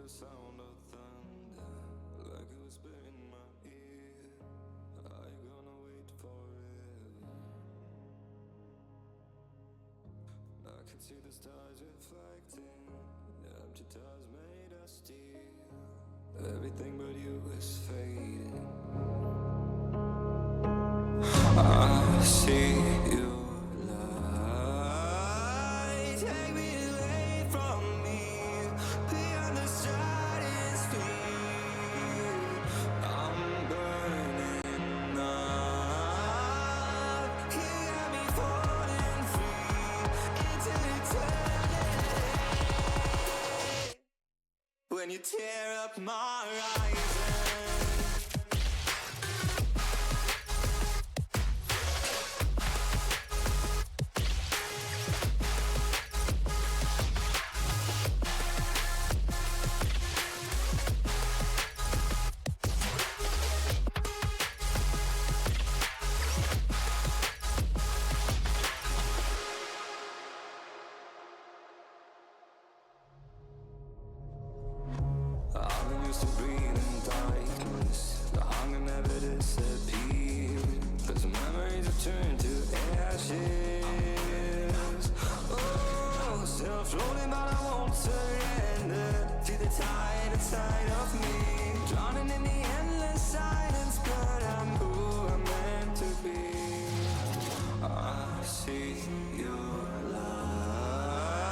the sound of thunder, like a whisper in my ear. Are you gonna wait forever? I can see the stars reflecting, the empty tires made of steel. Everything but you is fading. I see you lie. Take me away from me, beyond the stratosphere. I'm burning up. You got me falling free into eternity. When you tear up my horizon. I've been used to breathing darkness. The hunger never disappeared, 'cause memories have turned to ashes. Oh, still floating but I won't surrender to the tide inside of me, drowning in the endless silence, but I'm who I'm meant to be. I see your light.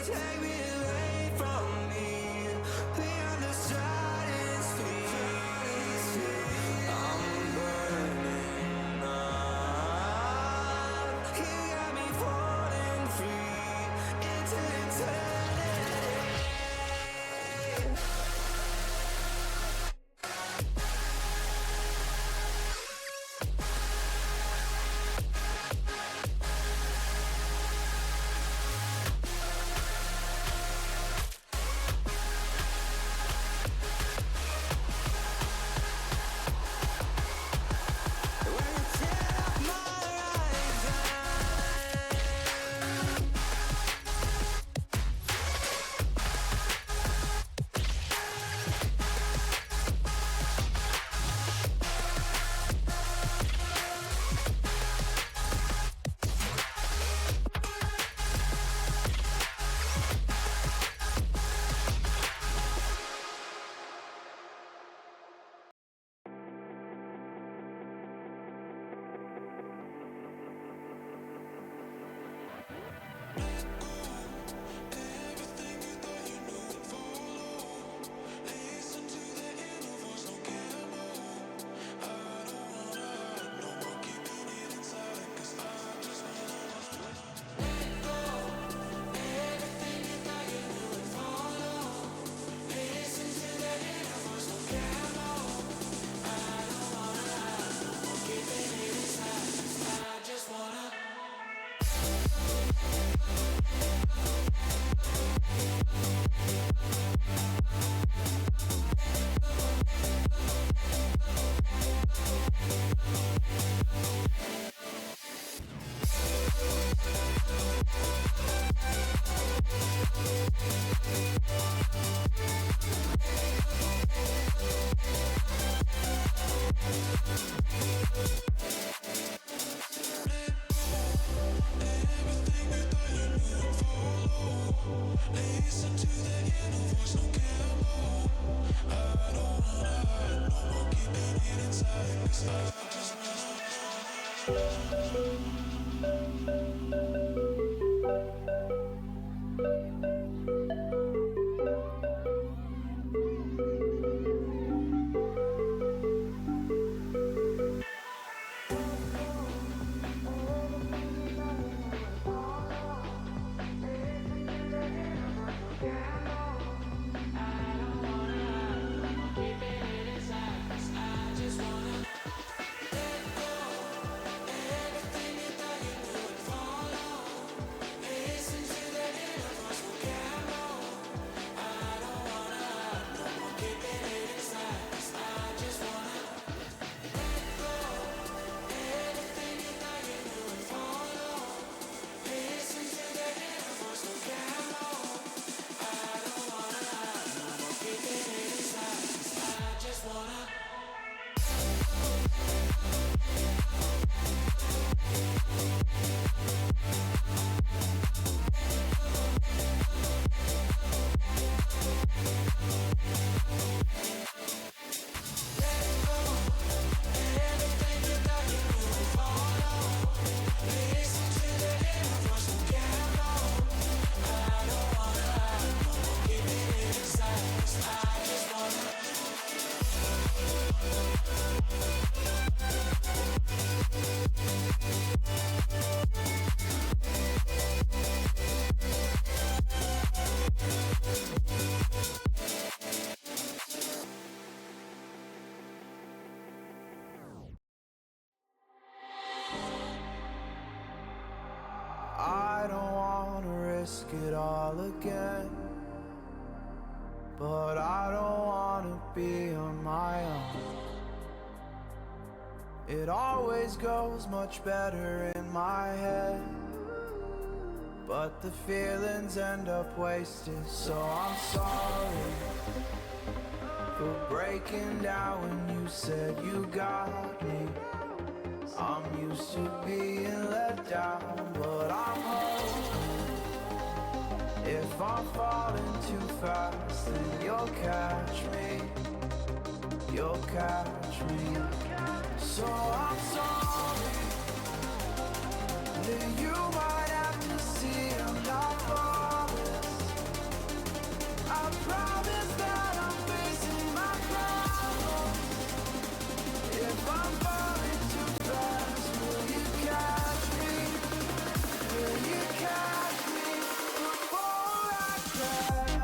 Take me away from me, beyond the stratosphere. I'm burning up. You got me falling free into eternity. When you tear up my horizon. smile again. But I don't wanna be on my own. It always goes much better in my head, but the feelings end up wasted. So I'm sorry for breaking down when you said you got me. I'm used to being let down, but I'm hoping if I'm falling too fast, then you'll catch me. You'll catch me. So I'm sorry that you might have to see I'm not flawless. I promise that I'm facing my problems. If I'm falling too fast, will you catch me? Will you catch me before I crash?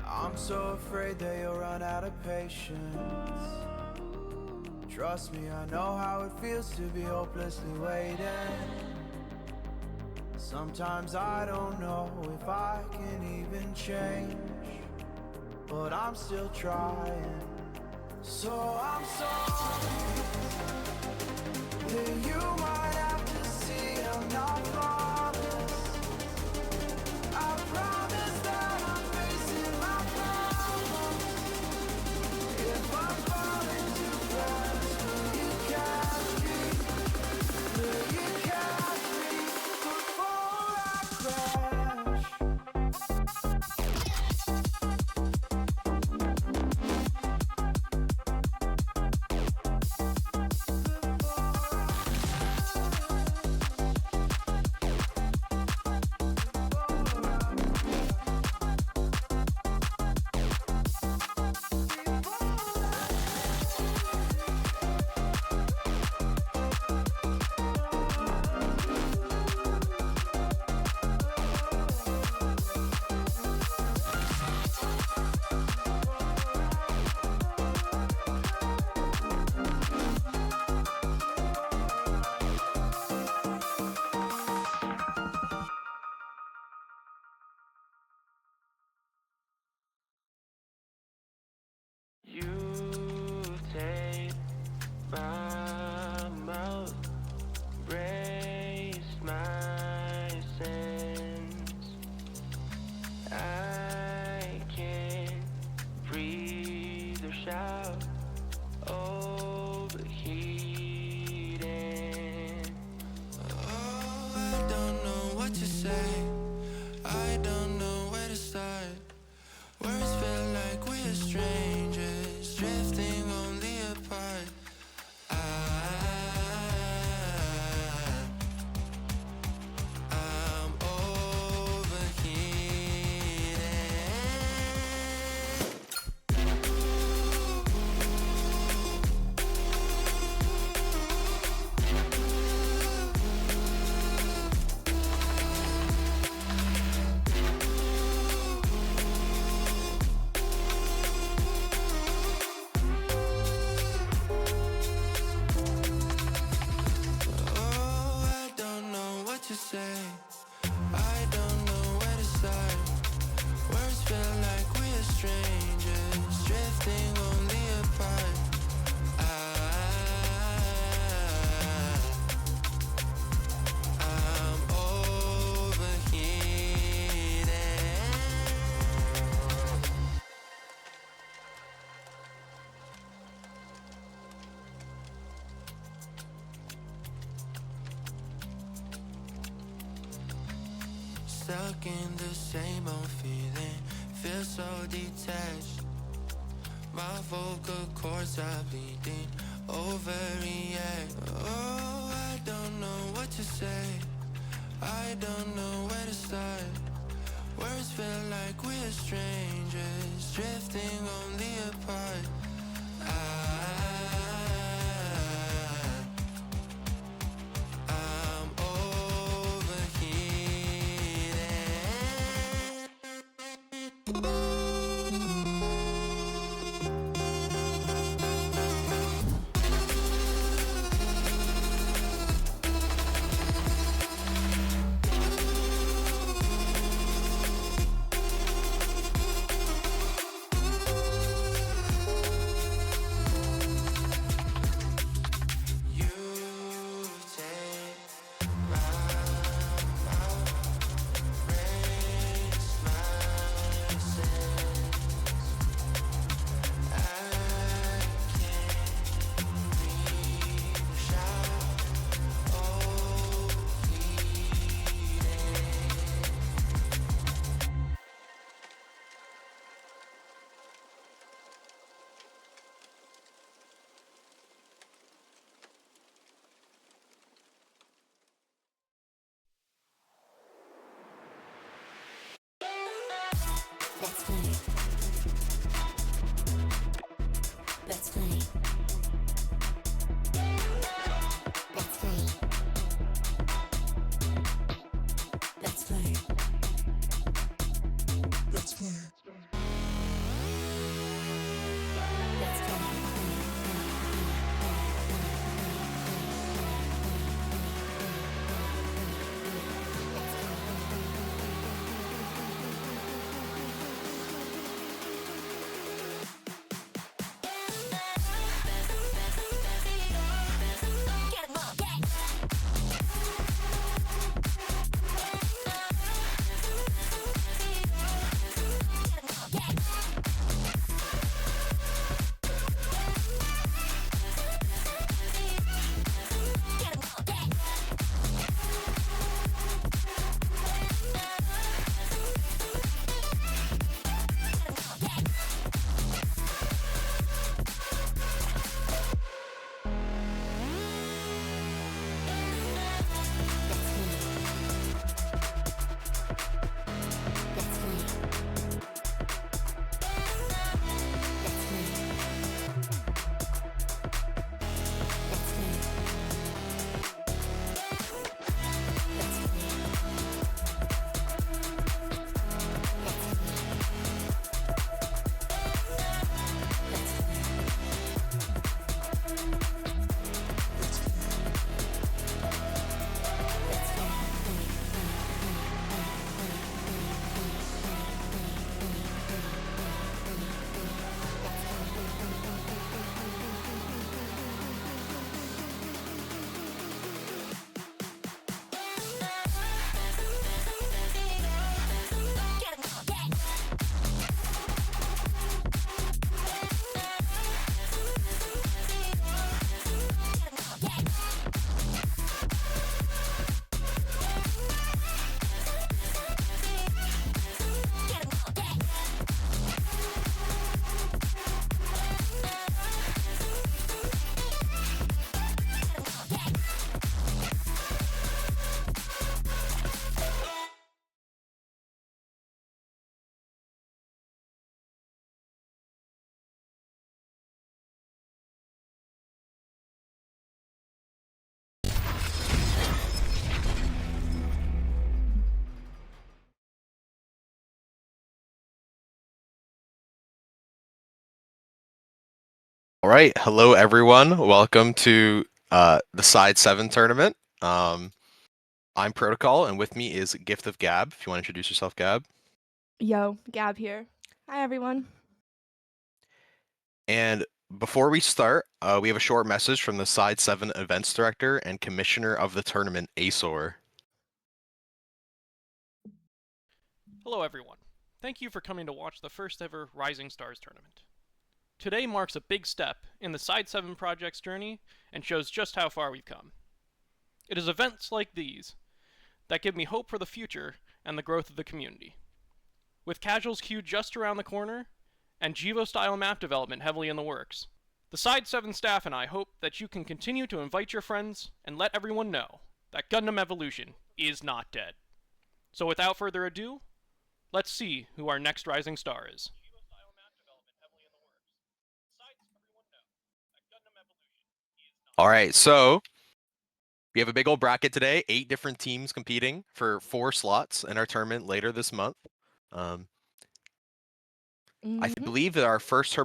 I'm so afraid that you'll run out of patience. Trust me, I know how it feels to be hopelessly waiting. Sometimes I don't know if I can even change, but I'm still trying. So I'm sorry that you might have to see I'm not flawless. I promise that I'm facing my problems. If I'm falling too fast, will you catch me? Will you catch me before I crash? You take my mouth, raise my sins. I can't breathe or shout, overheating. Oh, I don't know what to say. I don't know where to start. Words feel like we're strangers, drifting only apart. I'm overheating. stuck in the same old feeling, feel so detached. My vocal cords are bleeding, overreact. Oh, I don't know what to say, I don't know where to start. Words feel like we're strangers, drifting only apart. I'm overheating. Let's play. Let's play. Let's play. Let's play. Let's play. Let's All right, hello everyone. Welcome to the Side 7 tournament. I'm Protocol, and with me is Gift of Gab. If you want to introduce yourself, Gab. Yo, Gab here. Hi, everyone. And before we start, we have a short message from the Side 7 events director and commissioner of the tournament, Azor. Hello everyone. Thank you for coming to watch the first ever Rising Stars tournament. Today marks a big step in the Side 7 project's journey and shows just how far we've come. It is events like these that give me hope for the future and the growth of the community. With casuals queued just around the corner, and GEVO-style map development heavily in the works, the Side 7 staff and I hope that you can continue to invite your friends and let everyone know that Gundam Evolution is not dead. So without further ado, let's see who our next rising star is. All right, so we have a big old bracket today. 8 different teams competing for 4 slots in our tournament later this month. I believe that our first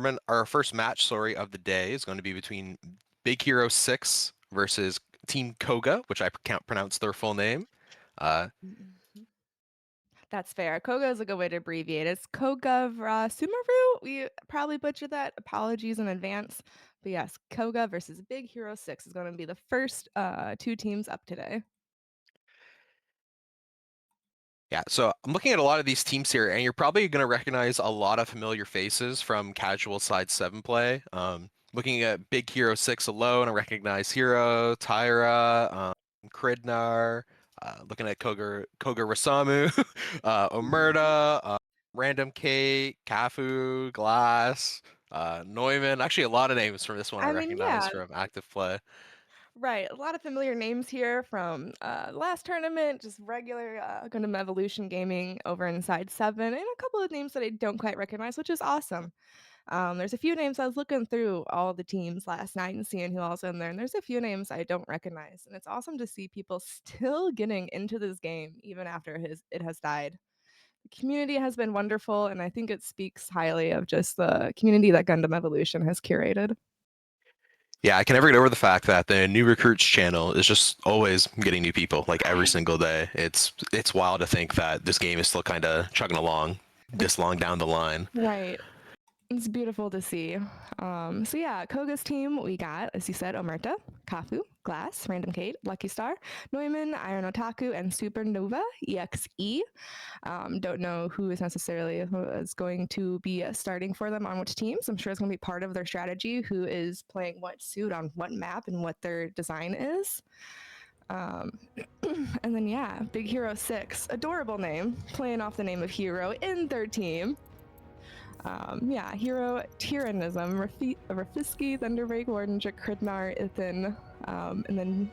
match, of the day is going to be between Big Hero 6 versus Team Koga, which I can't pronounce their full name. That's fair. Koga is a good way to abbreviate it. It's Koga Sumaru. We probably butchered that. Apologies in advance. But yes, Koga versus Big Hero 6 is going to be the first 2 teams up today. Yeah, so I'm looking at a lot of these teams here, and you're probably going to recognize a lot of familiar faces from casual Side 7 play. Looking at Big Hero 6 alone, I recognize Hero, Tyra, Kridnar. Looking at Koga Rasamu, Omerta, Random Kate, Kafu, Glass, Neumann. Actually, a lot of names from this one I recognize from active play. Right, a lot of familiar names here from the last tournament, just regular Gundam Evolution gaming over in Side 7, and a couple of names that I don't quite recognize, which is awesome. There's a few names I was looking through all the teams last night and seeing who else in there, and there's a few names I don't recognize, and it's awesome to see people still getting into this game even after it has died. The community has been wonderful, and I think it speaks highly of just the community that Gundam Evolution has curated. Yeah, I can never get over the fact that the new recruits channel is just always getting new people, like every single day. It's wild to think that this game is still kind of chugging along this long down the line. Right. It's beautiful to see. So yeah, Koga's team, we got, as you said, Omerta, Kafu, Glass, Random Kate, Lucky Star, Neumann, Iron Otaku, and Supernova, EXE. Don't know who is necessarily going to be starting for them on which teams. I'm sure it's going to be part of their strategy, who is playing what suit on what map and what their design is. And then yeah, Big Hero 6, adorable name, playing off the name of Hero in their team. Yeah, Hero, Tyrannism, Rafiski, Thunderbreak, Wardenjik, Kridnar, Ithan, and then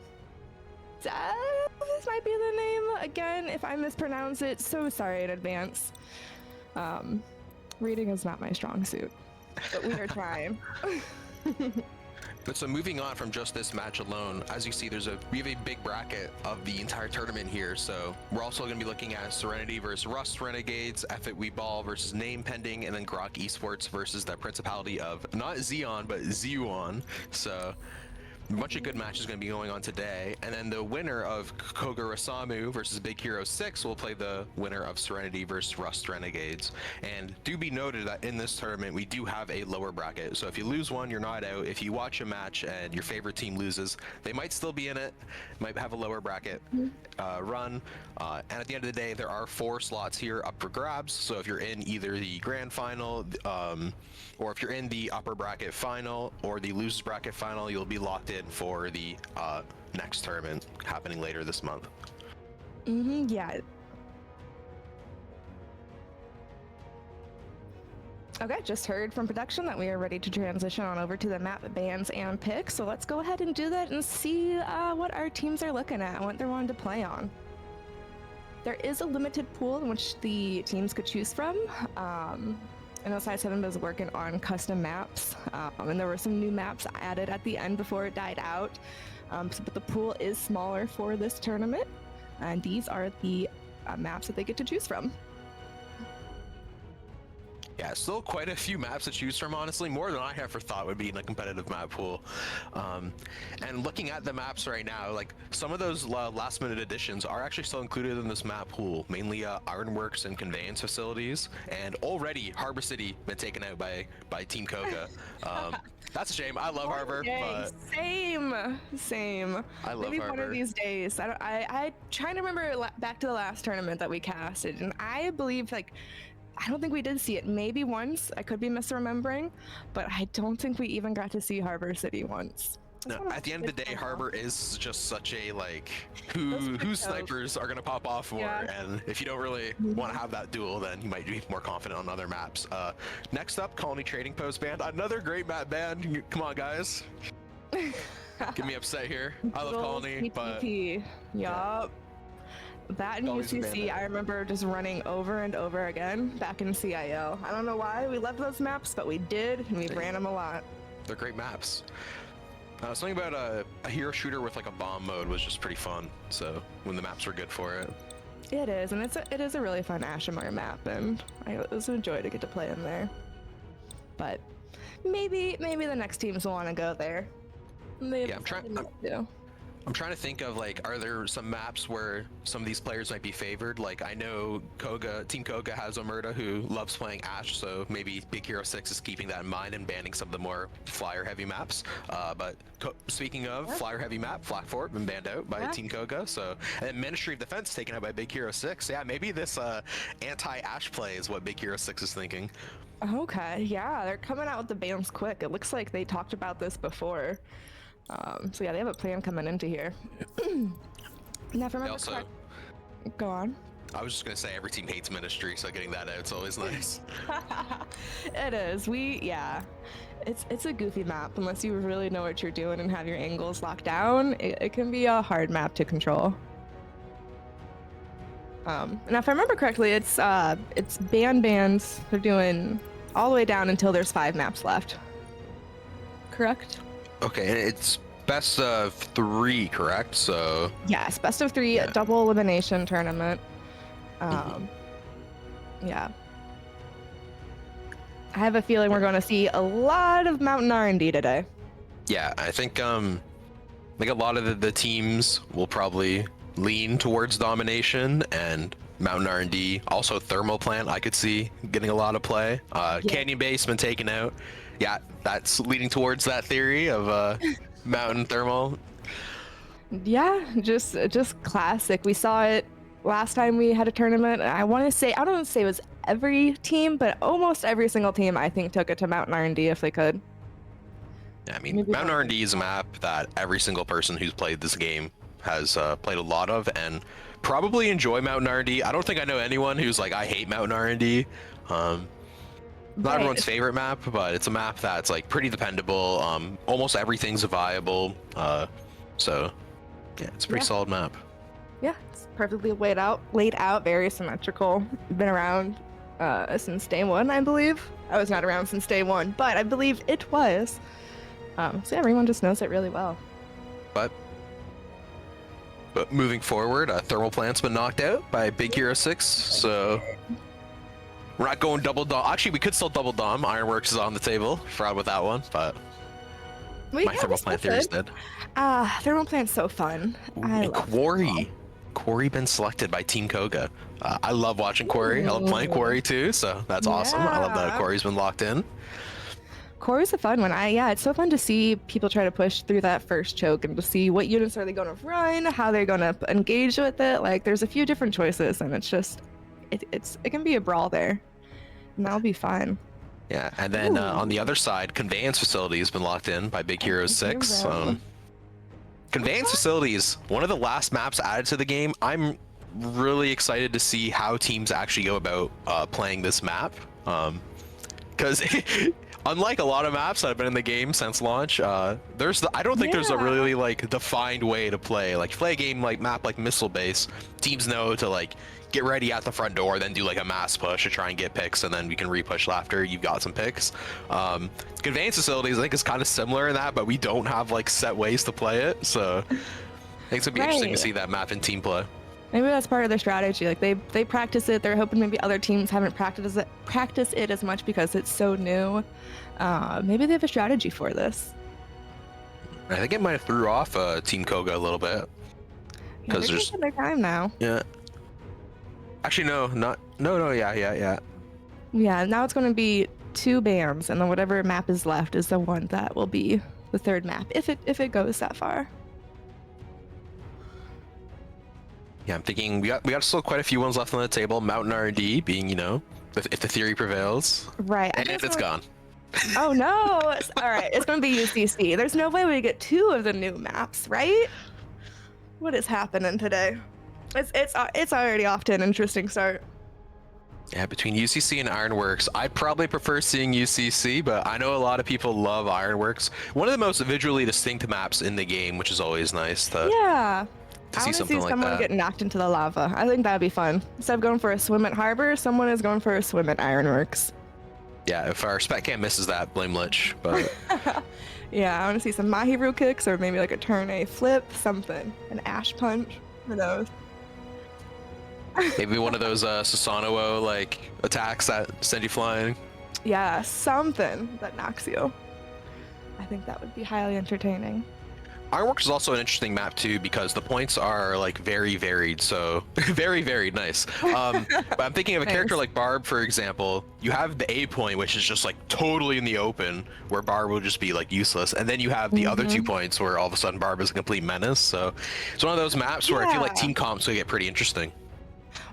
this might be the name again. If I mispronounce it, so sorry in advance. Reading is not my strong suit, but we are trying. But so moving on from just this match alone, as you see, we have a big bracket of the entire tournament here. So we're also going to be looking at Serenity versus Rust Renegades, Effet We Ball versus Name Pending, and then Grok Esports versus the Principality of not Xeon but Zeuon. So a bunch of good matches going to be going on today, and then the winner of Koga Rasamu versus Big Hero 6 will play the winner of Serenity versus Rust Renegades. And do be noted that in this tournament we do have a lower bracket, so if you lose one, you're not out. If you watch a match and your favorite team loses, they might still be in it, might have a lower bracket run. And at the end of the day, there are 4 slots here up for grabs, so if you're in either the grand final, or if you're in the upper bracket final or the losers bracket final, you'll be locked in for the next tournament happening later this month. Yeah. Okay, just heard from production that we are ready to transition on over to the map bans and picks. So let's go ahead and do that and see what our teams are looking at and what they're wanting to play on. There is a limited pool in which the teams could choose from. I know Side 7 was working on custom maps, and there were some new maps added at the end before it died out. But the pool is smaller for this tournament, and these are the maps that they get to choose from. Yeah, still quite a few maps to choose from, honestly, more than I ever thought would be in a competitive map pool. And looking at the maps right now, like some of those last minute additions are actually still included in this map pool, mainly ironworks and conveyance facilities, and already Harbor City been taken out by Team Koga. That's a shame. I love Harbor, but Same. I love Maybe Harbor. one of these days. I trying to remember back to the last tournament that we casted, and I believe I don't think we did see it. Maybe once. I could be misremembering, but I don't think we even got to see Harbor City once. No, at the end of the day, Harbor is just such a like who snipers are gonna pop off for, and if you don't really want to have that duel, then you might be more confident on other maps. Next up, Colony Trading Post band, another great map band. Come on, guys, get me upset here. I love Colony, but yup. That and Always a UCC, bandit. I remember just running over and over again back in CIO. I don't know why we loved those maps, but we did, and we ran them a lot. they're great maps. Something about a hero shooter with like a bomb mode was just pretty fun. So when the maps were good for it. It is, and it is a really fun Ashimar map, and it was a joy to get to play in there. But maybe the next teams will want to go there. Yeah, I'm trying to think of like, are there some maps where some of these players might be favored? Like I know Team Koga has Omerta who loves playing Ash, so maybe Big Hero 6 is keeping that in mind and banning some of the more flyer heavy maps. But speaking of flyer heavy map, Flak Fort been banned out by Team Koga, so and Ministry of Defense taken out by Big Hero 6. Yeah, maybe this anti-Ash play is what Big Hero 6 is thinking. Okay, yeah, they're coming out with the bans quick. It looks like they talked about this before. So yeah, they have a plan coming into here. Now, if I remember Also, go on. I was just gonna say every team hates Ministry, so getting that out is always nice. It is. It's a goofy map unless you really know what you're doing and have your angles locked down. It can be a hard map to control. Now, if I remember correctly, it's bands. They're doing all the way down until there's 5 maps left. Correct? Okay, and it's best of 3, correct? So Yes, best of 3, double elimination tournament. Yeah. I have a feeling we're going to see a lot of Mountain R&D today. yeah, I think a lot of the teams will probably lean towards domination, and Mountain R&D, also Thermal Plant, I could see getting a lot of play. Canyon Base been taken out. Yeah, that's leading towards that theory of Mountain Thermal. Yeah, just classic. We saw it last time we had a tournament. I don't want to say it was every team, but almost every single team I think took it to Mountain R&D if they could. Yeah, I mean, Mountain R&D is a map that every single person who's played this game has played a lot of and probably enjoy Mountain R&D. I don't think I know anyone who's like, I hate Mountain R&D. Not everyone's favorite map, but it's a map that's like pretty dependable. Almost everything's viable. So yeah, it's a pretty solid map. Yeah, it's perfectly laid out, very symmetrical. Been around since day one, I believe. I was not around since day one, but I believe it was. So yeah, everyone just knows it really well. But moving forward, Thermal Plant's been knocked out by Big Hero 6, so we're not going double dom. Actually, we could still double dom. Ironworks is on the table. Forgot about that one, but my Thermal Plant theory is dead. Thermal Plant's so fun. I love Quarry been selected by Team Koga. I love watching Quarry. I love playing Quarry too, so that's awesome. I love that Quarry's been locked in. Quarry's a fun one. It's so fun to see people try to push through that first choke and to see what units are they going to run, how they're going to engage with it. Like, there's a few different choices, and it's just, it can be a brawl there, and that'll be fun. Yeah, and then on the other side, Conveyance Facility has been locked in by Big Hero 6. Conveyance Facilities, one of the last maps added to the game. I'm really excited to see how teams actually go about playing this map, because unlike a lot of maps that have been in the game since launch, I don't think there's a really like defined way to play. Like, play a game like map like Missile Base, teams know to like get ready at the front door, then do like a mass push to try and get picks, and then we can repush after you've got some picks. Conveyance Facilities, I think, is kind of similar in that, but we don't have like set ways to play it, so I think it's gonna be interesting to see that map in team play. Maybe that's part of their strategy. Like, they practice it. They're hoping maybe other teams haven't practiced it as much because it's so new. Maybe they have a strategy for this. I think it might have threw off Team Koga a little bit, because they're taking their time now. Yeah. Actually, no. Yeah. Yeah. Now it's going to be 2 bans, and then whatever map is left is the one that will be the 3rd map if it goes that far. Yeah, I'm thinking we got still quite a few ones left on the table. Mountain R&D being, if the theory prevails. Right. And it's gone. Oh no! All right, it's gonna be UCC. There's no way we get 2 of the new maps, right? What is happening today? It's already off to an interesting start. Yeah, between UCC and Ironworks, I probably prefer seeing UCC, but I know a lot of people love Ironworks. One of the most visually distinct maps in the game, which is always nice to, Yeah. to I see want to something see like someone that. get knocked into the lava. I think that'd be fun. Instead of going for a swim at Harbor, someone is going for a swim at Ironworks. Yeah, if our spec cam misses that, blame Lich. But Yeah, I want to see some Mahiru kicks or maybe like a turn A flip, something. An ash punch. Who knows? maybe one of those Susanoo like attacks that send you flying. Yeah, something that knocks you. I think that would be highly entertaining. Ironworks is also an interesting map too because the points are like very varied, so very varied, nice. But I'm thinking of a character Nice. like Barb, for example. You have the A point, which is just like totally in the open, where Barb will just be like useless, and then you have the other 2 points where all of a sudden Barb is a complete menace. So it's one of those maps where I feel like Yeah. team comps will get pretty interesting.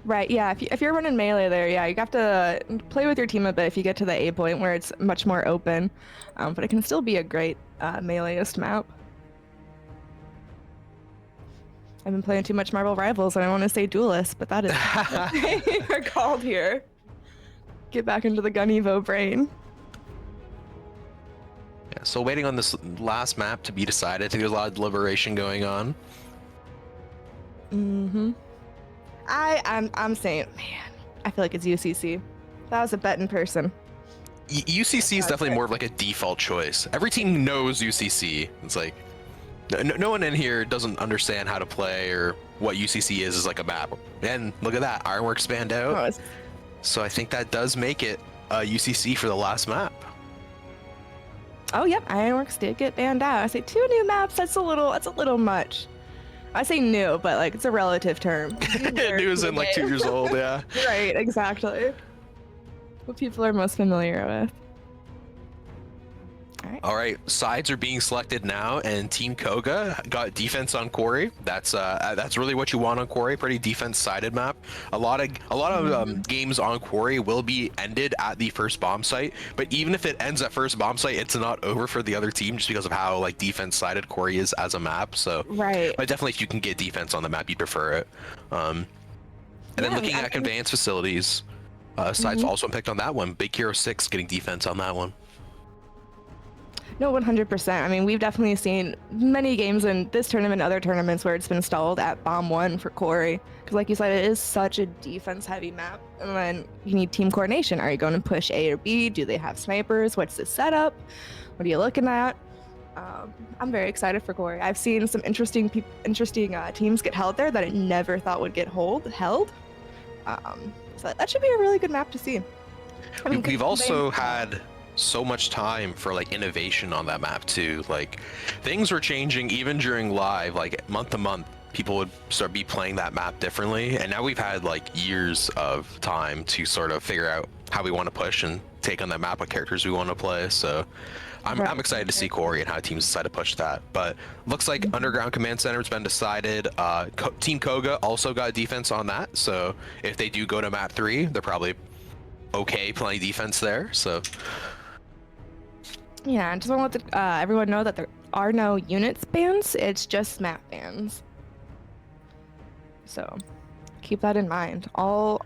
Right, yeah, if you're running melee there, yeah, you have to play with your team a bit if you get to the A point where it's much more open. But it can still be a great meleeist map. I've been playing too much Marvel Rivals and I want to say Duelist, but that is not what they are called here. Get back into the Gun Evo brain. Yeah, so waiting on this last map to be decided. I think there's a lot of deliberation going on. Mm-hmm. I'm saying, man, I feel like it's UCC. That was a bet in person. UCC is definitely more of like a default choice. Every team knows UCC. It's like no one in here doesn't understand how to play or what UCC is like a map. And look at that, Ironworks banned out. Oh, it's- So I think that does make it UCC for the last map. oh, yep, Ironworks did get banned out. I say 2 new maps. That's a little much. I say new, but like it's a relative term. News in like 2 years old, yeah. Right, exactly. What people are most familiar with. All right, sides are being selected now, and Team Koga got defense on Quarry. That's really what you want on Quarry. Pretty defense-sided map. A lot of games on Quarry will be ended at the first bomb site, but even if it ends at first bomb site, it's not over for the other team just because of how like defense-sided Quarry is as a map. So, Right. but definitely if you can get defense on the map, you'd prefer it. And then Yeah, looking at conveyance facilities, sides also picked on that one. Big Hero 6 getting defense on that one. No, 100%. I mean, we've definitely seen many games in this tournament and other tournaments where it's been stalled at bomb 1 for Quarry. Because like you said, it is such a defense-heavy map. And then you need team coordination. Are you going to push A or B? Do they have snipers? What's the setup? What are you looking at? I'm very excited for Quarry. I've seen some interesting teams get held there that I never thought would get held. So that should be a really good map to see. I mean, We've also had so much time for like innovation on that map too. Like things were changing even during live, like month to month people would start be playing that map differently, and now we've had like years of time to sort of figure out how we want to push and take on that map, what characters we want to play. So I'm excited to see Quarry and how teams decide to push that. But looks like Underground Command Center has been decided. Team Koga also got defense on that, so if they do go to map 3, they're probably okay playing defense there. So yeah, I just want to let everyone know that there are no units bans. It's just map bans. So keep that in mind. All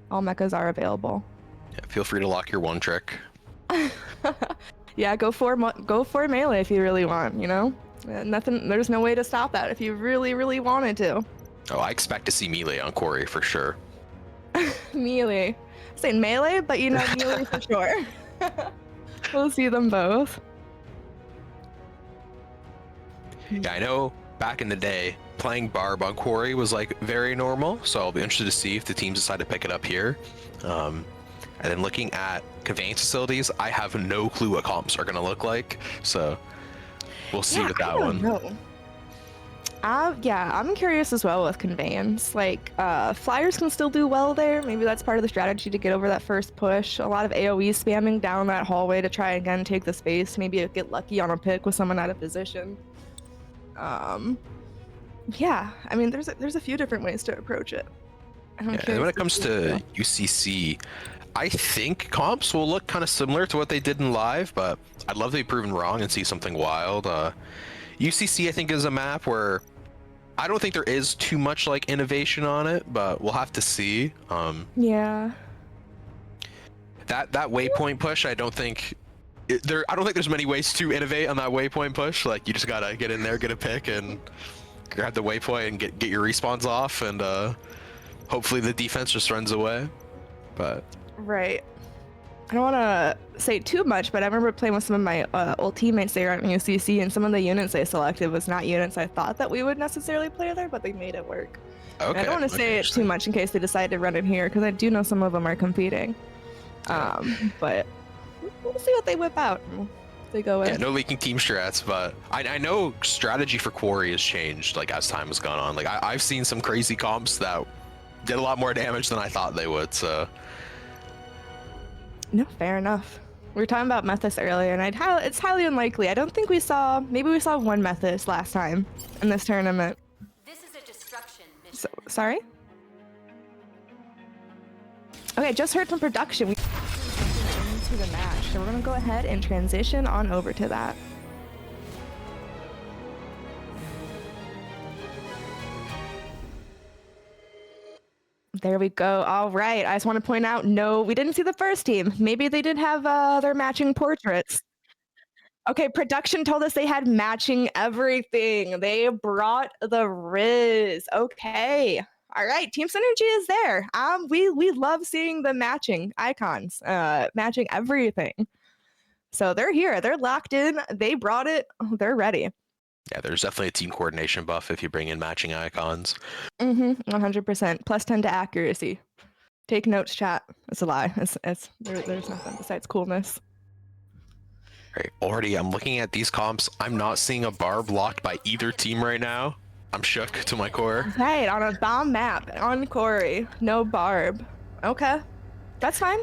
mechas are available. yeah, feel free to lock your one trick. Yeah, go for melee if you really want. You know, nothing. There's no way to stop that if you really wanted to. Oh, I expect to see melee on Quarry for sure. Melee. I'm saying melee, but you know melee for sure. We'll see them both. Yeah, I know back in the day, playing Barb on Quarry was like very normal, so I'll be interested to see if the teams decide to pick it up here. And then looking at conveyance facilities, I have no clue what comps are going to look like, so we'll see with that one. No. Yeah, I'm curious as well with conveyance. Like, flyers can still do well there. Maybe that's part of the strategy to get over that first push. A lot of AoE spamming down that hallway to try again take the space. Maybe get lucky on a pick with someone out of position. Yeah, I mean, there's a few different ways to approach it. Yeah, and when it comes to UCC, I think comps will look kind of similar to what they did in live, but I'd love to be proven wrong and see something wild. UCC, I think, is a map where I don't think there is too much like innovation on it, but we'll have to see. Yeah. That waypoint push, I don't think there's many ways to innovate on that waypoint push. Like, you just gotta get in there, get a pick, and grab the waypoint and get your respawns off, and hopefully the defense just runs away. But Right. I don't want to say too much, but I remember playing with some of my old teammates there at UCC, and some of the units they selected was not units I thought that we would necessarily play there, but they made it work. okay, And I don't want to say it too much in case they decide to run it here, because I do know some of them are competing. But we'll see what they whip out. They go in. Yeah, no leaking team strats, but I know strategy for Quarry has changed like as time has gone on. Like I've seen some crazy comps that did a lot more damage than I thought they would. So No, fair enough. We were talking about Methus earlier, and it's highly unlikely. I don't think maybe we saw one Methus last time in this tournament. This is a destruction mission. Sorry? Okay, just heard from production. We into the match, so we're gonna go ahead and transition on over to that. There we go. All right. I just want to point out, no, we didn't see the first team. Maybe they did have their matching portraits. Okay, production told us they had matching everything. They brought the Riz. Okay. All right. Team synergy is there. We love seeing the matching icons, matching everything. So they're here. They're locked in. They brought it. They're ready. yeah, there's definitely a team coordination buff if you bring in matching icons. 100%. Plus 10 to accuracy. Take notes, chat. It's a lie. There's nothing besides coolness. Right. Already, I'm looking at these comps. I'm not seeing a barb locked by either team right now. I'm shook to my core. Right, on a bomb map, on Corey. No barb. Okay. That's fine.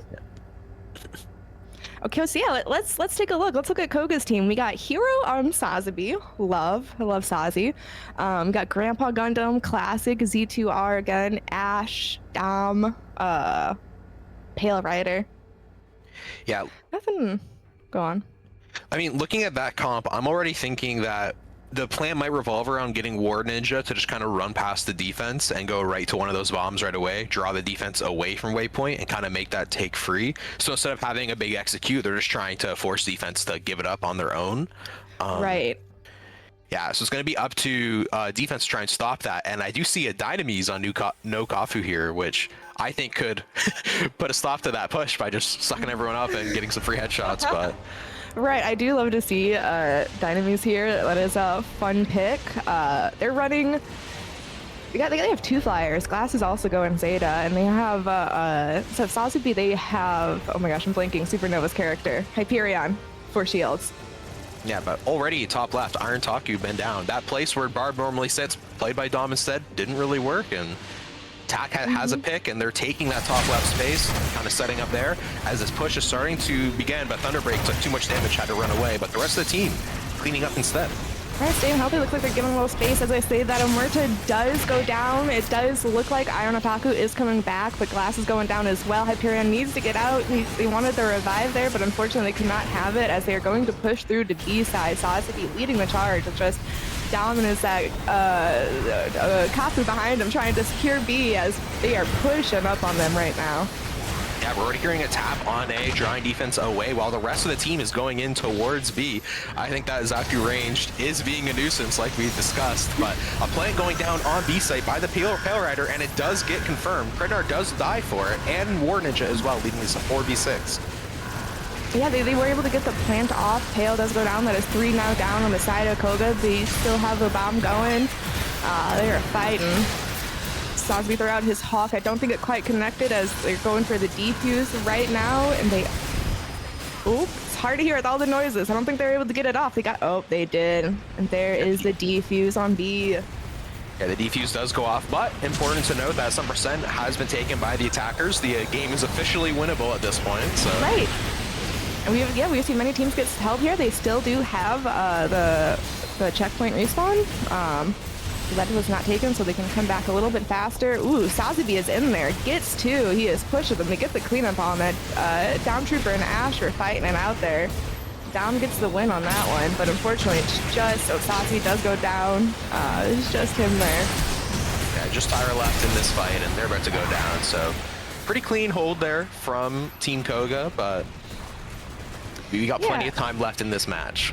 Okay, so yeah, let's take a look. Let's look at Koga's team. We got Hero on Sazabi. I love Sazi. Got Grandpa Gundam, Classic, Z2R again, Ash, Dom, Pale Rider. Yeah. Nothing. Go on. I mean, looking at that comp, I'm already thinking that the plan might revolve around getting War Ninja to just kind of run past the defense and go right to one of those bombs right away, draw the defense away from Waypoint, and kind of make that take free. So instead of having a big execute, they're just trying to force defense to give it up on their own. Right. Yeah, so it's going to be up to defense to try and stop that. And I do see a Dynamise on No Kafu here, which I think could put a stop to that push by just sucking everyone up and getting some free headshots. But Right, I do love to see Dynamise here. That is a fun pick. They're running. They have two flyers. Glass is also going Zeta, and they have so Sazubi. They have, oh my gosh, I'm blanking. Supernova's character, Hyperion, for shields. yeah, but already top left, Iron Taku been down. That place where Barb normally sits, played by Dom instead, didn't really work, and Tak has a pick, and they're taking that top left space, kind of setting up there as this push is starting to begin, but Thunderbreak took too much damage, had to run away, but the rest of the team cleaning up instead. All right, staying healthy. Looks like they're giving a little space. As I say that, Omerta does go down. It does look like Iron Otaku is coming back, but Glass is going down as well. Hyperion needs to get out. They wanted the revive there, but unfortunately they could not have it as they are going to push through to B side. Sazuki leading the charge. It's just dominance that Kafu behind him trying to secure B as they are pushing up on them right now. Yeah, we're already hearing a tap on A, drawing defense away while the rest of the team is going in towards B. I think that Zaku ranged is being a nuisance like we discussed, but a plant going down on B site by the Pale Rider, and it does get confirmed. Predar does die for it, and War Ninja as well, leading this to 4v6. Yeah, they were able to get the plant off. Pale does go down. That is 3 now down on the side of Koga. They still have the bomb going. They are fighting. Sosby throw out his Hawk. I don't think it quite connected as they're going for the defuse right now. And they... Ooh, it's hard to hear with all the noises. I don't think they were able to get it off. Oh, they did. And there is the defuse on B. Yeah, the defuse does go off, but important to note that some percent has been taken by the attackers. The game is officially winnable at this point. So. Right. And we've seen many teams get held here. They still do have the checkpoint respawn. Lead was not taken, so they can come back a little bit faster. Ooh, Sazabi is in there. Gets two. He is pushing them to get the cleanup on it. Down Trooper and Ash are fighting it out there. Down gets the win on that one, but unfortunately it's just, Sazabi does go down. It's just him there. Yeah, just Tyra left in this fight, and they're about to go down, so pretty clean hold there from Team Koga, but we got plenty of time left in this match.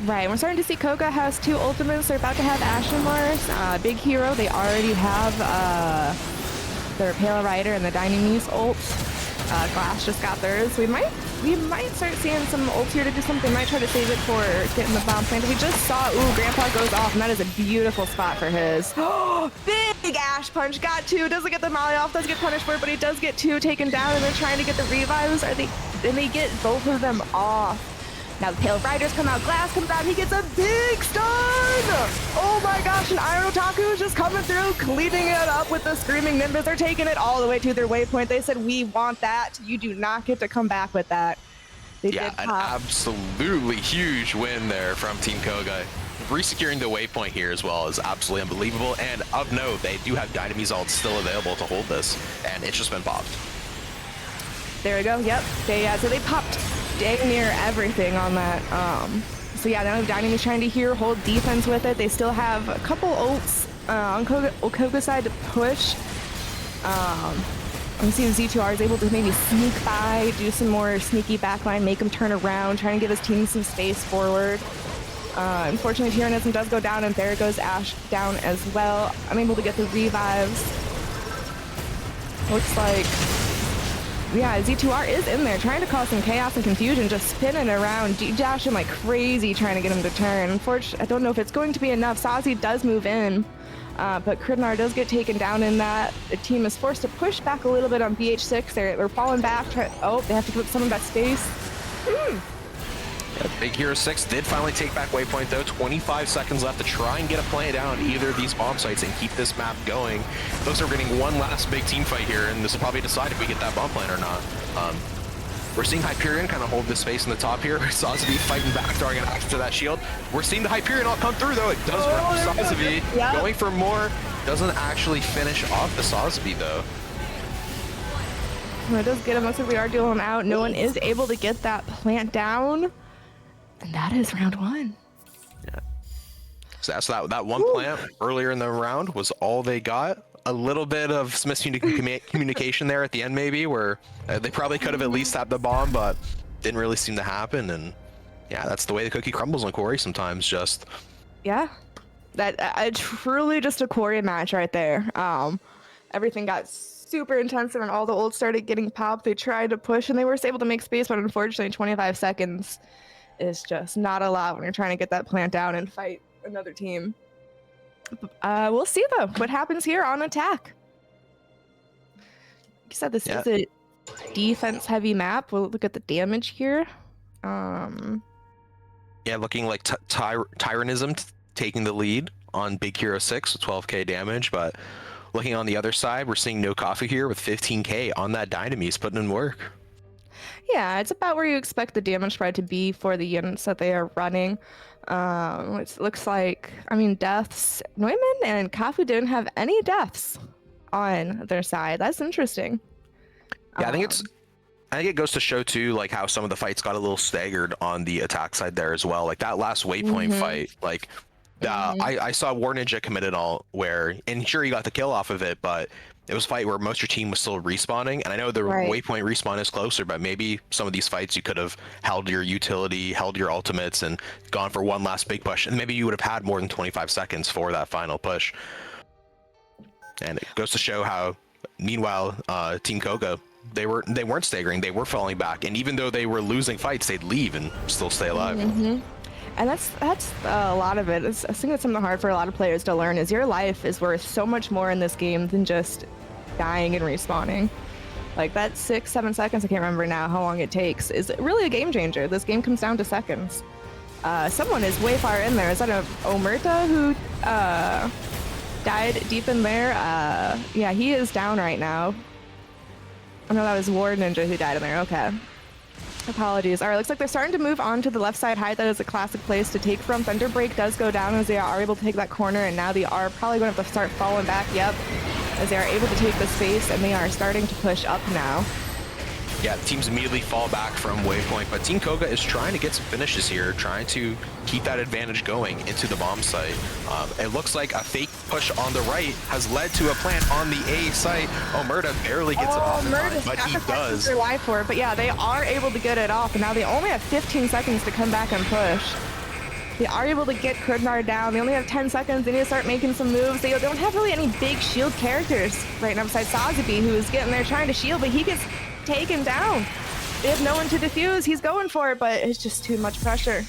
Right, we're starting to see Koga has two ultimates. They're about to have Ashen Mars. Big Hero, they already have their Pale Rider and the Dynamis ult. Glass just got theirs. We might start seeing some ults here to do something. Might try to save it for getting the bomb planted. We just saw, Grandpa goes off, and that is a beautiful spot for his. Big Ash Punch, got two, doesn't get the Molly off, does get punished for it, but he does get two taken down, and they're trying to get the revives. And they get both of them off. Now the Pale Riders come out, Glass comes out, he gets a big stun! Oh my gosh, and Iron Otaku is just coming through, cleaning it up with the Screaming Nimbus. They're taking it all the way to their waypoint. They said, we want that. You do not get to come back with that. They did an pop. absolutely huge win there from Team Koga. Resecuring the waypoint here as well is absolutely unbelievable. And of note, they do have Dynamis ult still available to hold this, and it's just been popped. There we go. Yep. So they popped dang near everything on that. So yeah, now Dynamis trying to here hold defense with it. They still have a couple ults on Koga's side to push. You see Z2R is able to maybe sneak by, do some more sneaky backline, make him turn around, trying to give his team some space forward. Unfortunately, Tyrannism does go down, and there goes Ash down as well. Unable to get the revives. Looks like, yeah, Z2R is in there, trying to cause some chaos and confusion, just spinning around, dashing like crazy, trying to get him to turn. Unfortunately, I don't know if it's going to be enough. Sazi does move in, but Kridnar does get taken down in that. The team is forced to push back a little bit on BH6. They're falling back. They have to give some of that space. Yeah, Big Hero 6 did finally take back waypoint though. 25 seconds left to try and get a play down either of these bomb sites and keep this map going. Looks like we're getting one last big team fight here, and this will probably decide if we get that bomb plant or not. We're seeing Hyperion kind of hold this space in the top here. Sazabi fighting back, throwing an axe to that shield. We're seeing the Hyperion all come through though. It does grab Sazabi. Going for more. Doesn't actually finish off the Sazabi though. Well, it does get him. Looks like we are dealing out. No one is able to get that plant down. And that is round one. Yeah. So that's that one plant earlier in the round was all they got. A little bit of miscommunication there at the end maybe, where they probably could have at least had the bomb, but didn't really seem to happen. And yeah, that's the way the cookie crumbles on Quarry sometimes. Just yeah, that truly just a Quarry match right there. Everything got super intensive, and all the ults started getting popped. They tried to push, and they were able to make space, but unfortunately, 25 seconds is just not a lot when you're trying to get that plant down and fight another team. We'll see though what happens here on attack. You said this is a defense heavy map. We'll look at the damage here. yeah, looking like Tyrannism taking the lead on Big Hero 6 with 12k damage, but looking on the other side, we're seeing No Coffee here with 15k on that Dynamis putting in work. Yeah, it's about where you expect the damage spread to be for the units that they are running. It looks like, I mean, deaths. Neumann and Kafu didn't have any deaths on their side. That's interesting. Yeah, I think it goes to show too, like how some of the fights got a little staggered on the attack side there as well. Like that last waypoint fight, like I saw War Ninja commit it all where, and sure, he got the kill off of it, but it was a fight where most of your team was still respawning. And I know the waypoint respawn is closer, but maybe some of these fights you could have held your utility, held your ultimates, and gone for one last big push. And maybe you would have had more than 25 seconds for that final push. And it goes to show how, meanwhile, Team Koga, they weren't staggering, they were falling back. And even though they were losing fights, they'd leave and still stay alive. And that's a lot of it. I think that's something hard for a lot of players to learn, is your life is worth so much more in this game than just dying and respawning. Like that 6-7 seconds, I can't remember now how long it takes, is really a game changer. This game comes down to seconds. Someone is way far in there. Is that a Omerta who died deep in there? Yeah, he is down right now. Oh no, that was War Ninja who died in there. Okay. Apologies. All right, looks like they're starting to move on to the left side height. That is a classic place to take from. Thunderbreak does go down as they are able to take that corner, and now they are probably going to have to start falling back. Yep, as they are able to take the space, and they are starting to push up now. Yeah, teams immediately fall back from waypoint, but Team Koga is trying to get some finishes here, trying to keep that advantage going into the bomb site. It looks like a fake push on the right has led to a plant on the A site. Omerta barely gets it off, but he does. Their life for it, but yeah, they are able to get it off, and now they only have 15 seconds to come back and push. They are able to get Krugnar down. They only have 10 seconds. They need to start making some moves. They don't have really any big shield characters right now besides Sazabi, who is getting there trying to shield, but he gets taken down. They have no one to defuse. He's going for it, but it's just too much pressure.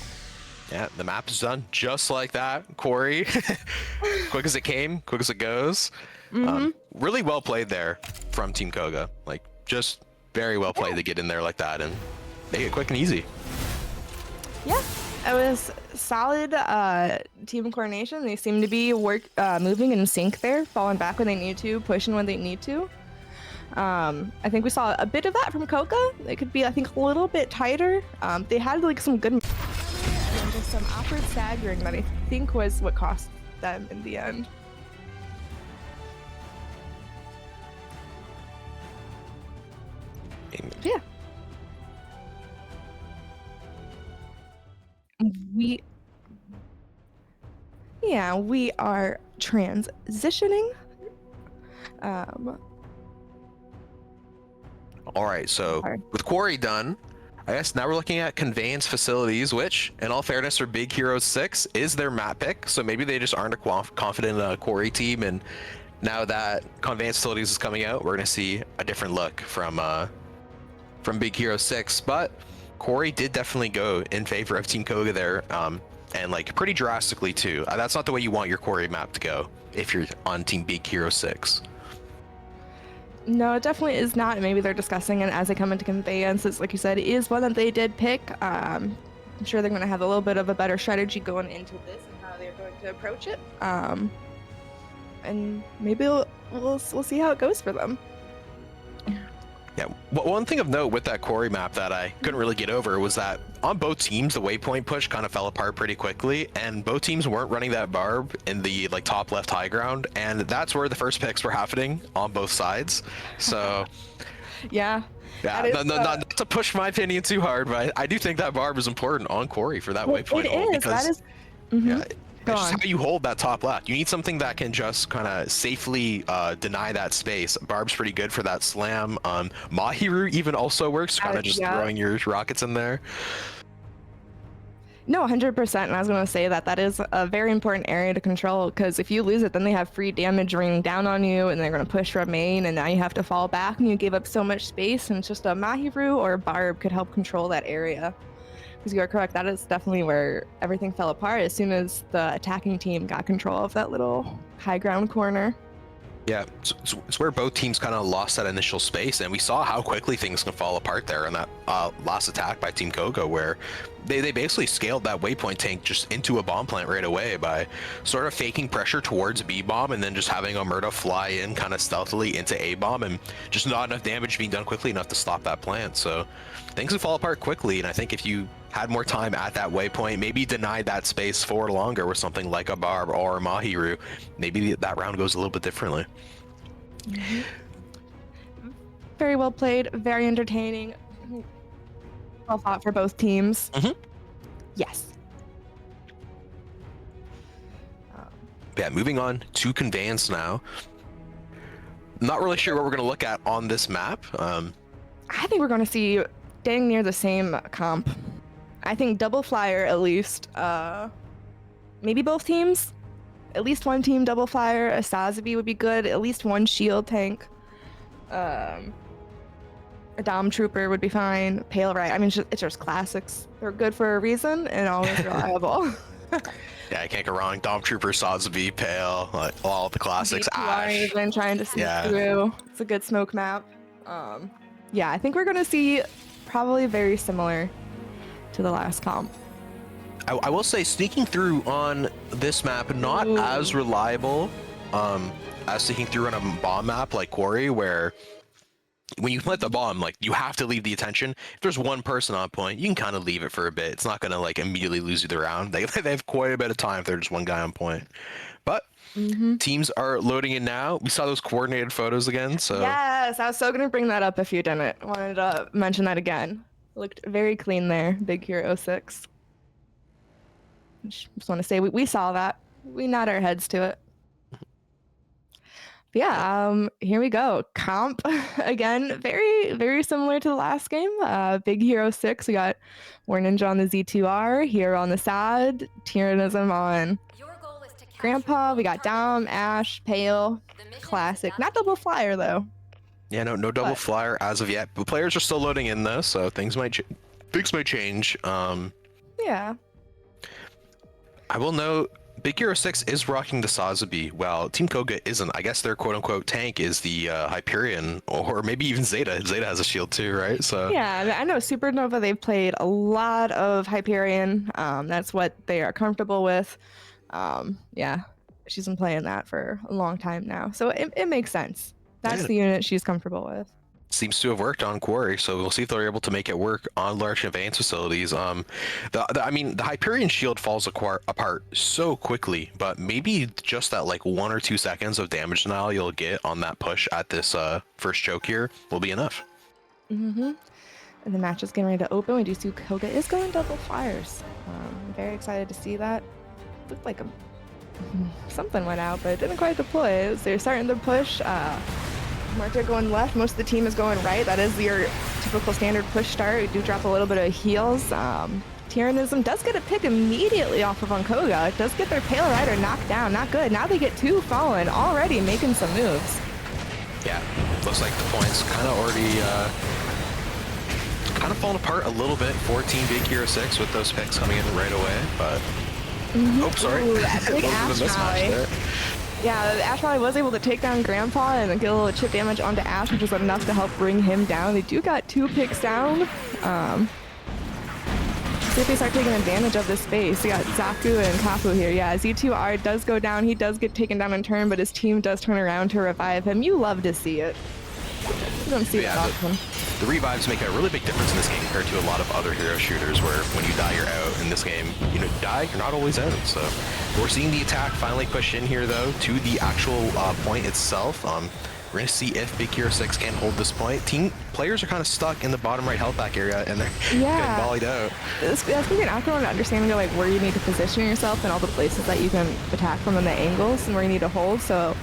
Yeah, the map is done just like that, Corey. Quick as it came, quick as it goes. Really well played there from Team Koga. Like, just very well played to get in there like that and make it quick and easy. Yeah, it was solid team coordination. They seem to be moving in sync there, falling back when they need to, pushing when they need to. I think we saw a bit of that from Koga. It could be, I think, a little bit tighter. They had like some good and just some awkward staggering that I think was what cost them in the end. Yeah. We are transitioning. All right, so with Quarry done, I guess now we're looking at Conveyance Facilities, which, in all fairness, for Big Hero 6 is their map pick. So maybe they just aren't a confident Quarry team, and now that Conveyance Facilities is coming out, we're going to see a different look from Big Hero 6. But Quarry did definitely go in favor of Team Koga there, and like pretty drastically too. That's not the way you want your Quarry map to go if you're on Team Big Hero 6. No, it definitely is not. Maybe they're discussing it as they come into Conveyance. It's, like you said, it is one that they did pick. I'm sure they're going to have a little bit of a better strategy going into this and how they're going to approach it. And maybe we'll see how it goes for them. Yeah, one thing of note with that Quarry map that I couldn't really get over was that on both teams, the waypoint push kind of fell apart pretty quickly, and both teams weren't running that barb in the like top left high ground, and that's where the first picks were happening on both sides. So yeah, not to push my opinion too hard, but I do think that barb is important on Quarry for that waypoint hold, because that is. Yeah, it's just how you hold that top left. You need something that can just kind of safely deny that space. Barb's pretty good for that slam. Mahiru even also works, kind of just throwing your rockets in there. No, 100%. And I was going to say that is a very important area to control, because if you lose it, then they have free damage raining down on you, and they're going to push from main, and now you have to fall back, and you give up so much space, and it's just a Mahiru or a Barb could help control that area. Because you are correct, that is definitely where everything fell apart as soon as the attacking team got control of that little high ground corner. Yeah, it's where both teams kind of lost that initial space, and we saw how quickly things can fall apart there in that last attack by Team Koga, where they basically scaled that waypoint tank just into a bomb plant right away by sort of faking pressure towards B-bomb and then just having Omerta fly in kind of stealthily into A-bomb, and just not enough damage being done quickly enough to stop that plant. So things can fall apart quickly, and I think if you had more time at that waypoint, maybe denied that space for longer with something like a Barb or a Mahiru, maybe that round goes a little bit differently. Very well played, very entertaining. Well fought for both teams. Yes. Yeah, moving on to Conveyance now. Not really sure what we're going to look at on this map. I think we're going to see dang near the same comp. I think double flyer at least. Maybe both teams. At least one team double flyer. A Sazabi would be good. At least one shield tank. A Dom Trooper would be fine. Pale Right. I mean, it's just classics. They're good for a reason and always reliable. Yeah, I can't go wrong. Dom Trooper, Sazabi, Pale, like, all the classics. Ash. Even trying to sneak through. It's a good smoke map. Yeah, I think we're going to see probably very similar to the last comp. I will say sneaking through on this map, not as reliable as sneaking through on a bomb map like Quarry, where when you plant the bomb, like you have to leave the attention. If there's one person on point, you can kind of leave it for a bit. It's not gonna like immediately lose you the round. They have quite a bit of time if there's just one guy on point. But teams are loading in now. We saw those coordinated photos again. So Yes, I was so gonna bring that up if you didn't. Wanted to mention that again. Looked very clean there, Big Hero 6. Just want to say we saw that. We nod our heads to it. But yeah, here we go. Comp again, very similar to the last game. Big Hero 6. We got War Ninja on the Z2R, Hero on the SAD, Tyrannism on Your goal is to capture Grandpa. We got target. Dom, Ash, Pale, The mission is classic. about Not to double begin. flyer though. yeah, no double But- flyer as of yet. But players are still loading in though, so things might change. Yeah. I will note Big Hero 6 is rocking the Sazabi, while Team Koga isn't. I guess their quote-unquote tank is the Hyperion, or maybe even Zeta. Zeta has a shield too, right? So Yeah, I know Supernova, they've played a lot of Hyperion. That's what they are comfortable with. Yeah, she's been playing that for a long time now. So it makes sense. That's Yeah. the unit she's comfortable with. seems to have worked on Quarry, so we'll see if they're able to make it work on large advanced facilities. I mean, the Hyperion shield falls apart so quickly, but maybe just that like 1 or 2 seconds of damage denial you'll get on that push at this first choke here will be enough. And the match is getting ready to open. We do see Koga is going double fires. I'm very excited to see that. Looked like something went out, but it didn't quite deploy. So they're starting to push. Marta going left. Most of the team is going right. That is your typical standard push start. We do drop a little bit of heals. Tyrannism does get a pick immediately off of Koga. It does get their Pale Rider knocked down. Not good. Now they get 2 fallen, already making some moves. Yeah, looks like the points kind of already kind of falling apart a little bit for Team Big Hero 6 with those picks coming in right away, but oh, sorry. Ooh, that big Little bit of Ash mismatch rally. there. Yeah, Ash Rally was able to take down Grandpa and get a little chip damage onto Ash, which was enough to help bring him down. They do got 2 picks down. See if they start taking advantage of this space. We got Zaku and Kafu here. Yeah, Z2R does go down. He does get taken down in turn, but his team does turn around to revive him. You love to see it. You don't see Yeah, that often. The revives make a really big difference in this game compared to a lot of other hero shooters where when you die, you're out. In this game, you die, you're not always out. So we're seeing the attack finally push in here, though, to the actual point itself. We're going to see if Big Hero 6 can hold this point. Team players are kind of stuck in the bottom right health back area, and they're getting volleyed out. That's going to be an awkward understanding of like where you need to position yourself and all the places that you can attack from and the angles and where you need to hold. So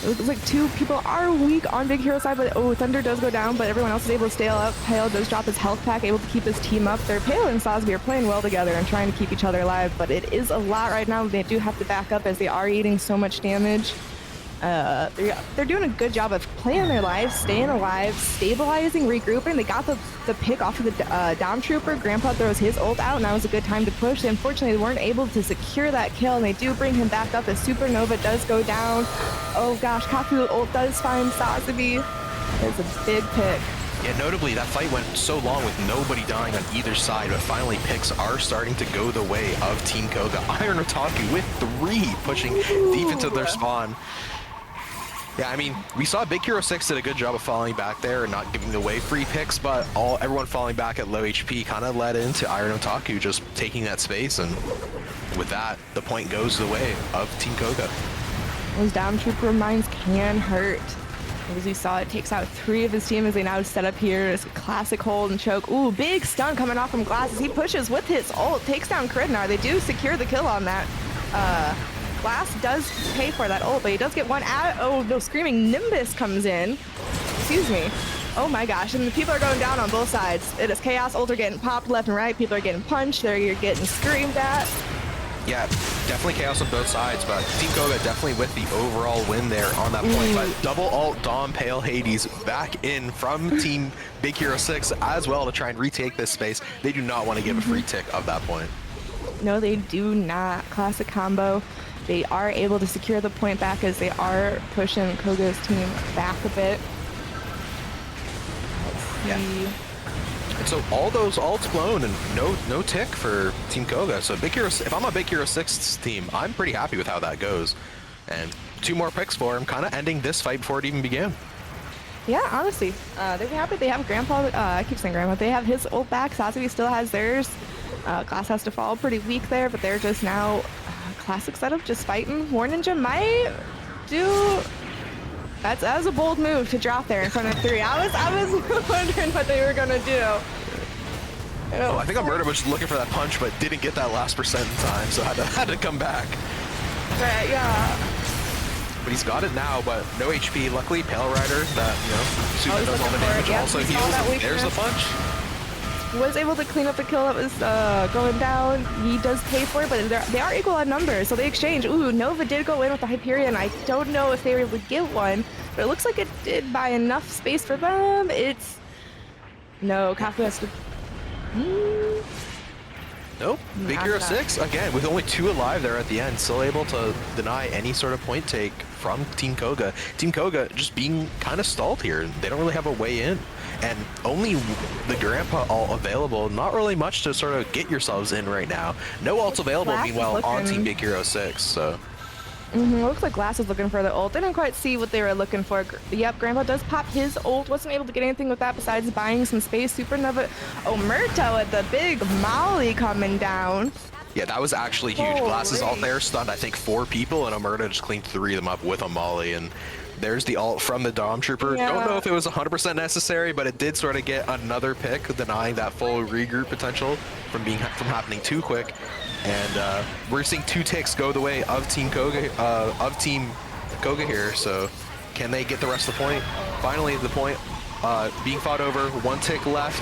it looks like 2 people are weak on Big Hero side, but Thunder does go down, but everyone else is able to stay up. Pale does drop his health pack, able to keep his team up. Their Pale and Sosby are playing well together and trying to keep each other alive, but it is a lot right now. They do have to back up as they are eating so much damage. They're doing a good job of playing their lives, staying alive, stabilizing, regrouping. They got the pick off of the Dom Trooper. Grandpa throws his ult out, and that was a good time to push. Unfortunately, they weren't able to secure that kill, and they do bring him back up as Supernova does go down. Oh gosh, Kafu ult does find Sazabi. It's a big pick. Yeah, notably, that fight went so long with nobody dying on either side, but finally picks are starting to go the way of Team Koga. Iron Otaku with 3 pushing deep into their spawn. Yeah, I mean, we saw Big Hero 6 did a good job of falling back there and not giving away free picks, but everyone falling back at low HP kind of led into Iron Otaku just taking that space, and with that, the point goes the way of Team Koga. Those Dom Trooper mines can hurt. As we saw, it takes out 3 of his team as they now set up here. It's a classic hold and choke. Ooh, big stun coming off from Glass as he pushes with his ult, takes down Kridnar. They do secure the kill on that. Glass does pay for that ult, but he does get one out. Oh, no, Screaming Nimbus comes in. Excuse me. Oh my gosh, and the people are going down on both sides. It is chaos. Ult are getting popped left and right. People are getting punched. You're getting screamed at. Yeah, definitely chaos on both sides, but Team Koga definitely with the overall win there on that point. But double ult Dom Pale Hades back in from Team Big Hero 6 as well to try and retake this space. They do not want to give a free tick of that point. No, they do not. Classic combo. They are able to secure the point back as they are pushing Koga's team back a bit. Yeah. And so all those ults blown and no tick for Team Koga. So Big Hero, if I'm a Big Hero 6 team, I'm pretty happy with how that goes. And 2 more picks for him, kind of ending this fight before it even began. Yeah, honestly, they'd be happy they have Grandpa. I keep saying Grandpa. They have his ult back. Sasuke still has theirs. Glass has to fall pretty weak there, but they're just now classic setup, just fighting. War Ninja might do. That was a bold move to drop there in front of 3. I was wondering what they were gonna do. Oh, I think Alberta was looking for that punch, but didn't get that last percent in time, so had to come back. But yeah. But he's got it now, but no HP. Luckily, Pale Rider, that, super he's does all the looking for damage, it. Yep, also he saw that heals. There's the weakness. punch. Was able to clean up the kill that was going down. He does pay for it, but they are equal on numbers, so they exchange. Ooh, Nova did go in with the Hyperion. I don't know if they were able to get one, but it looks like it did buy enough space for them. No, Kafu has to... Nope. Big Hero 6, again, with only 2 alive there at the end, still able to deny any sort of point take from Team Koga. Team Koga just being kind of stalled here. They don't really have a way in. And only the Grandpa ult available, not really much to sort of get yourselves in right now. No ults available, Glass meanwhile, is on looking- Team Big Hero 6, so... Looks like Glass is looking for the ult. Didn't quite see what they were looking for. Yep, Grandpa does pop his ult. Wasn't able to get anything with that besides buying some space. Supernova Omerta with the big molly coming down. Yeah, that was actually huge. Glass's ult there stunned, I think, 4 people, and Omerta just cleaned 3 of them up with a molly, and there's the ult from the Dom Trooper. Yeah. Don't know if it was 100% necessary, but it did sort of get another pick, denying that full regroup potential from happening too quick. And we're seeing 2 ticks go the way of Team Koga here. So can they get the rest of the point? Finally, the point being fought over. 1 tick left.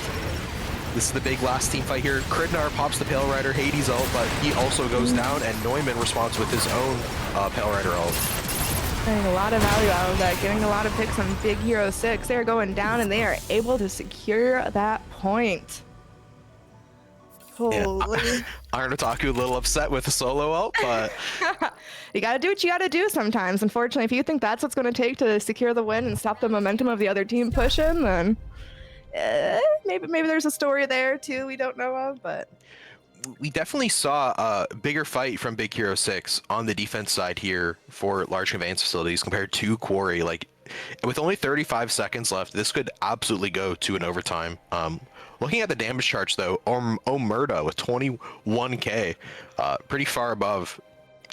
This is the big last team fight here. Kridnar pops the Pale Rider Hades ult, but he also goes down, and Neumann responds with his own Pale Rider ult. Getting a lot of value out of that. Getting a lot of picks on Big Hero 6. They're going down, and they are able to secure that point. Holy. Yeah. Iron Otaku a little upset with the solo ult, but You gotta do what you gotta do sometimes. Unfortunately, if you think that's what's gonna take to secure the win and stop the momentum of the other team pushing, then maybe there's a story there too we don't know of, but we definitely saw a bigger fight from Big Hero 6 on the defense side here for large conveyance facilities compared to Quarry. Like, with only 35 seconds left, this could absolutely go to an overtime. Looking at the damage charts, though, Omerta with 21k, pretty far above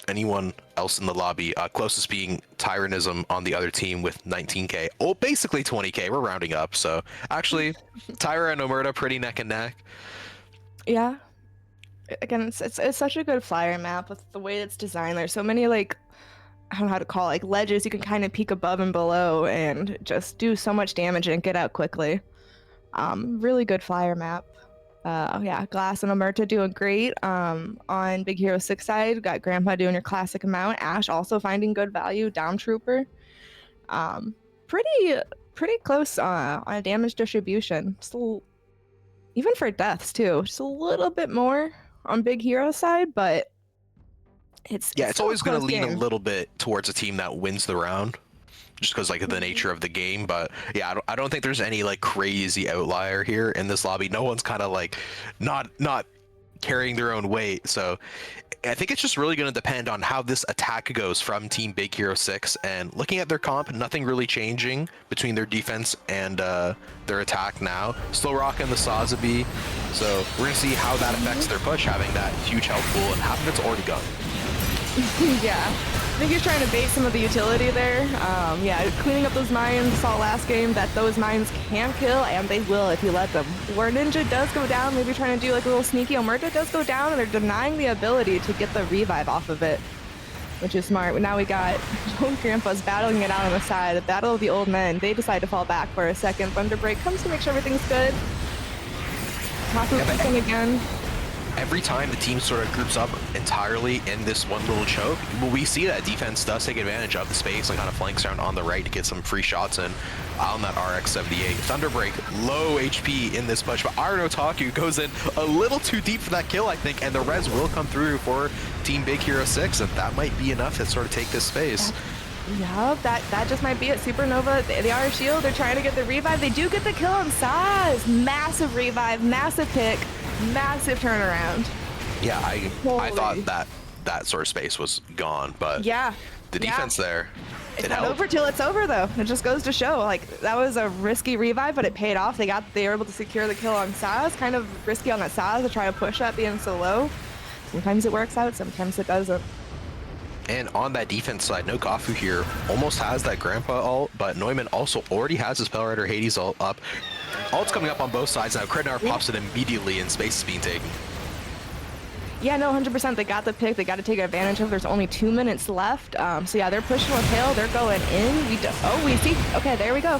anyone else in the lobby, closest being Tyrannism on the other team with 19k. Oh, basically 20k, we're rounding up, so actually, Tyra and Omerta pretty neck and neck. yeah. Again, it's such a good flyer map with the way it's designed. There's so many, like, I don't know how to call it, like ledges you can kind of peek above and below and just do so much damage and get out quickly. Really good flyer map. Yeah, Glass and Omerta doing great. On Big Hero 6 side, got Grandpa doing your classic amount. Ash also finding good value. Dom Trooper. Pretty close on damage distribution. Still, even for deaths too, just a little bit more on Big Hero side, but it's It's always going to lean game. a little bit towards a team that wins the round, just because like of the nature of the game. But yeah, I don't think there's any like crazy outlier here in this lobby. No one's kind of like not carrying their own weight. So I think it's just really going to depend on how this attack goes from Team Big Hero 6. And looking at their comp, nothing really changing between their defense and their attack now. Still rocking the Sazabi. So we're going to see how that affects their push, having that huge health pool, and half of it's already gone. Yeah, I think he's trying to bait some of the utility there. Yeah, cleaning up those mines. Saw last game that those mines can kill, and they will if you let them. War Ninja does go down, maybe trying to do like a little sneaky. Omerta does go down, and they're denying the ability to get the revive off of it, which is smart. Now we got Grandpa's battling it out on the side. The battle of the old men. They decide to fall back for a second. Thunderbreak comes to make sure everything's good. Kafu peeking again. Every time the team sort of groups up entirely in this one little choke, we see that defense does take advantage of the space and kind of flanks around on the right to get some free shots in on that RX-78. Thunderbreak, low HP in this push, but Iron Otaku goes in a little too deep for that kill, I think, and the res will come through for Team Big Hero 6, and that might be enough to sort of take this space. Yeah, that just might be it. Supernova, they are a shield. They're trying to get the revive. They do get the kill on Saz. Massive revive, massive pick, massive turnaround. Yeah, I Holy. thought that sort of space was gone, but Yeah, the defense there. It's It not helped. over till it's over, though. It just goes to show, like, that was a risky revive, but it paid off. They were able to secure the kill on Saz. Kind of risky on that Saz to try to push that being so low. Sometimes it works out, sometimes it doesn't. And on that defense side, no Kafu here almost has that Grandpa ult, but Neumann also already has his Pale Rider Hades ult up. Ult's coming up on both sides now. Kridnar pops it immediately and space is being taken. Yeah, no, 100%. They got the pick. They got to take advantage of it. There's only 2 minutes left. So yeah, they're pushing with Hale. They're going in. We see. Okay, there we go.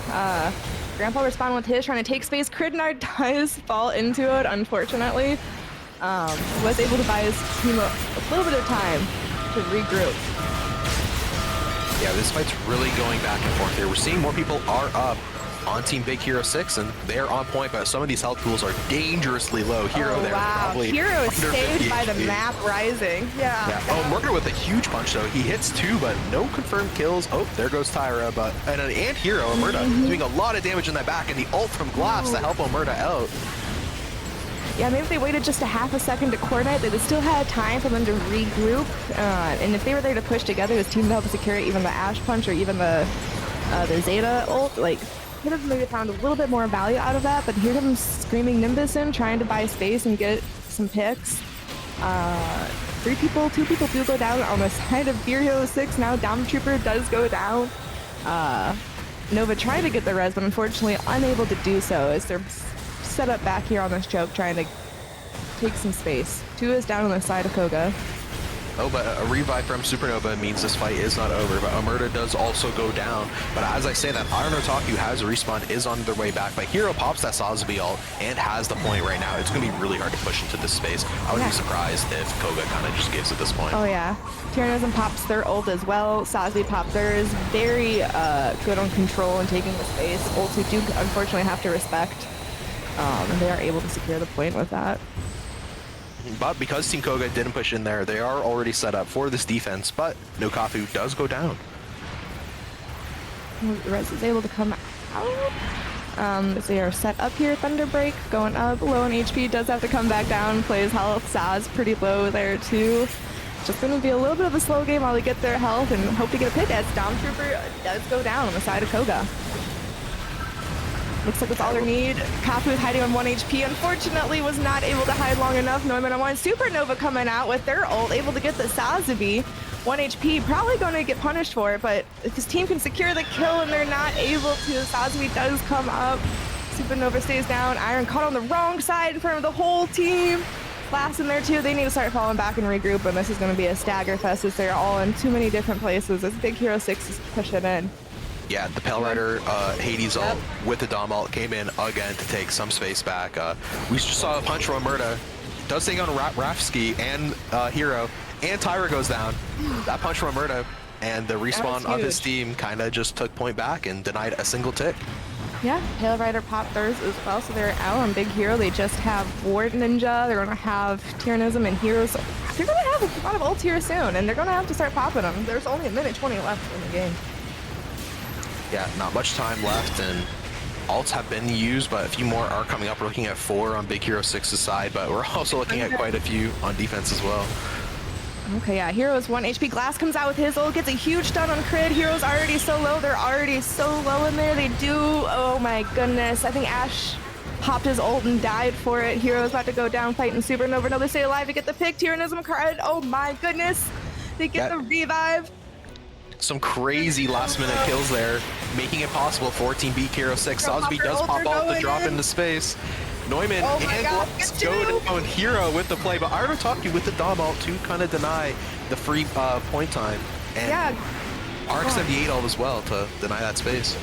Grandpa responding with his, trying to take space. Kridnar does fall into it, unfortunately. Was able to buy his team a little bit of time to regroup. Yeah, this fight's really going back and forth here. We're seeing more people are up on Team Big Hero 6, and they're on point, but some of these health pools are dangerously low. Hero there, probably Hero is under saved 50 by the HP. map rising. Yeah. Oh, Murder with a huge punch, though. He hits 2, but no confirmed kills. Oh, there goes Tyra, but and Hero, Omerta, doing a lot of damage in that back, and the ult from Glass to help Omerta out. Yeah, maybe if they waited just a half a second to coordinate, they would still have time for them to regroup. And if they were there to push together, this team to help secure even the Ash Punch or even the Zeta ult, like, could have maybe found a little bit more value out of that. But here comes Screaming Nimbus in, trying to buy space and get some picks. 2 people do go down on the side of Gear Hero 6. Now Dom Trooper does go down. Nova trying to get the res, but unfortunately unable to do so as they're set up back here on this choke, trying to take some space. 2 is down on the side of Koga. Oh, but a revive from Supernova means this fight is not over, but Omerta does also go down. But as I say that, Iron Otaku has a respawn, is on their way back, but Hero pops that Sazbi ult and has the point right now. It's going to be really hard to push into this space. I would be surprised if Koga kind of just gives at this point. Oh yeah. Tyrannism pops their ult as well. Sazbi popped theirs. Very good on control and taking the space. Ults who do unfortunately have to respect. And they are able to secure the point with that. But because Team Koga didn't push in there, they are already set up for this defense, but no Kafu does go down. Rez is able to come out. They are set up here. Thunderbreak going up, low on HP, does have to come back down, plays health. Saz pretty low there too. Just going to be a little bit of a slow game while they get their health and hope to get a pick as Stormtrooper does go down on the side of Koga. Looks like that's all they need. Kafu hiding on 1 HP. Unfortunately, was not able to hide long enough. Neumann on 1. Supernova coming out with their ult, able to get the Sazabi. 1 HP, probably going to get punished for it, but if his team can secure the kill and they're not able to, Sazabi does come up. Supernova stays down. Iron caught on the wrong side in front of the whole team. Glass in there too. They need to start falling back and regroup, and this is going to be a stagger fest as they're all in too many different places as Big Hero 6 is pushing in. Yeah, the Pale Rider Hades ult with the Dom ult came in again to take some space back. We just saw a punch from Omerta. Does take on Rafsky and Hero, and Tyra goes down. That punch from Omerta, and the respawn of his team kind of just took point back and denied a single tick. Yeah, Pale Rider popped theirs as well, so they're out on Big Hero. They just have Ward Ninja. They're going to have Tyrannism and Heroes. They're going to have a lot of ults here soon, and they're going to have to start popping them. There's only a minute 20 left in the game. Yeah, not much time left, and ults have been used, but a few more are coming up. We're looking at 4 on Big Hero 6's side, but we're also looking at quite a few on defense as well. Okay, yeah, Heroes 1 HP. Glass comes out with his ult, gets a huge stun on Crid. Heroes already so low. They're already so low in there. They do, oh my goodness. I think Ash popped his ult and died for it. Heroes about to go down fighting Supernova. No, they stay alive to get the pick. Tyrannism card. Oh my goodness. They get the revive. Some crazy last-minute kills there, making it possible for Team Big Hero 6. Sosby does pop out to drop into space. Neumann and Glass go down. Hero with the play, but Iron Otaku with the Dom ult to kind of deny the free point time. And RX-78 ult as well to deny that space.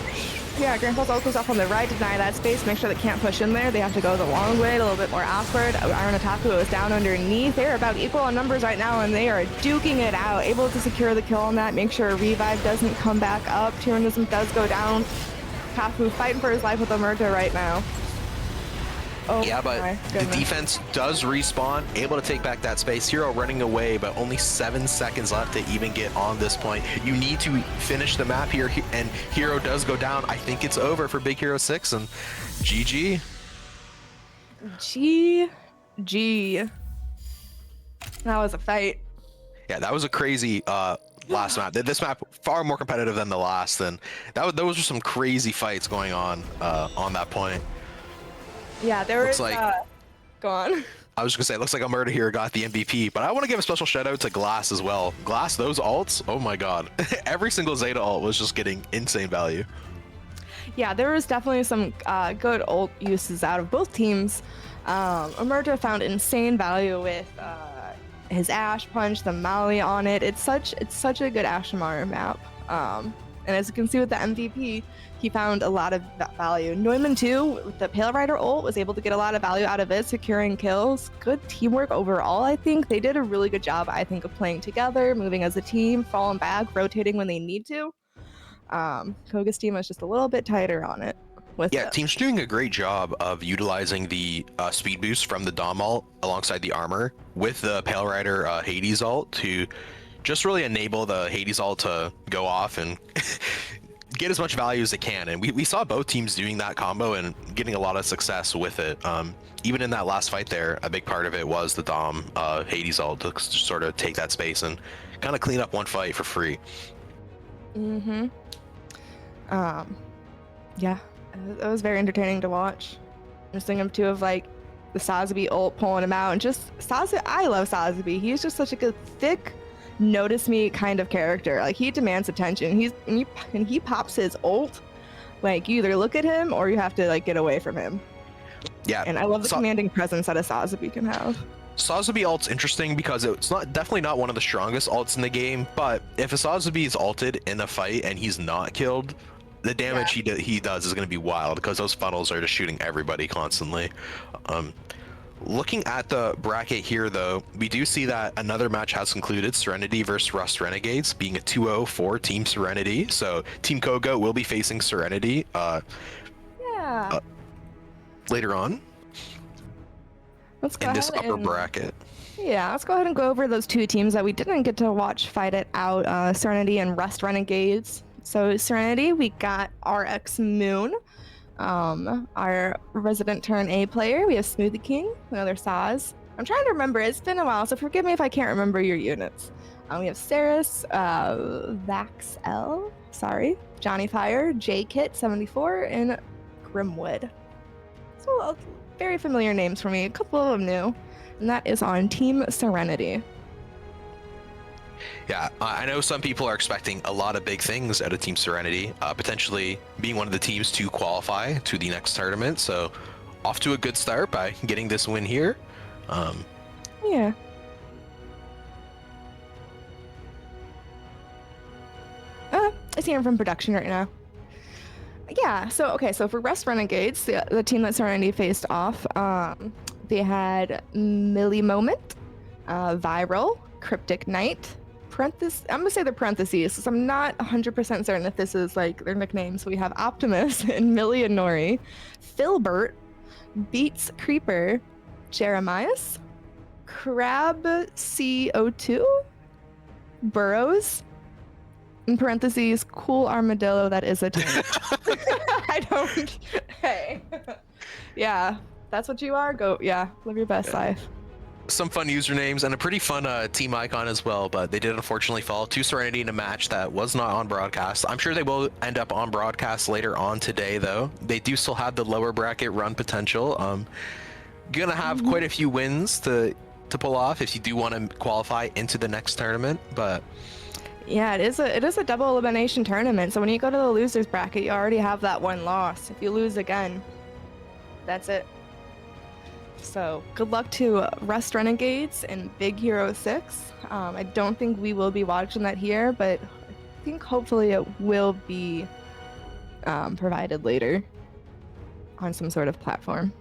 Yeah, Grandpa's ult goes off on the right to deny that space, make sure they can't push in there. They have to go the long way, a little bit more awkward. Iron Otaku is down underneath. They're about equal on numbers right now, and they are duking it out, able to secure the kill on that, make sure Revive doesn't come back up. Tyrannism does go down. Kafu fighting for his life with Omerta right now. Oh, yeah, but the defense does respawn, able to take back that space. Hero running away, but only 7 seconds left to even get on this point. You need to finish the map here, and Hero does go down. I think it's over for Big Hero 6, and GG. GG. That was a fight. Yeah, that was a crazy last map. This map far more competitive than the last, and those were some crazy fights going on that point. Yeah, there Looks was. like- Go on. I was just gonna say, it looks like Omerta here got the MVP, but I want to give a special shout out to Glass as well. Glass, those ults, oh my god. Every single Zeta ult was just getting insane value. Yeah, there was definitely some good ult uses out of both teams. Omerta found insane value with his Ash Punch, the Mali on it. It's such a good Ashamar map. And as you can see with the MVP, he found a lot of value. Neumann too, with the Pale Rider ult, was able to get a lot of value out of it, securing kills. Good teamwork overall, I think. They did a really good job, I think, of playing together, moving as a team, falling back, rotating when they need to. Koga's team was just a little bit tighter on it. Yeah, team's doing a great job of utilizing the speed boost from the Dom ult alongside the armor with the Pale Rider Hades ult to just really enable the Hades ult to go off and get as much value as it can. And we saw both teams doing that combo and getting a lot of success with it. Even in that last fight there, a big part of it was the Dom Hades ult to sort of take that space and kind of clean up one fight for free. Yeah, it was very entertaining to watch. Just thinking too of like the Sazabi ult pulling him out, and just I love Sazabi. He's just such a good, thick, notice me kind of character. Like, he demands attention. He pops his ult, like, you either look at him or you have to like get away from him. Yeah, and I love the commanding presence that a Sazabi can have. Sazabi ult's interesting because it's definitely not one of the strongest ults in the game, but if a Sazabi is ulted in a fight and he's not killed, the damage he does is going to be wild because those funnels are just shooting everybody constantly. Looking at the bracket here, though, we do see that another match has concluded, Serenity versus Rust Renegades, being a 2-0 for Team Serenity. So Team Koga will be facing Serenity later on in this upper bracket. Yeah, let's go ahead and go over those two teams that we didn't get to watch fight it out, Serenity and Rust Renegades. So Serenity, we got RX Moon, our resident turn A player. We have Smoothie King, another Saz. I'm trying to remember, it's been a while, so forgive me if I can't remember your units. We have Saris, Vax L, Johnny Fire, J Kit 74, and Grimwood. So very familiar names for me, a couple of them new, and that is on Team Serenity. Yeah, I know some people are expecting a lot of big things out of Team Serenity, potentially being one of the teams to qualify to the next tournament. So off to a good start by getting this win here. Yeah. I see him from production right now. Yeah, so for Rust Renegades, the team that Serenity faced off, they had Millie Moment, Viral, Cryptic Knight, I'm gonna say the parentheses because I'm not 100% certain if this is like their nicknames. We have Optimus and Millie and Nori, Filbert, Beats Creeper, Jeremias, Crab CO2, Burrows, in parentheses, cool armadillo that is a tank. Hey. Yeah, that's what you are. Go, live your best life. Some fun usernames and a pretty fun team icon as well, but they did unfortunately fall to Serenity in a match that was not on broadcast. I'm sure they will end up on broadcast later on today, though. They do still have the lower bracket run potential. Gonna have quite a few wins to pull off if you do want to qualify into the next tournament, but yeah, it is a double elimination tournament. So when you go to the losers bracket, you already have that one loss. If you lose again, that's it. So good luck to Rust Renegades and Big Hero 6. I don't think we will be watching that here, but I think hopefully it will be provided later on some sort of platform.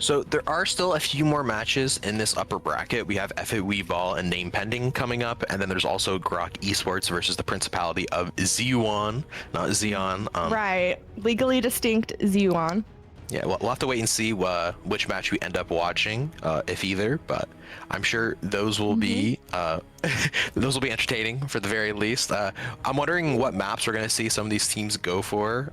So there are still a few more matches in this upper bracket. We have FAW Ball and Name Pending coming up, and then there's also Grok Esports versus the Principality of Ziyuan, not Zion. Right, legally distinct Ziyuan. Yeah, we'll have to wait and see which match we end up watching, if either. But I'm sure those will be entertaining for the very least. I'm wondering what maps we're gonna see some of these teams go for.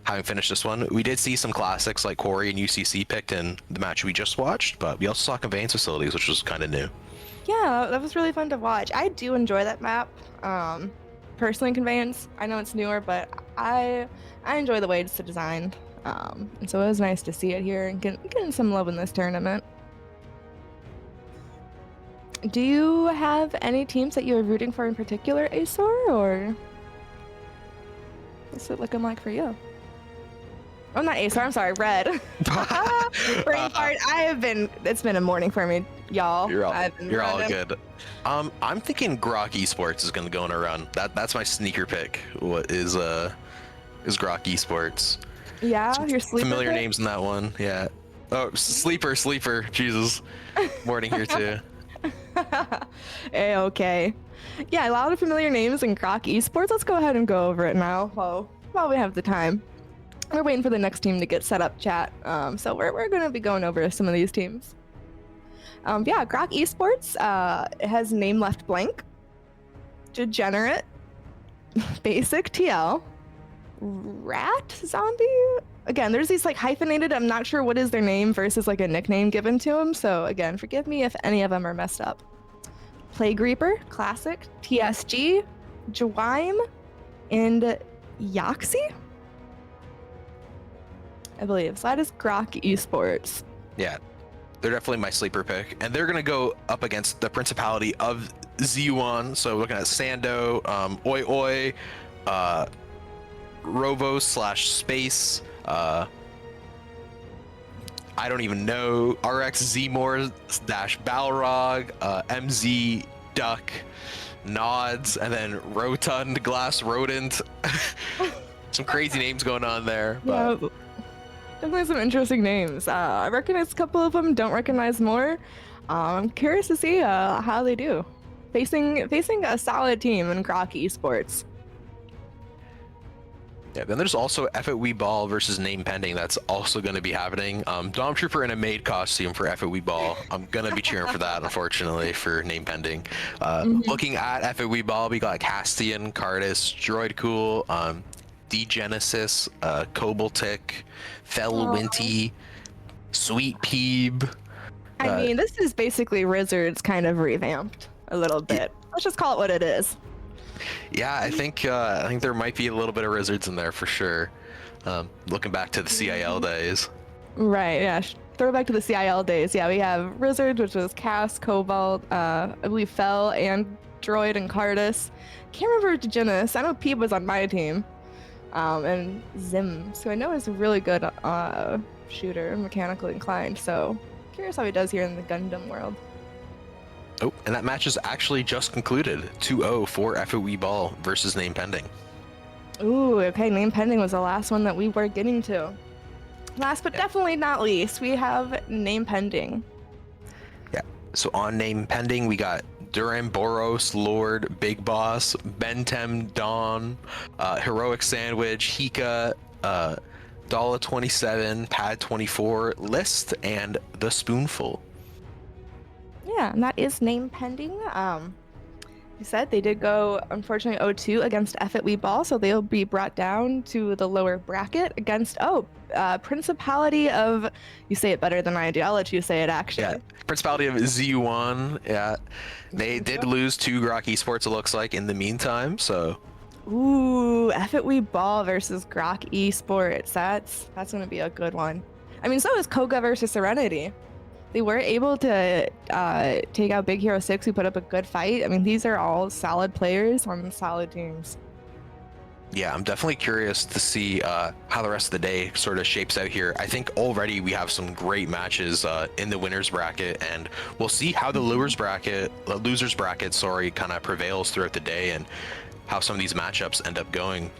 Having finished this one, we did see some classics like Quarry and UCC picked in the match we just watched, but we also saw Conveyance Facilities, which was kind of new. Yeah, that was really fun to watch. I do enjoy that map. Personally, Conveyance. I know it's newer, but I enjoy the way it's designed. And so it was nice to see it here and getting some love in this tournament. Do you have any teams that you are rooting for in particular, Azor, or what's it looking like for you? Oh, not Azor, I'm sorry, Red. Brain fart. It's been a morning for me, y'all. You're all good. I'm thinking Grok Esports is gonna go on a run. That's my sneaker pick. What is Grok Esports? Yeah, your sleeper Familiar pick? names in that one. Yeah. Oh, sleeper. Jesus. Morning here too. Okay. Yeah, a lot of familiar names in Grok Esports. Let's go ahead and go over it now while we have the time. We're waiting for the next team to get set up, chat. So we're going to be going over some of these teams. Yeah, Grok Esports it has name left blank, Degenerate, Basic TL, Rat Zombie. Again, there's these like hyphenated. I'm not sure what is their name versus like a nickname given to them. So again, forgive me if any of them are messed up. Plague Reaper, Classic, TSG, Jawime, and Yaxi, I believe. So that is Grok Esports. Yeah, they're definitely my sleeper pick, and they're gonna go up against the Principality of Z1. So looking at Sando, Oi Oi, Rovo/Space. I don't even know. RX Zmore - Balrog, MZ Duck, Nods, and then Rotund Glass Rodent. Some crazy names going on there. But... Yeah, definitely some interesting names. I recognize a couple of them, don't recognize more. I'm curious to see how they do. Facing a solid team in Grok Esports. Yeah, then there's also F It We Ball versus Name Pending. That's also going to be happening. Dom Trooper in a maid costume for F It We Ball. I'm going to be cheering for that, unfortunately, for Name Pending. Looking at F It We Ball, we got Castian, Cardis, Droid Cool, Degenesis, Koboltik, Felwinty, Sweet Peeb. I mean, this is basically Rizzards kind of revamped a little bit. Let's just call it what it is. Yeah, I think there might be a little bit of Rizzards in there for sure. Looking back to the CIL days. Right, yeah. Throwback to the CIL days. Yeah, we have Rizzards, which was Cass, Cobalt, I believe Fel, and Droid, and Cardis. Can't remember Degenis. I know Peeb was on my team. And Zim. So I know he's a really good shooter, mechanically inclined. So curious how he does here in the Gundam world. Oh, and that match is actually just concluded. 2-0 for F It We Ball versus Name Pending. Ooh, okay. Name Pending was the last one that we were getting to. Last but definitely not least, we have Name Pending. Yeah. So on Name Pending, we got Duran Boros, Lord, Big Boss, Bentem, Dawn, Heroic Sandwich, Hika, Dala 27, Pad 24, List, and The Spoonful. Yeah, and that is Name Pending. You said they did go, unfortunately, 0-2 against F It We Ball, so they'll be brought down to the lower bracket against, Principality of, you say it better than I do, I'll let you say it actually. Yeah, Principality of Z1, yeah. They did lose to Grok Esports, it looks like, in the meantime, so. Ooh, F It We Ball versus Grok Esports. That's going to be a good one. I mean, so is Koga versus Serenity. They were able to take out Big Hero 6, who put up a good fight. I mean, these are all solid players on solid teams. Yeah, I'm definitely curious to see how the rest of the day sort of shapes out here. I think already we have some great matches in the winners bracket, and we'll see how the losers bracket, kind of prevails throughout the day, and how some of these matchups end up going.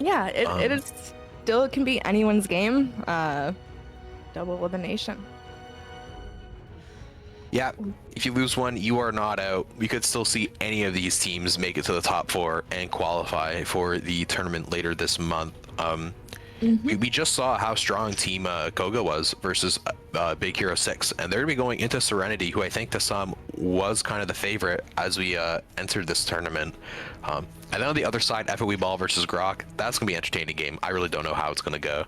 Yeah, it is still, it can be anyone's game. Double elimination. Yeah, if you lose one, you are not out. We could still see any of these teams make it to the top 4 and qualify for the tournament later this month. We just saw how strong Team Koga was versus Big Hero 6, and they're going to be going into Serenity, who I think to some was kind of the favorite as we entered this tournament. And then on the other side, F It We Ball versus Grok, that's going to be an entertaining game. I really don't know how it's going to go.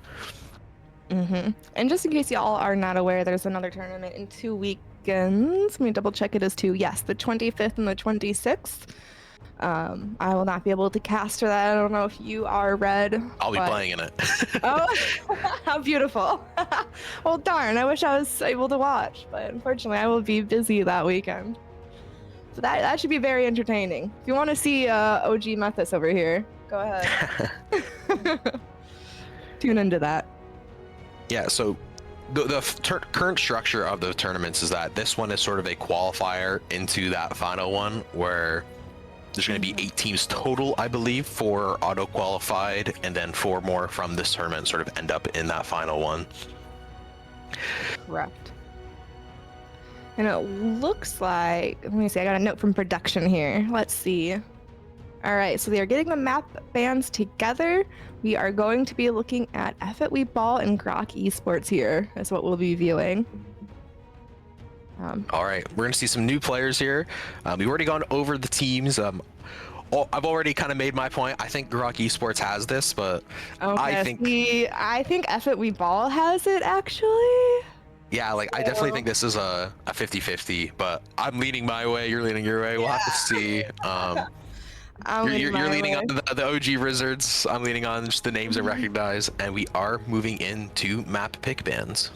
And just in case y'all are not aware, there's another tournament in 2 weeks Let me double check it as two. Yes, the 25th and the 26th. I will not be able to cast for that. I don't know if you are, Red. I'll be playing in it. Oh, how beautiful. Well, darn, I wish I was able to watch, but unfortunately I will be busy that weekend. So that should be very entertaining. If you want to see OG Methus over here, go ahead. Tune into that. Yeah, so the current structure of the tournaments is that this one is sort of a qualifier into that final one where there's going to be 8 teams total, I believe, 4 auto-qualified, and then 4 more from this tournament sort of end up in that final one. Correct. And it looks like, let me see, I got a note from production here. Let's see. All right, so they are getting the map bands together. We are going to be looking at F-It We Ball and Grok Esports here. That's what we'll be viewing. All right, we're going to see some new players here. We've already gone over the teams. I've already kind of made my point. I think Grok Esports has this, but I think F-It We Ball has it, actually. Yeah, like I definitely think this is a 50-50, but I'm leaning my way, you're leaning your way. We'll have to see. You're leaning on the OG Wizards. I'm leaning on just the names I recognize, and we are moving into map pick bands.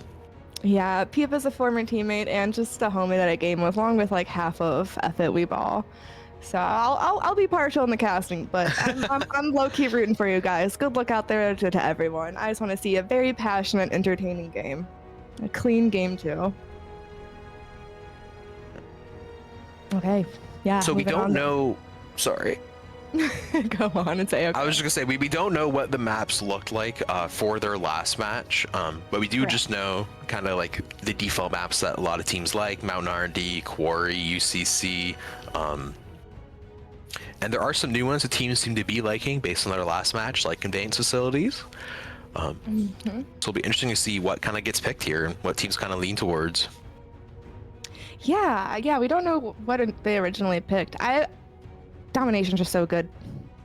Yeah, Peep is a former teammate and just a homie that I game with, along with like half of F-It We Ball. So I'll be partial in the casting, but I'm low-key rooting for you guys. Good luck out there to everyone. I just want to see a very passionate, entertaining game. A clean game too. Okay, yeah. So we don't know. Sorry. Go on and say okay. I was just gonna say we don't know what the maps looked like for their last match, but we do just know kind of like the default maps that a lot of teams like: Mountain R&D, Quarry, UCC, and there are some new ones that teams seem to be liking based on their last match, like Conveyance Facilities. So it'll be interesting to see what kind of gets picked here and what teams kind of lean towards. Yeah, we don't know what they originally picked. Domination's just so good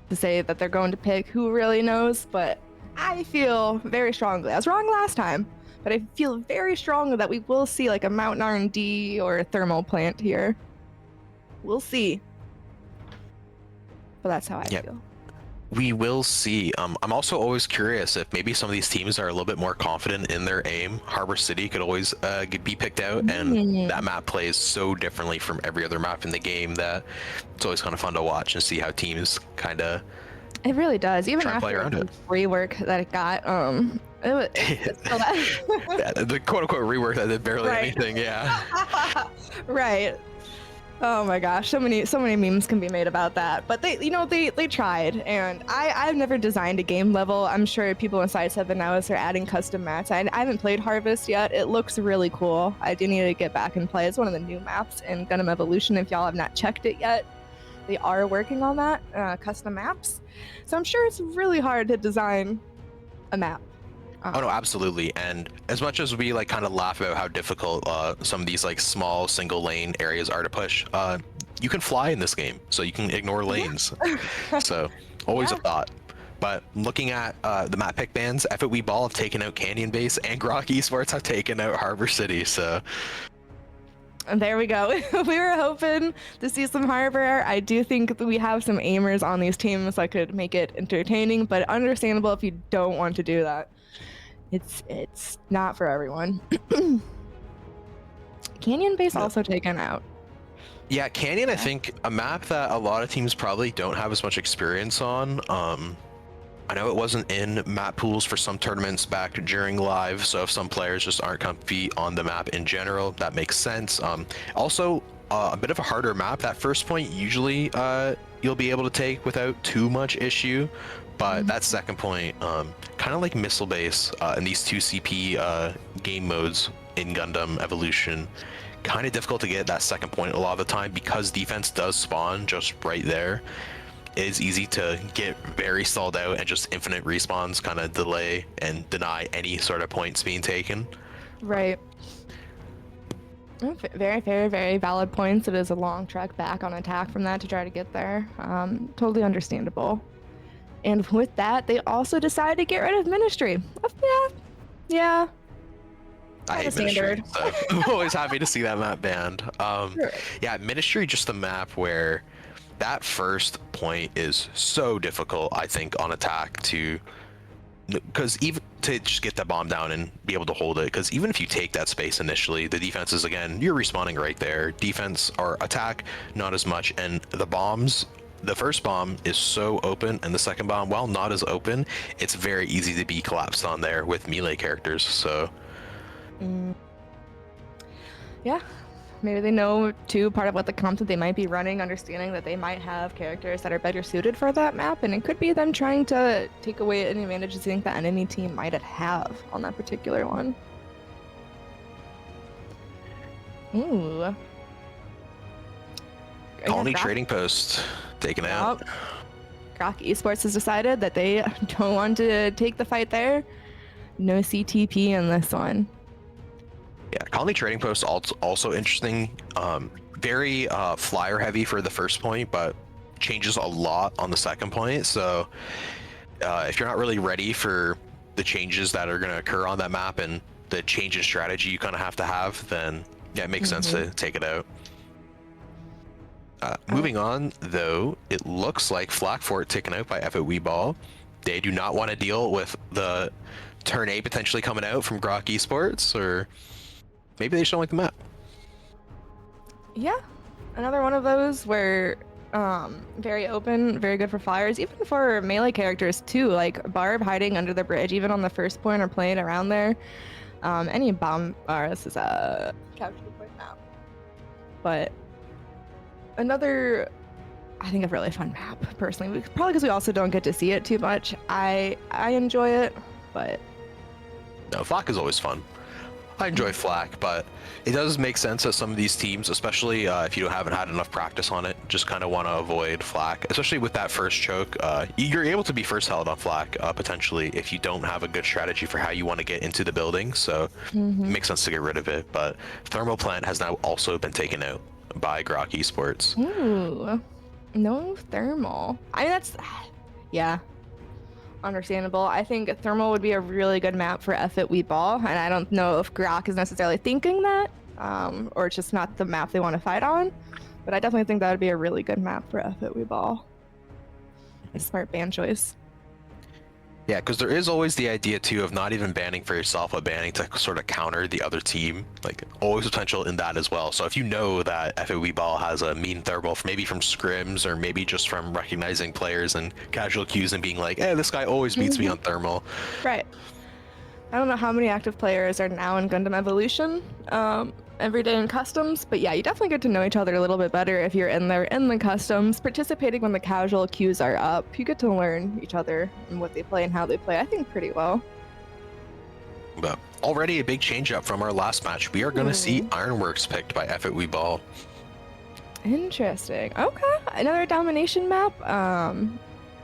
to say that they're going to pick. Who really knows? But I feel very strongly. I was wrong last time, but I feel very strongly that we will see like a Mountain R&D or a thermal plant here. We'll see. But that's how I feel. We will see. I'm also always curious if maybe some of these teams are a little bit more confident in their aim. Harbor City could always be picked out, and that map plays so differently from every other map in the game that it's always kind of fun to watch and see how teams kind of. It really does. Even after the rework that it got, it's still that. Yeah, the quote-unquote rework that did barely anything. Yeah. Right. Oh my gosh, so many memes can be made about that. But they tried, and I've never designed a game level. I'm sure people in Side 7 now are adding custom maps. I haven't played Harvest yet. It looks really cool. I do need to get back and play. It's one of the new maps in Gundam Evolution. If y'all have not checked it yet, they are working on that, custom maps. So I'm sure it's really hard to design a map. Oh no, absolutely. And as much as we like kind of laugh about how difficult some of these like small single lane areas are to push, you can fly in this game, so you can ignore lanes. So always a thought. But looking at the map pick bands, F-It We Ball have taken out Canyon Base, and Grok Esports have taken out Harbor City. So and there we go. We were hoping to see some Harbor. I do think that we have some aimers on these teams that could make it entertaining, but understandable if you don't want to do that. It's not for everyone. Canyon Base also taken out. Yeah, Canyon, I think a map that a lot of teams probably don't have as much experience on. I know it wasn't in map pools for some tournaments back during live, so if some players just aren't comfy on the map in general, that makes sense. Also, a bit of a harder map. That first point usually you'll be able to take without too much issue. But that second point, kind of like Missile Base in these 2 CP game modes in Gundam Evolution, kind of difficult to get that second point a lot of the time because defense does spawn just right there. It is easy to get very stalled out and just infinite respawns kind of delay and deny any sort of points being taken. Right. Very, very, very valid points. It is a long trek back on attack from that to try to get there. Totally understandable. And with that, they also decided to get rid of Ministry. Yeah. I hate Ministry, so I'm always happy to see that map banned. Sure. Yeah, Ministry, just a map where that first point is so difficult, I think, on attack to, because even to just get that bomb down and be able to hold it, because even if you take that space initially, the defense is, again, you're respawning right there. Defense or attack, not as much, and the bombs, the first bomb is so open, and the second bomb, while not as open, it's very easy to be collapsed on there with melee characters, so... Yeah, maybe they know too part of what the comp that they might be running, understanding that they might have characters that are better suited for that map, and it could be them trying to take away any advantages they think the enemy team might have on that particular one. Ooh. Colony Trading Post taken out. Grok Esports has decided that they don't want to take the fight there. No CTP in this one. Yeah, Colony Trading Post also interesting. Very flyer heavy for the first point, but changes a lot on the second point. So if you're not really ready for the changes that are going to occur on that map and the change in strategy you kind of have, then yeah, it makes sense to take it out. Moving on, though, it looks like Flak Fort taken out by FOE Ball. They do not want to deal with the turn A potentially coming out from Grok Esports, or maybe they just don't like the map. Yeah, another one of those where very open, very good for flyers, even for melee characters too, like Barb hiding under the bridge, even on the first point or playing around there. Any bomb, this is a capture point now. But another, I think, a really fun map, personally. Probably because we also don't get to see it too much. I enjoy it, but... No, Flak is always fun. I enjoy Flak, but it does make sense that some of these teams, especially if you haven't had enough practice on it, just kind of want to avoid Flak, especially with that first choke. You're able to be first held on Flak, potentially, if you don't have a good strategy for how you want to get into the building, so it makes sense to get rid of it. But Thermal Plant has now also been taken out by Grok Esports. Ooh, no thermal. I mean, that's, yeah, understandable. I think thermal would be a really good map for F-It Ball, and I don't know if Grok is necessarily thinking that, or it's just not the map they want to fight on, but I definitely think that would be a really good map for F-It Ball. A smart ban choice. Yeah, because there is always the idea too of not even banning for yourself, but banning to sort of counter the other team. Like, always potential in that as well. So if you know that FOE Ball has a mean thermal, maybe from scrims, or maybe just from recognizing players and casual queues and being like, hey, this guy always beats me on thermal. Right. I don't know how many active players are now in Gundam Evolution every day in customs, but yeah, you definitely get to know each other a little bit better if you're in there in the customs, participating when the casual queues are up. You get to learn each other and what they play and how they play, I think, pretty well. But already a big change up from our last match. We are going to see Ironworks picked by FOE Ball. Interesting. Okay, another domination map.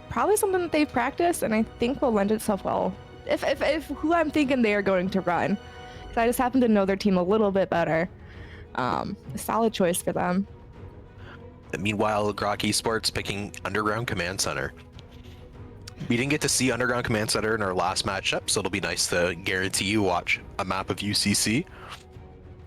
Probably something that they've practiced, and I think will lend itself well. If who I'm thinking they are going to run. Because I just happen to know their team a little bit better. A solid choice for them. Meanwhile, Grok Esports picking Underground Command Center. We didn't get to see Underground Command Center in our last matchup, so it'll be nice to guarantee you watch a map of UCC.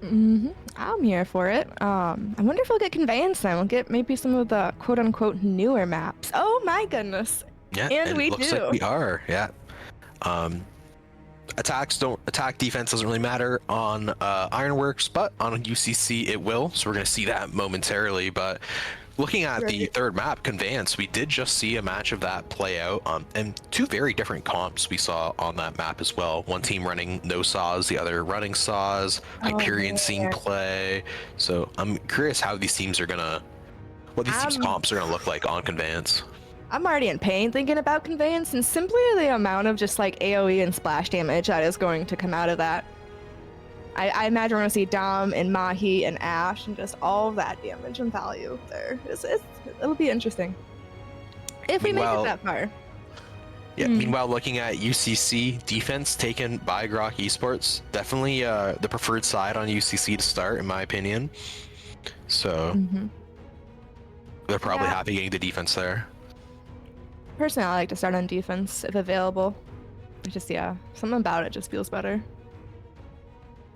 I'm here for it. I wonder if we'll get Conveyance then. We'll get maybe some of the quote-unquote newer maps. Oh my goodness. Yeah, and we looks do. like we are, yeah. Attack defense doesn't really matter on Ironworks, but on UCC it will, so we're going to see that momentarily. But looking at the third map, Conveyance, we did just see a match of that play out, and two very different comps we saw on that map as well. One team running no saws, the other running saws. Hyperion seeing play, so I'm curious how these teams are gonna, what these teams' comps are gonna look like on Conveyance. I'm already in pain thinking about Conveyance, and simply the amount of just like AoE and splash damage that is going to come out of that. I imagine we're going to see Dom and Mahi and Ash and just all of that damage and value there. It'll be interesting. If we make it that far. Yeah, meanwhile, looking at UCC defense taken by Grok Esports, definitely the preferred side on UCC to start, in my opinion. So they're probably happy getting the defense there. Personally, I like to start on defense if available. It's just, yeah, something about it just feels better.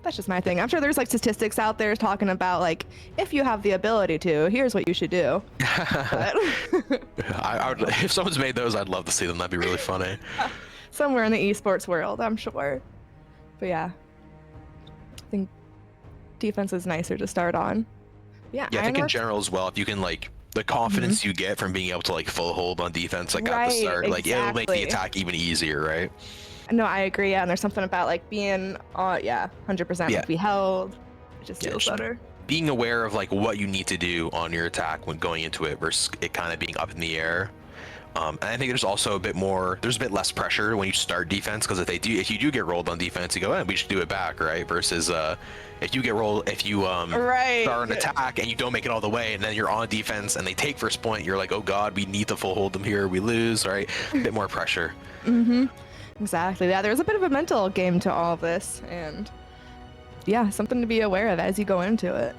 That's just my thing. I'm sure there's like statistics out there talking about like if you have the ability to, here's what you should do. But I would, if someone's made those, I'd love to see them. That'd be really funny. somewhere in the esports world, I'm sure. But yeah, I think defense is nicer to start on. Yeah, Yeah, I think in Ironworks- general as well, if you can like the confidence you get from being able to like full hold on defense like at the Right, start, like it'll make the exactly. attack even easier, right? No, I agree. Yeah, and there's something about like being, 100% Yeah. like be held. It just Yeah, feels just- better. Being aware of like what you need to do on your attack when going into it versus it kind of being up in the air. And I think there's also there's a bit less pressure when you start defense, because if you do get rolled on defense, you go, we should do it back, right? Versus if you Right. start an attack and you don't make it all the way, and then you're on defense and they take first point, you're like, oh god, we need to full hold them here, we lose, right? A bit more pressure. Exactly. Yeah, there's a bit of a mental game to all of this, and yeah, something to be aware of as you go into it.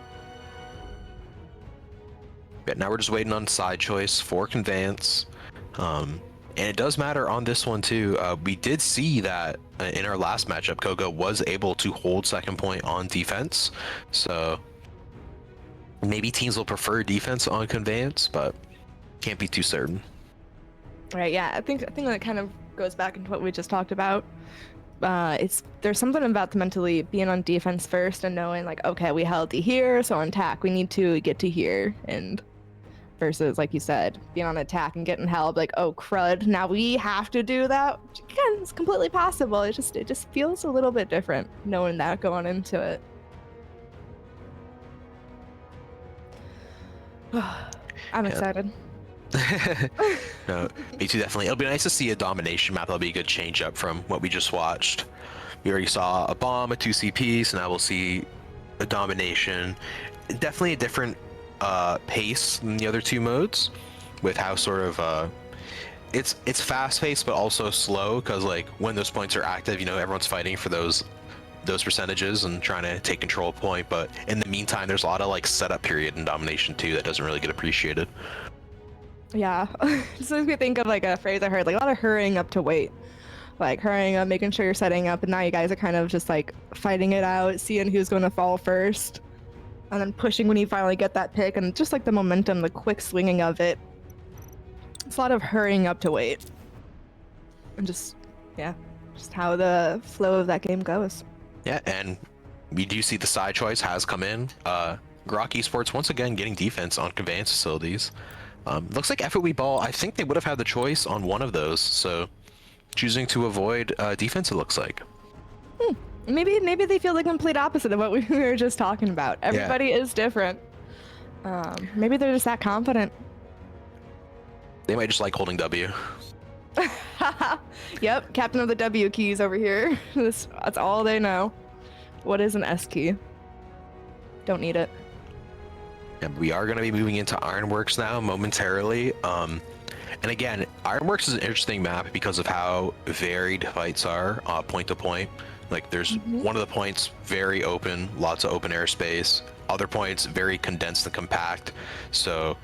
But now we're just waiting on side choice for conveyance. And it does matter on this one too. We did see that in our last matchup, Koga was able to hold second point on defense. So maybe teams will prefer defense on conveyance, but can't be too certain. Right. Yeah. I think that kind of goes back into what we just talked about. There's something about the mentally being on defense first and knowing like, okay, we held to here, so on attack we need to get to here, and versus like you said, being on attack and getting held like, oh crud, now we have to do that. Which, again, it's completely possible. It just feels a little bit different knowing that going into it. I'm excited. No, me too, definitely. It'll be nice to see a domination map. That'll be a good change up from what we just watched. We already saw a bomb, a 2CP, so now we'll see a domination. Definitely a different pace than the other two modes, with how sort of it's fast paced but also slow, because like when those points are active, everyone's fighting for those percentages and trying to take control point, but in the meantime there's a lot of like setup period in domination too that doesn't really get appreciated. Yeah, just makes me think of like a phrase I heard, like a lot of hurrying up to wait. Like hurrying up, making sure you're setting up, and now you guys are kind of just like fighting it out, seeing who's going to fall first, and then pushing when you finally get that pick, and just like the momentum, the quick swinging of it. It's a lot of hurrying up to wait. And just how the flow of that game goes. Yeah, and we do see the side choice has come in. Grok Esports once again getting defense on conveyance facilities. Looks like FOE Ball, I think they would have had the choice on one of those, so choosing to avoid defense, it looks like. Maybe they feel the complete opposite of what we were just talking about. Everybody is different. Maybe they're just that confident. They might just like holding W. Yep, captain of the W keys over here. That's all they know. What is an S key? Don't need it. And we are going to be moving into Ironworks now momentarily. And again, Ironworks is an interesting map because of how varied fights are point to point. Like there's one of the points very open, lots of open airspace. Other points very condensed and compact. So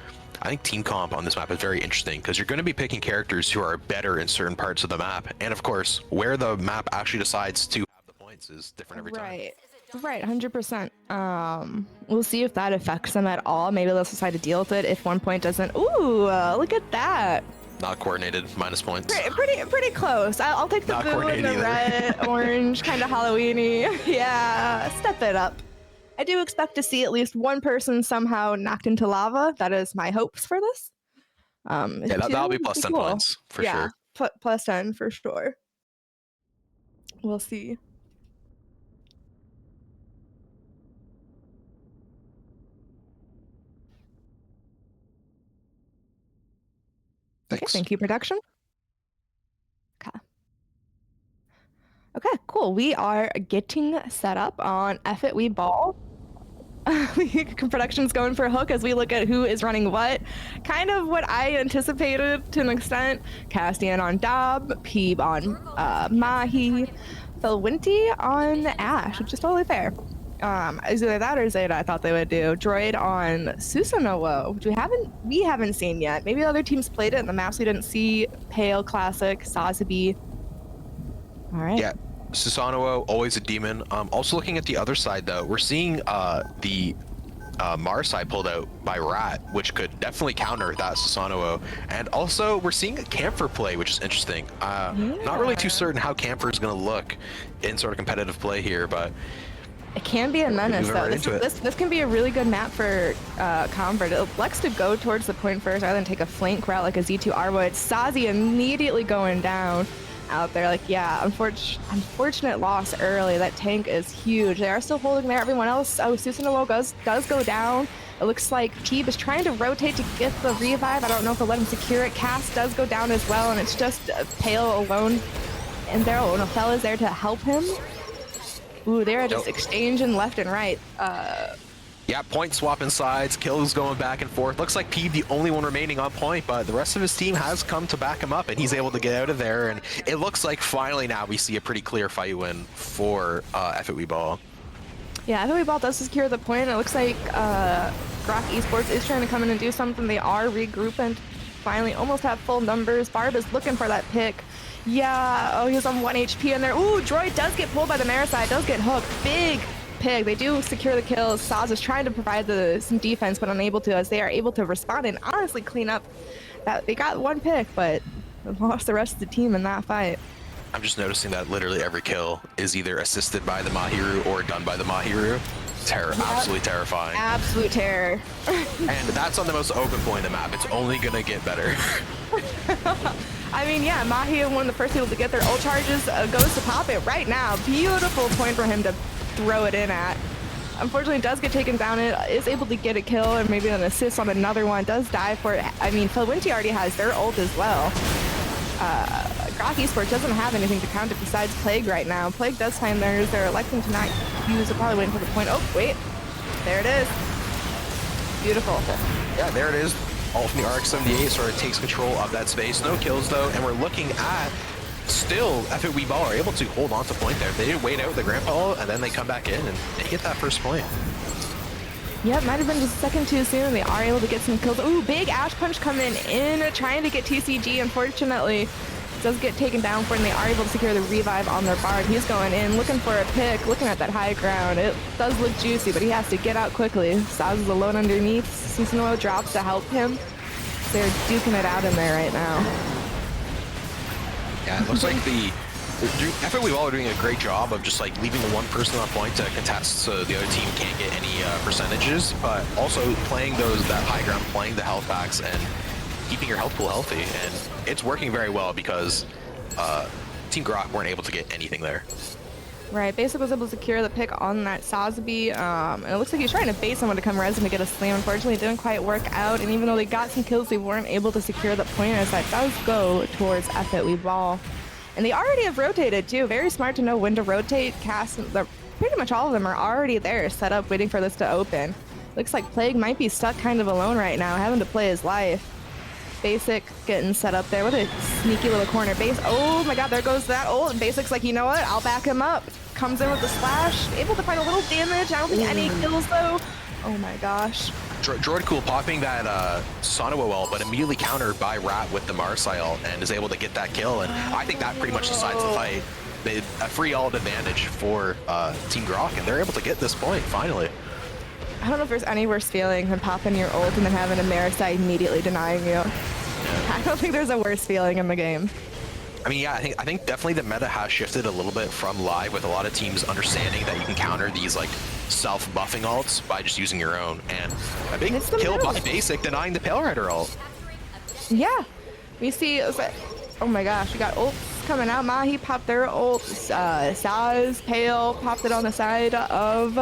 I think team comp on this map is very interesting because you're going to be picking characters who are better in certain parts of the map. And of course, where the map actually decides to have the points is different every time. Right, 100%. We'll see if that affects them at all. Maybe they'll decide to deal with it if one point doesn't. Ooh, look at that. Not coordinated, minus points. Pretty close. I'll take the Not blue and coordinated the either. red, orange, kind of Halloween-y. Yeah, step it up. I do expect to see at least one person somehow knocked into lava. That is my hopes for this. Yeah, that'll be plus 10 points for sure. Plus 10 for sure. We'll see. Okay, Thanks. thank you, production. Okay, cool. We are getting set up on F It We Ball. Production's going for a hook as we look at who is running what. Kind of what I anticipated to an extent. Castian on Dob, Peeb on Mahi, Felwinty on Ash, which is totally fair. Is either that or Zeta I thought they would do. Droid on Susanoo, which we haven't seen yet. Maybe other teams played it in the maps we didn't see. Pale, Classic, Sazabi. All right. Yeah, Susanoo, always a demon. Also looking at the other side though, we're seeing the Marsai pulled out by Rat, which could definitely counter that Susanoo. And also we're seeing a Camphor play, which is interesting. Not really too certain how Camphor is going to look in sort of competitive play here, but it can be a menace though. This can be a really good map for Convert. It elects to go towards the point first rather than take a flank route like a Z2 Arbo. It's Sazi immediately going down out there. Like, yeah, unfortunate loss early. That tank is huge. They are still holding there. Everyone else, oh, Susanoo does go down. It looks like Teeb is trying to rotate to get the revive. I don't know if they'll let him secure it. Cass does go down as well, and it's just Pale alone. And there, oh, no, Fella's there to help him. Ooh, they're just exchanging left and right. Yeah, point swapping sides, kills going back and forth. Looks like Peeb the only one remaining on point, but the rest of his team has come to back him up, and he's able to get out of there. And it looks like finally now we see a pretty clear fight win for F8 Ball. Yeah, F8 Ball does secure the point. It looks like Grok Esports is trying to come in and do something. They are regrouping. Finally, almost have full numbers. Barb is looking for that pick. Yeah, oh, he's on 1 HP in there. Ooh, Droid does get pulled by the Marisai, does get hooked. Big pick. They do secure the kills. Saz is trying to provide some defense, but unable to, as they are able to respond and honestly clean up. That they got one pick, but lost the rest of the team in that fight. I'm just noticing that literally every kill is either assisted by the Mahiru or done by the Mahiru. Terror, yep. Absolutely terrifying. Absolute terror. And that's on the most open point of the map. It's only gonna get better. I mean, yeah, Mahi, one of the first people to get their ult charges, goes to pop it right now. Beautiful point for him to throw it in at. Unfortunately, does get taken down. It is able to get a kill and maybe an assist on another one. Does die for it. I mean, Felwinti already has their ult as well. Grok Esports doesn't have anything to counter besides Plague right now. Plague does find theirs. They're electing to not use. They're probably waiting for the point. Oh, wait. There it is. Beautiful. Yeah, there it is. All from the RX-78 sort of takes control of that space. No kills though, and we're looking at still F8 Ball are able to hold on to point there. They did wait out the grandpa and then they come back in and they get that first point. Yeah, it might have been just a second too soon. They are able to get some kills. Ooh, big Ash Punch coming in, trying to get TCG. Unfortunately, does get taken down for it, and they are able to secure the revive on their Bard. He's going in, looking for a pick, looking at that high ground. It does look juicy, but he has to get out quickly. Saz is alone underneath. Susanoo drops to help him. They're duking it out in there right now. Yeah, it looks like F8 Ball are doing a great job of just like leaving the one person on point to contest so the other team can't get any percentages, but also playing that high ground, playing the health packs, and keeping your health pool healthy. And it's working very well because Team Grok weren't able to get anything there. Right, Basic was able to secure the pick on that Sazby, and it looks like he's trying to bait someone to come res him to get a slam. Unfortunately, it didn't quite work out, and even though they got some kills, they weren't able to secure the point, as that does go towards F8 Ball. And they already have rotated too. Very smart to know when to rotate. Cass, pretty much all of them are already there, set up, waiting for this to open. Looks like Plague might be stuck kind of alone right now, having to play his life. Basic getting set up there. What a sneaky little corner base. Oh my god, there goes that ult. Basic's like, you know what? I'll back him up. Comes in with the splash. Able to find a little damage. I don't think any kills though. Oh my gosh. Droid cool popping that Susanoo ult, but immediately countered by Rat with the Marsai ult and is able to get that kill. And I think that pretty much decides the fight. A free ult advantage for Team Grok, and they're able to get this point finally. I don't know if there's any worse feeling than popping your ult and then having a Marisai immediately denying you. I don't think there's a worse feeling in the game. I mean, yeah, I think definitely the meta has shifted a little bit from live, with a lot of teams understanding that you can counter these like self-buffing ults by just using your own. And a big kill by Basic denying the Pale Rider ult. Yeah, we see. Oh my gosh, we got ults coming out. Mahi popped their ult. Saz, Pale popped it on the side of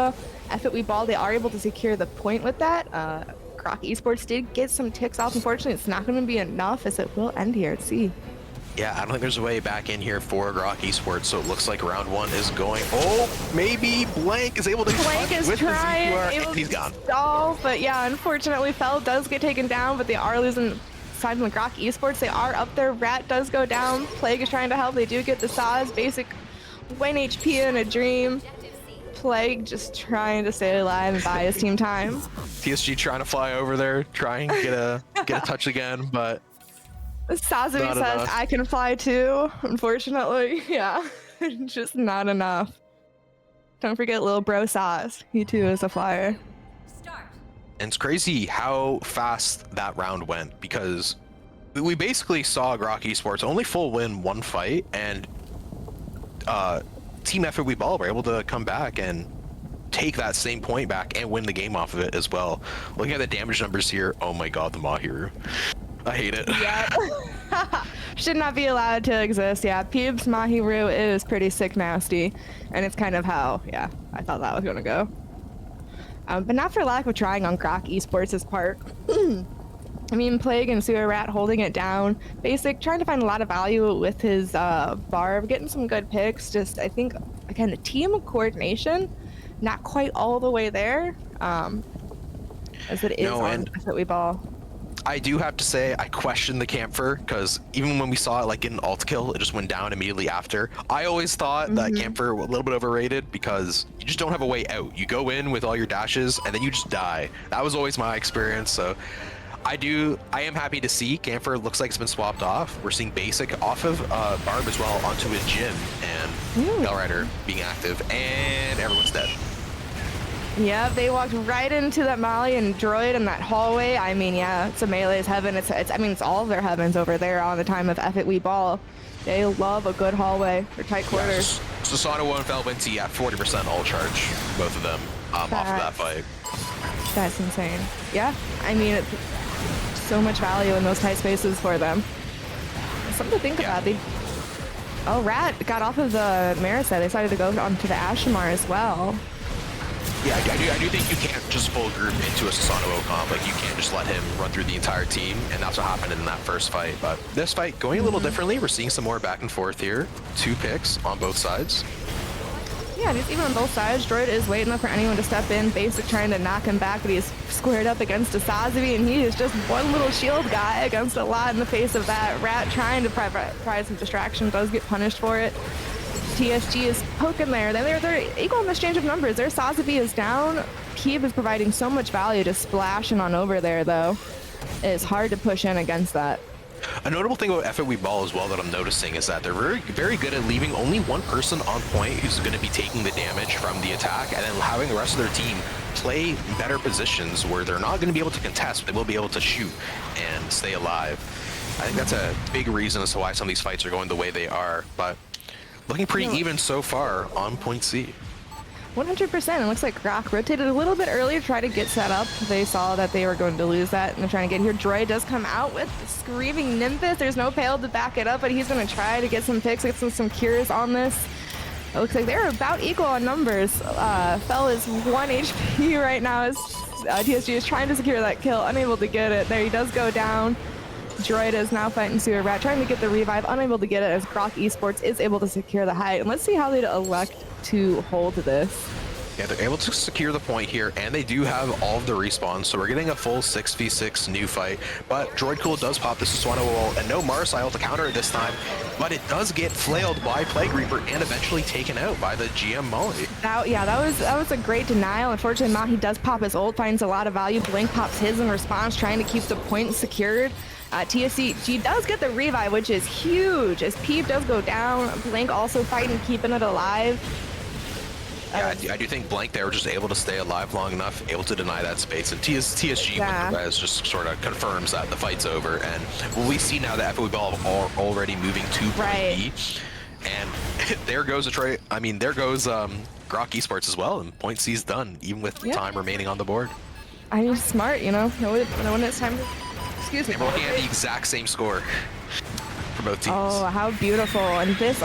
F8 Ball. They are able to secure the point with that. Grok Esports did get some ticks off. Unfortunately, it's not going to be enough, as it will end here. Let's see. Yeah, I don't think there's a way back in here for Grok Esports, so it looks like round one is going. Oh, maybe Blank is able to Blank is trying, and he's gone. Stall, but yeah, unfortunately, Fell does get taken down, but they are losing side from the Grok Esports. They are up there. Rat does go down. Plague is trying to help. They do get the Saz. Basic 1 HP in a dream. Plague just trying to stay alive and buy his team time. TSG trying to fly over there, trying to get a touch again, but Sazabi says, I can fly too, unfortunately. Yeah. Just not enough. Don't forget little bro sauce. He too is a flyer. Start. And it's crazy how fast that round went, because we basically saw Grok Esports only full win one fight, and Team FOB Ball were able to come back and take that same point back and win the game off of it as well. Looking at the damage numbers here, oh my god, the Mahiru. I hate it. Yep. Should not be allowed to exist. Yeah, Peeb's Mahiru is pretty sick nasty, and it's kind of how, yeah, I thought that was gonna go. But not for lack of trying on Grok Esports' part. I mean, Plague and Sewer Rat holding it down. Basic, trying to find a lot of value with his Barb, getting some good picks. Just, I think, again, the team coordination, not quite all the way there, as it is on FOB Ball. I do have to say, I question the Camphor, because even when we saw it like get an alt kill, it just went down immediately after. I always thought that Camphor was a little bit overrated, because you just don't have a way out. You go in with all your dashes, and then you just die. That was always my experience, so I am happy to see Camphor looks like it's been swapped off. We're seeing Basic off of Barb as well onto a Jin, and Bellrider being active, and everyone's dead. Yeah, they walked right into that Molly and Droid in that hallway. I mean, yeah, it's a melee's heaven. It's all of their heavens over there on the time of FOB Ball. They love a good hallway or tight quarters. Yeah, Susanoo and Felventi at 40% all charge, both of them, off of that fight. That's insane. Yeah, I mean, it's so much value in those tight spaces for them. Something to think about. Oh, Rat got off of the Marisa. They decided to go onto the Ashamar as well. Yeah, I do think you can't just full group into a Susanoo comp. Like, you can't just let him run through the entire team, and that's what happened in that first fight. But this fight going a little differently. We're seeing some more back and forth here. 2 picks on both sides. Yeah, just even on both sides, Droid is waiting up for anyone to step in. Basic trying to knock him back, but he's squared up against a Sazabi, and he is just one little shield guy against a lot in the face of that. Rat trying to provide some distraction, does get punished for it. TSG is poking there. They're equal in the exchange of numbers. Their Sazabi is down. Peeb is providing so much value, just splashing on over there, though. It's hard to push in against that. A notable thing about FOE Ball as well that I'm noticing is that they're very good at leaving only one person on point who's going to be taking the damage from the attack, and then having the rest of their team play better positions where they're not going to be able to contest, but they will be able to shoot and stay alive. I think that's a big reason as to why some of these fights are going the way they are, but looking pretty even so far on point C. 100%. It looks like Grok rotated a little bit earlier to try to get set up. They saw that they were going to lose that, and they're trying to get here. Droid does come out with Screaming Nimbus. There's no pale to back it up, but he's going to try to get some picks, get some cures on this. It looks like they're about equal on numbers. Fell is 1 HP right now as TSG is trying to secure that kill, unable to get it. There he does go down. Droid is now fighting Sewer Rat, trying to get the revive, unable to get it as Grok Esports is able to secure the height. And let's see how they elect to hold this. Yeah, they're able to secure the point here, and they do have all of the respawns, so we're getting a full 6v6 new fight. But Droid Cool does pop the Susanoo wall, and no Marseille to counter it this time, but it does get flailed by Plague Reaper and eventually taken out by the GM Molly. That was a great denial. Unfortunately, Mahi does pop his ult, finds a lot of value. Blink pops his in response, trying to keep the point secured. TSG does get the revive, which is huge, as Peep does go down. Blank also fighting, keeping it alive. Yeah, I do think Blank there was just able to stay alive long enough, able to deny that space, and TSG with the res just sort of confirms that the fight's over. And we see now that FOE Ball are already moving to point B, and there goes Grok Esports as well, and point C's done, even with time remaining on the board. I mean, smart, you know, know when it's time to... Excuse me. And we're looking at the exact same score for both teams. Oh, how beautiful. And this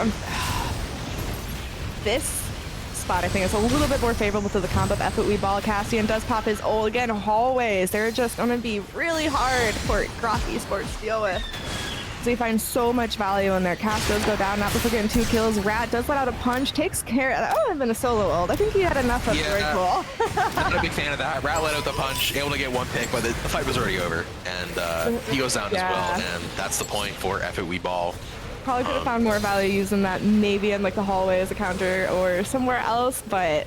spot, I think, is a little bit more favorable to the comp of FOE Ball. Cassian does pop his ult. Again, hallways. They're just going to be really hard for Grok Esports to deal with. So he finds so much value in there. Cass does go down, not before getting 2 kills. Rat does let out a punch, takes care of that. Oh, I've been a solo ult. I think he had enough of Droid Cool. Not a big fan of that. Rat let out the punch, able to get 1 pick, but the fight was already over. And he goes down as well, and that's the point for FOE Ball. Probably could have found more value using that maybe in like the hallway as a counter or somewhere else, but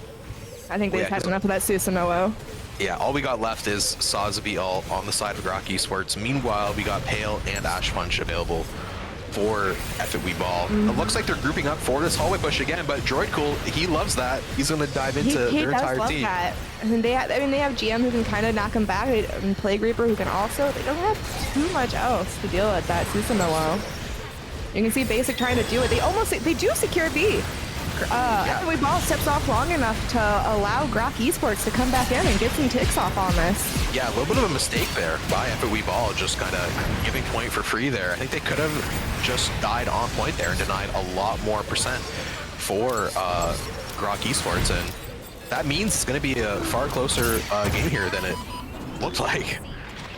I think they just had enough of that Susanoo. Yeah, all we got left is Sazabi ult on the side of Grok Esports. Meanwhile, we got Pale and Ash Punch available for FWeBall. It looks like they're grouping up for this hallway push again, but Droid Cool, he loves that. He's going to dive into He their does entire love team. that. And they have GM who can kind of knock him back, and Plague Reaper who can also. They don't have too much else to deal with that Susanoo. You can see Basic trying to do it. They do secure B. FWeBall steps off long enough to allow Grok Esports to come back in and get some ticks off on this. Yeah, a little bit of a mistake there by FWeBall, just kind of giving point for free there. I think they could have just died on point there and denied a lot more percent for Grok Esports, and that means it's going to be a far closer game here than it looked like.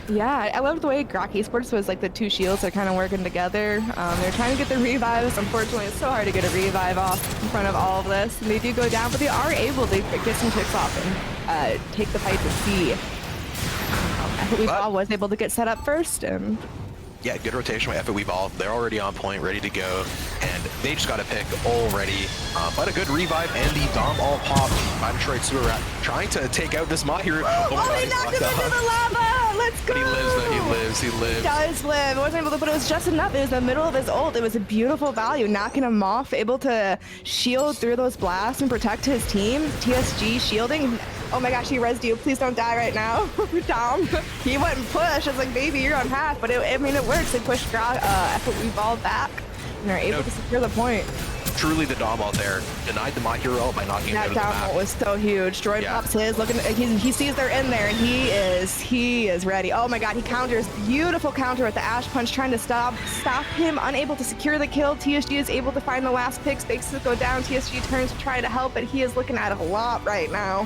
Yeah, I love the way Grok Esports was like the two shields are kind of working together. They're trying to get the revives. Unfortunately, it's so hard to get a revive off in front of all of this. And they do go down, but they are able to get some ticks off and take the fight to C. FWeBall was able to get set up first. And yeah, good rotation by FWeBall. They're already on point, ready to go, and they just got a pick already. But a good revive, and the Dom all popped by Detroit Sewer Rat, trying to take out this Mahiru. Oh, he knocked him into the lava! Let's go! But he lives though, he lives. He does live. I wasn't able to, but it was just enough. It was the middle of his ult. It was a beautiful value, knocking him off, able to shield through those blasts and protect his team. TSG shielding. Oh my gosh, he rezzed you. Please don't die right now. Dom. He went and pushed. I was like, baby, you're on half. But I mean, it works. They pushed FWeBall back and they're able to secure the point. Truly the Dom out there denied the Mahiru ult by knocking him out of the That map. down was so huge. Droid pops his, he sees they're in there, and he is ready. Oh my god, he counters, beautiful counter with the Ash Punch, trying to stop him, unable to secure the kill. TSG is able to find the last pick, Bakes to go down. TSG turns to try to help, but he is looking at a lot right now.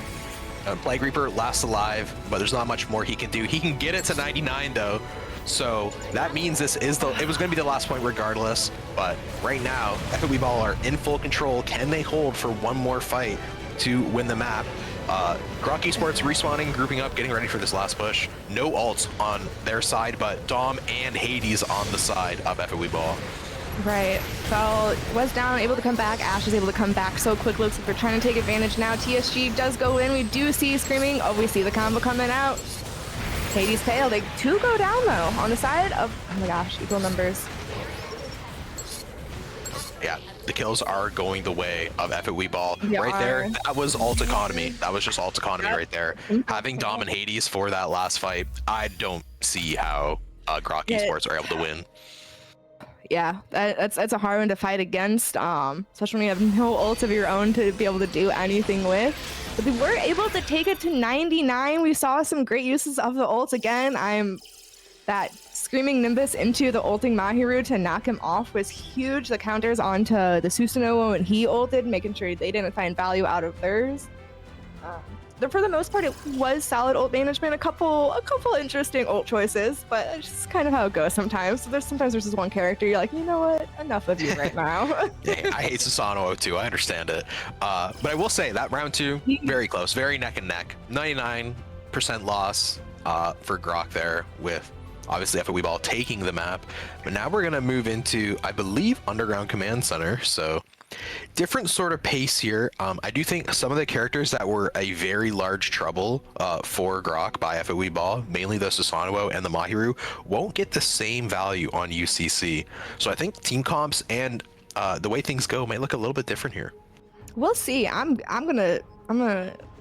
Plague Reaper lasts alive, but there's not much more he can do. He can get it to 99 though. So that means it was going to be the last point regardless, but right now, FWeBall are in full control. Can they hold for one more fight to win the map? Grok Esports respawning, grouping up, getting ready for this last push. No ults on their side, but Dom and Hades on the side of FWeBall. Right. Fell, was down, able to come back. Ash is able to come back so quick. Looks like they're trying to take advantage now. TSG does go in. We do see Screaming. Oh, we see the combo coming out. Hades tail. They do go down though on the side of, oh my gosh, equal numbers. Yeah, the kills are going the way of FWeBall. They right are. there, that was ult economy. That was just ult economy right there. Having Dom and Hades for that last fight, I don't see how Grok Esports are able to win. Yeah, that's a hard one to fight against, especially when you have no ults of your own to be able to do anything with. But they were able to take it to 99. We saw some great uses of the ults again. That Screaming Nimbus into the ulting Mahiru to knock him off was huge. The counters onto the Susanoo when he ulted, making sure they didn't find value out of theirs. For the most part, it was solid ult management. A couple interesting ult choices, but it's just kind of how it goes sometimes. So sometimes there's this one character you're like, you know what, enough of you right now. Yeah, I hate Susanoo too. I understand it, but I will say that round two, very close, very neck and neck. 99% loss for Grok there, with obviously FWeBall taking the map. But now we're gonna move into, I believe, Underground Command Center. So different sort of pace here. I do think some of the characters that were a very large trouble for Grok by FWeBall, mainly the Susanoo and the Mahiru, won't get the same value on UCC. So I think team comps and the way things go might look a little bit different here. We'll see. I'm gonna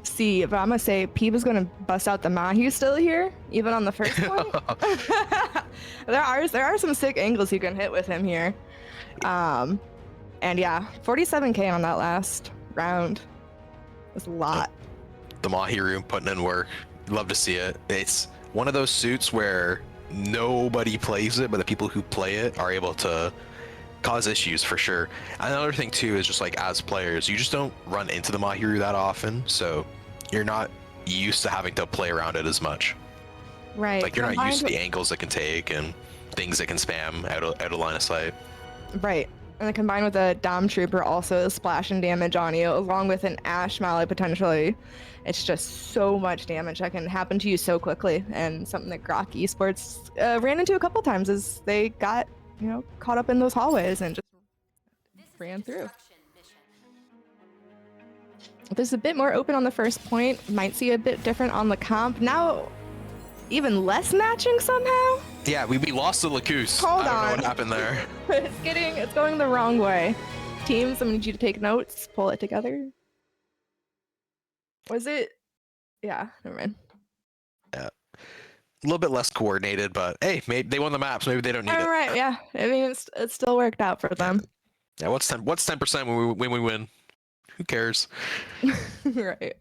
see, but I'm gonna say Peep is gonna bust out the Mahi still here, even on the first point. there are some sick angles you can hit with him here. And yeah, 47k on that last round was a lot. The Mahiru putting in work. Love to see it. It's one of those suits where nobody plays it, but the people who play it are able to cause issues for sure. And another thing too is just like, as players, you just don't run into the Mahiru that often, so you're not used to having to play around it as much. Right. Like, you're not used to the angles it can take and things it can spam out of line of sight. Right. And then combined with a Dom Trooper also splashing damage on you, along with an Ash Mally potentially. It's just so much damage that can happen to you so quickly, and something that Grok Esports ran into a couple times as they got, caught up in those hallways and just ran through. There's a bit more open on the first point. Might see a bit different on the comp. Now, even less matching somehow. Yeah, we lost the Lacuse. Hold I don't know on. what happened there. It's going the wrong way. Teams, I need you to take notes, pull it together. Was it? Yeah, never mind. Yeah. A little bit less coordinated, but hey, maybe they won the map, so maybe they don't need All it. right, yeah. I mean, it still worked out for them. Yeah, what's 10% when we win? Who cares? Right.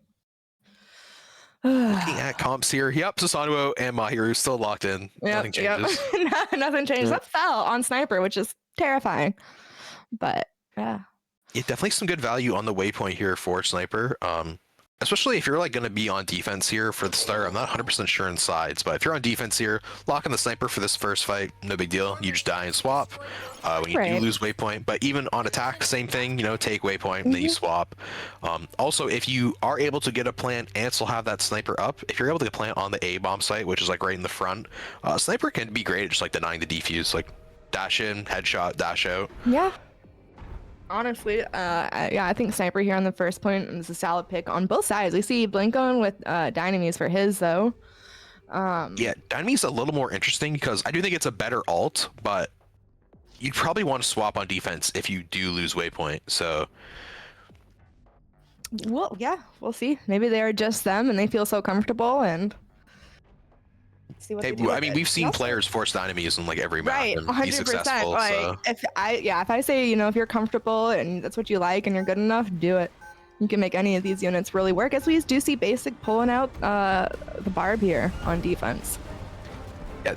Looking at comps here, yep, Susanoo and Mahiru still locked in. Nothing changes. Nothing changed. Yeah. That fell on Sniper, which is terrifying. But yeah. Yeah, definitely some good value on the waypoint here for Sniper. Especially if you're like going to be on defense here for the start. I'm not 100% sure in sides, but if you're on defense here, locking the Sniper for this first fight, no big deal. You just die and swap when you do lose waypoint. But even on attack, same thing. You know, take waypoint and then you swap. Also, if you are able to get a plant and still have that Sniper up, if you're able to get a plant on the A bomb site, which is like right in the front, Sniper can be great at just like denying the defuse, like dash in, headshot, dash out. Yeah. Honestly, yeah, I think Sniper here on the first point is a solid pick on both sides. We see Blink going with Dynamis for his, though. Yeah, Dynamis a little more interesting because I do think it's a better alt, but you'd probably want to swap on defense if you do lose waypoint, so... Well, yeah, we'll see. Maybe they are just them and they feel so comfortable and... See what Hey, they do I with mean, it. we've seen Also- players force Dynamis in like every map Right, and 100%. be successful, Like, so... if I say, you know, if you're comfortable and that's what you like and you're good enough, do it. You can make any of these units really work. As we do see Basic pulling out the Barb here on defense. Yeah,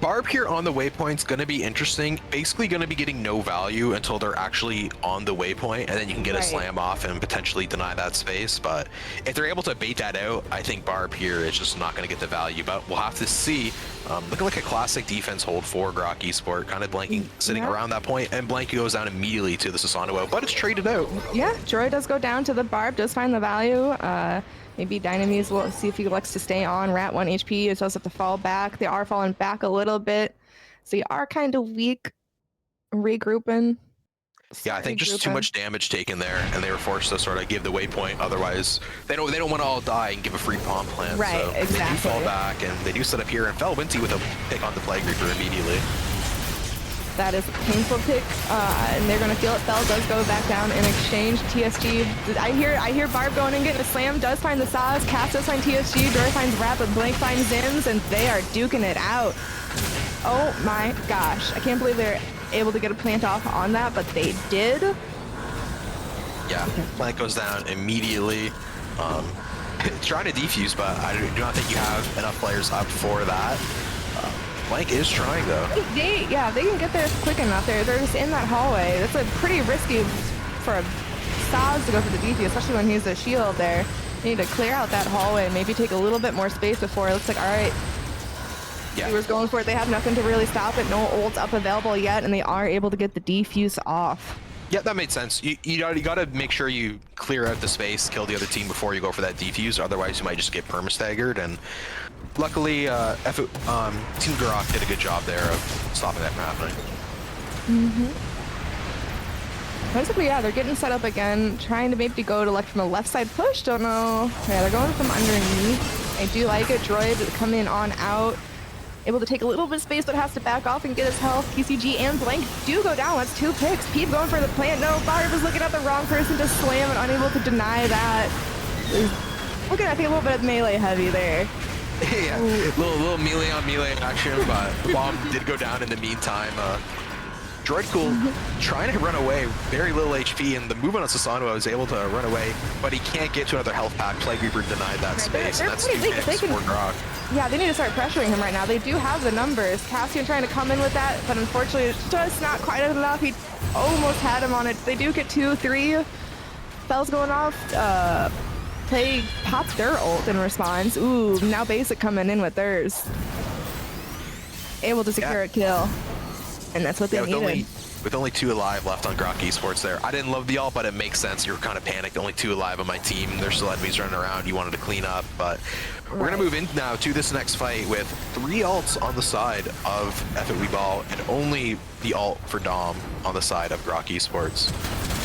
Barb here on the waypoint's going to be interesting. Basically going to be getting no value until they're actually on the waypoint, and then you can get a slam off and potentially deny that space. But if they're able to bait that out, I think Barb here is just not going to get the value. But we'll have to see. Looking like a classic defense hold for Grok Esport, kind of blanking, sitting around that point, and Blank goes down immediately to the Susanoo, but it's traded out. Yeah, Joy does go down to the Barb, does find the value. Maybe Dynamis will see if he likes to stay on. Rat 1 HP, it does have to fall back. They are falling back a little bit. So you are kind of weak. Regrouping. Yeah, I think just too much damage taken there, and they were forced to sort of give the waypoint. Otherwise, they don't want to all die and give a free palm plant. Right, so exactly. They do fall back, and they do set up here, and fell Winty with a pick on the Plague Reaper immediately. That is a painful pick, and they're gonna feel it. Fell does go back down in exchange. TSG, I hear Barb going and getting a slam. Does find the Saz. Cass does find TSG. Joy finds Rap, but Blank finds Zims, and they are duking it out. Oh my gosh! I can't believe they're able to get a plant off on that, but they did. Yeah, Blank goes down immediately. Trying to defuse, but I do not think you have enough players up for that. Blank is trying though. They can get there quick enough. They're just in that hallway. That's a pretty risky for a Saz to go for the defuse, especially when he's a shield there. They need to clear out that hallway and maybe take a little bit more space before it looks like, all right, Yeah. Viewers going for it. They have nothing to really stop it. No ults up available yet, and they are able to get the defuse off. Yeah, that made sense. You got to make sure you clear out the space, kill the other team before you go for that defuse. Otherwise, you might just get perma-staggered. And luckily, Team Grok did a good job there of stopping that from happening. Basically, yeah, they're getting set up again, trying to maybe go to like from the left side push. Don't know. Yeah, they're going from underneath. I do like it. Droid come in on out. Able to take a little bit of space, but has to back off and get his health. PCG and Blank do go down. That's 2 picks. Peep going for the plant. No, Barb is looking at the wrong person to slam and unable to deny that. Looking, I think, a little bit of melee heavy there. Yeah, little melee on melee action, but the bomb did go down in the meantime. Droid Cool trying to run away, very little HP, and the movement on Susanoo was able to run away, but he can't get to another health pack. Plague Reaper denied that space, and that's 2 picks for Grok. Yeah, they need to start pressuring him right now. They do have the numbers. Cassian trying to come in with that, but unfortunately it's just not quite enough. He almost had him on it. They do get 2, 3. Spells going off. Plague pops their ult in response. Ooh, now Basic coming in with theirs. Able to secure a kill. And that's what they needed. With only 2 alive left on Grok Esports there. I didn't love the ult, but it makes sense. You were kind of panicked. Only 2 alive on my team. There's still enemies running around. You wanted to clean up, but we're going to move in now to this next fight with 3 ults on the side of F It We Ball and only the ult for Dom on the side of Grok Esports.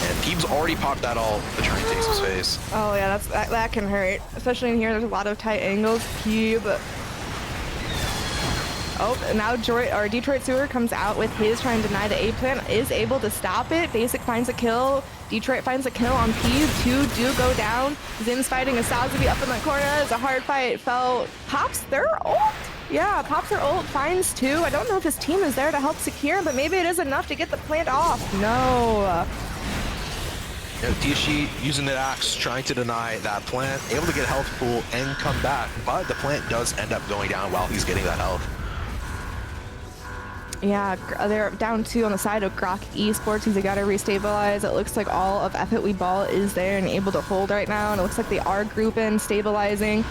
And Peeb's already popped that ult to try and take some space. Oh yeah, that can hurt. Especially in here, there's a lot of tight angles. Peeb. Oh, now Detroit Sewer comes out with his trying to deny the A plant, is able to stop it. Basic finds a kill. Detroit finds a kill on P. Two do go down. Zim's fighting a Sazabi up in the corner. It's a hard fight. Pops their ult. Yeah, pops their ult, finds two. I don't know if his team is there to help secure, but maybe it is enough to get the plant off. No. Yeah, TSG using the axe, trying to deny that plant, able to get a health pool and come back, but the plant does end up going down while he's getting that health. Yeah, they're down two on the side of Grok Esports because they got to restabilize. It looks like all of FitWe Ball is there and able to hold right now, and it looks like they are grouping, stabilizing.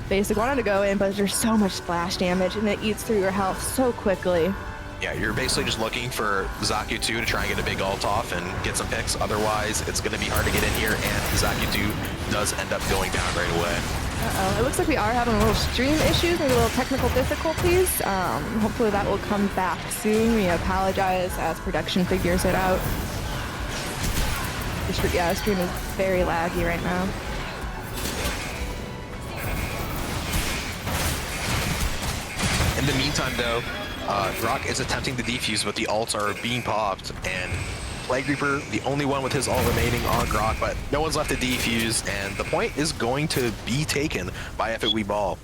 Basic wanted to go in, but there's so much splash damage, and it eats through your health so quickly. Yeah, you're basically just looking for Zaku 2 to try and get a big ult off and get some picks. Otherwise, it's going to be hard to get in here, and Zaku 2 does end up going down right away. Uh-oh, it looks like we are having a little stream issues, maybe a little technical difficulties. Hopefully that will come back soon. We apologize as production figures it out. The stream is very laggy right now. In the meantime, though, Grok is attempting to defuse, but the ults are being popped, and Plague Reaper, the only one with his ult remaining on Grok, but no one's left to defuse, and the point is going to be taken by FitWe Ball.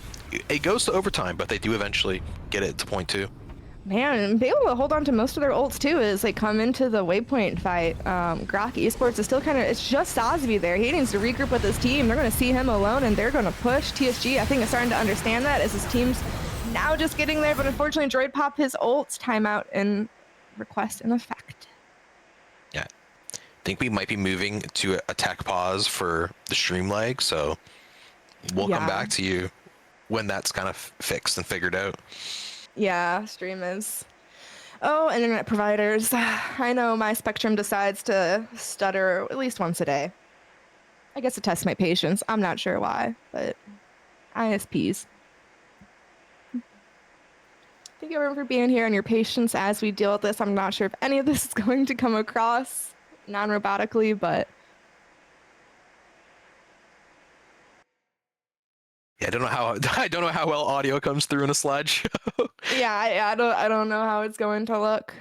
It goes to overtime, but they do eventually get it to point 2. Man, be able to hold on to most of their ults too as they come into the waypoint fight. Grok Esports is still kind of, it's just Sazvi there. He needs to regroup with his team. They're going to see him alone and they're going to push. TSG, I think, is starting to understand that as his team's now just getting there, but unfortunately Droid popped his ults, timeout, and request in effect. Yeah, I think we might be moving to a tech pause for the stream lag, so we'll come back to you when that's kind of fixed and figured out. Yeah, stream is. Oh, internet providers. I know my Spectrum decides to stutter at least once a day. I guess to test my patience. I'm not sure why, but ISPs. Thank you everyone for being here and your patience as we deal with this. I'm not sure if any of this is going to come across non-robotically, but yeah, I don't know how well audio comes through in a slideshow. yeah, I don't know how it's going to look.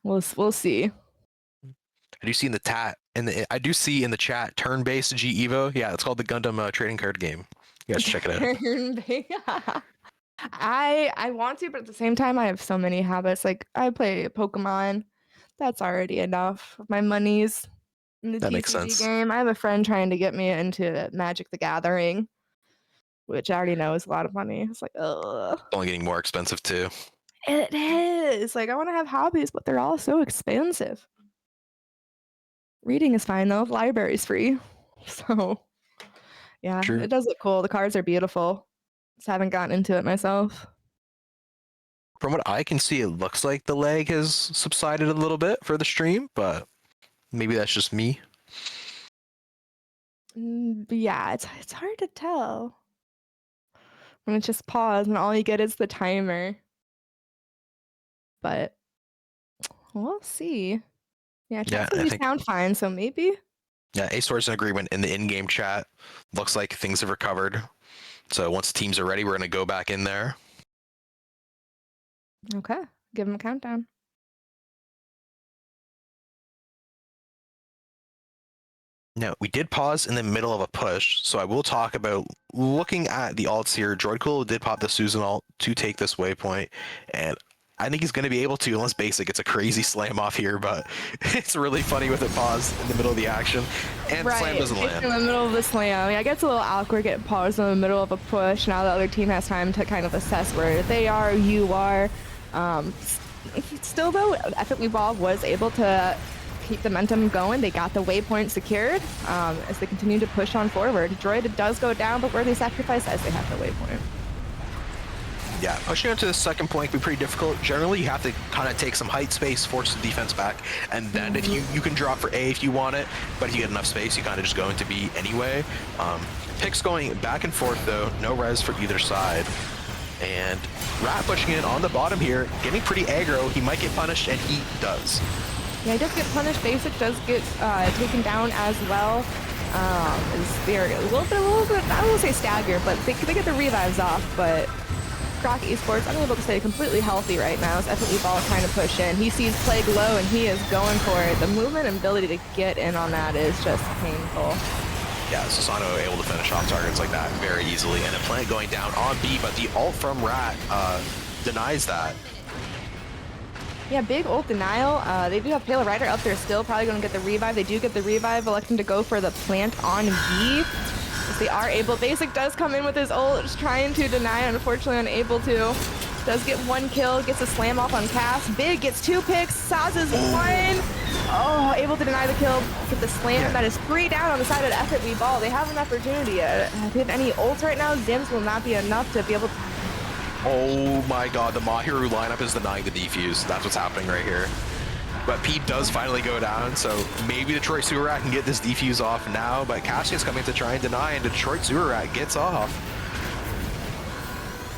We'll see. I do see in the chat turn-based G Evo. Yeah, it's called the Gundam trading card game. You guys check it out. I want to, but at the same time, I have so many habits. Like I play Pokemon. That's already enough. My money's in the That TCG makes sense. game. I have a friend trying to get me into Magic the Gathering, which I already know is a lot of money. It's like, ugh. It's only getting more expensive too. It is. Like I want to have hobbies, but they're all so expensive. Reading is fine though. Library's free. So yeah, True. It does look cool. The cards are beautiful. Just haven't gotten into it myself. From what I can see, it looks like the lag has subsided a little bit for the stream, but maybe that's just me. But yeah, it's hard to tell when it's just pause and all you get is the timer. But we'll see. Yeah, chat says we sound fine, so maybe. Yeah, a source in agreement in the in-game chat. Looks like things have recovered. So once the teams are ready, we're going to go back in there. Okay, give them a countdown. Now, we did pause in the middle of a push, so I will talk about looking at the alts here. Droidcool did pop the Susan ult to take this waypoint, and I think he's going to be able to, unless basic. It's a crazy slam off here, but it's really funny with it paused in the middle of the action, and the slam doesn't land. In the middle of the slam. Yeah, it gets a little awkward getting paused in the middle of a push. Now the other team has time to kind of assess where they are, you are. Still though, FitWe Ball was able to keep the momentum going. They got the waypoint secured as they continue to push on forward. Droid does go down, but where they sacrifice as they have the waypoint. Yeah, pushing onto the second point can be pretty difficult. Generally, you have to kind of take some height space, force the defense back, and then if you can drop for A if you want it, but if you get enough space, you kind of just go into B anyway. Picks going back and forth though, no res for either side. And Rat pushing in on the bottom here, getting pretty aggro. He might get punished, and he does. Yeah, he does get punished. Basic does get taken down as well. is they're a little bit, I don't want to say staggered, but they get the revives off, but Grok Esports unable to stay completely healthy right now as FFE Ball trying to push in. He sees Plague low and he is going for it. The movement and ability to get in on that is just painful. Yeah, Susano able to finish off targets like that very easily, and a plant going down on B, but the ult from Rat denies that. Yeah, big ult denial. They do have Pale Rider up there still, probably going to get the revive. They do get the revive, electing to go for the plant on B. As they are able, Basic does come in with his ult, just trying to deny, unfortunately unable to. Does get 1 kill, gets a slam off on Cass. Big gets 2 picks, Saz is 1. Oh, able to deny the kill, get the slam. That is 3 down on the side of the FFE Ball. They have an opportunity. If they have any ults right now, Zims will not be enough to be able to. Oh my god, the Mahiru lineup is denying the defuse. That's what's happening right here. But Pete does finally go down, so maybe Detroit Sewer Rat can get this defuse off now, but Cassian's coming to try and deny, and Detroit Sewer Rat gets off.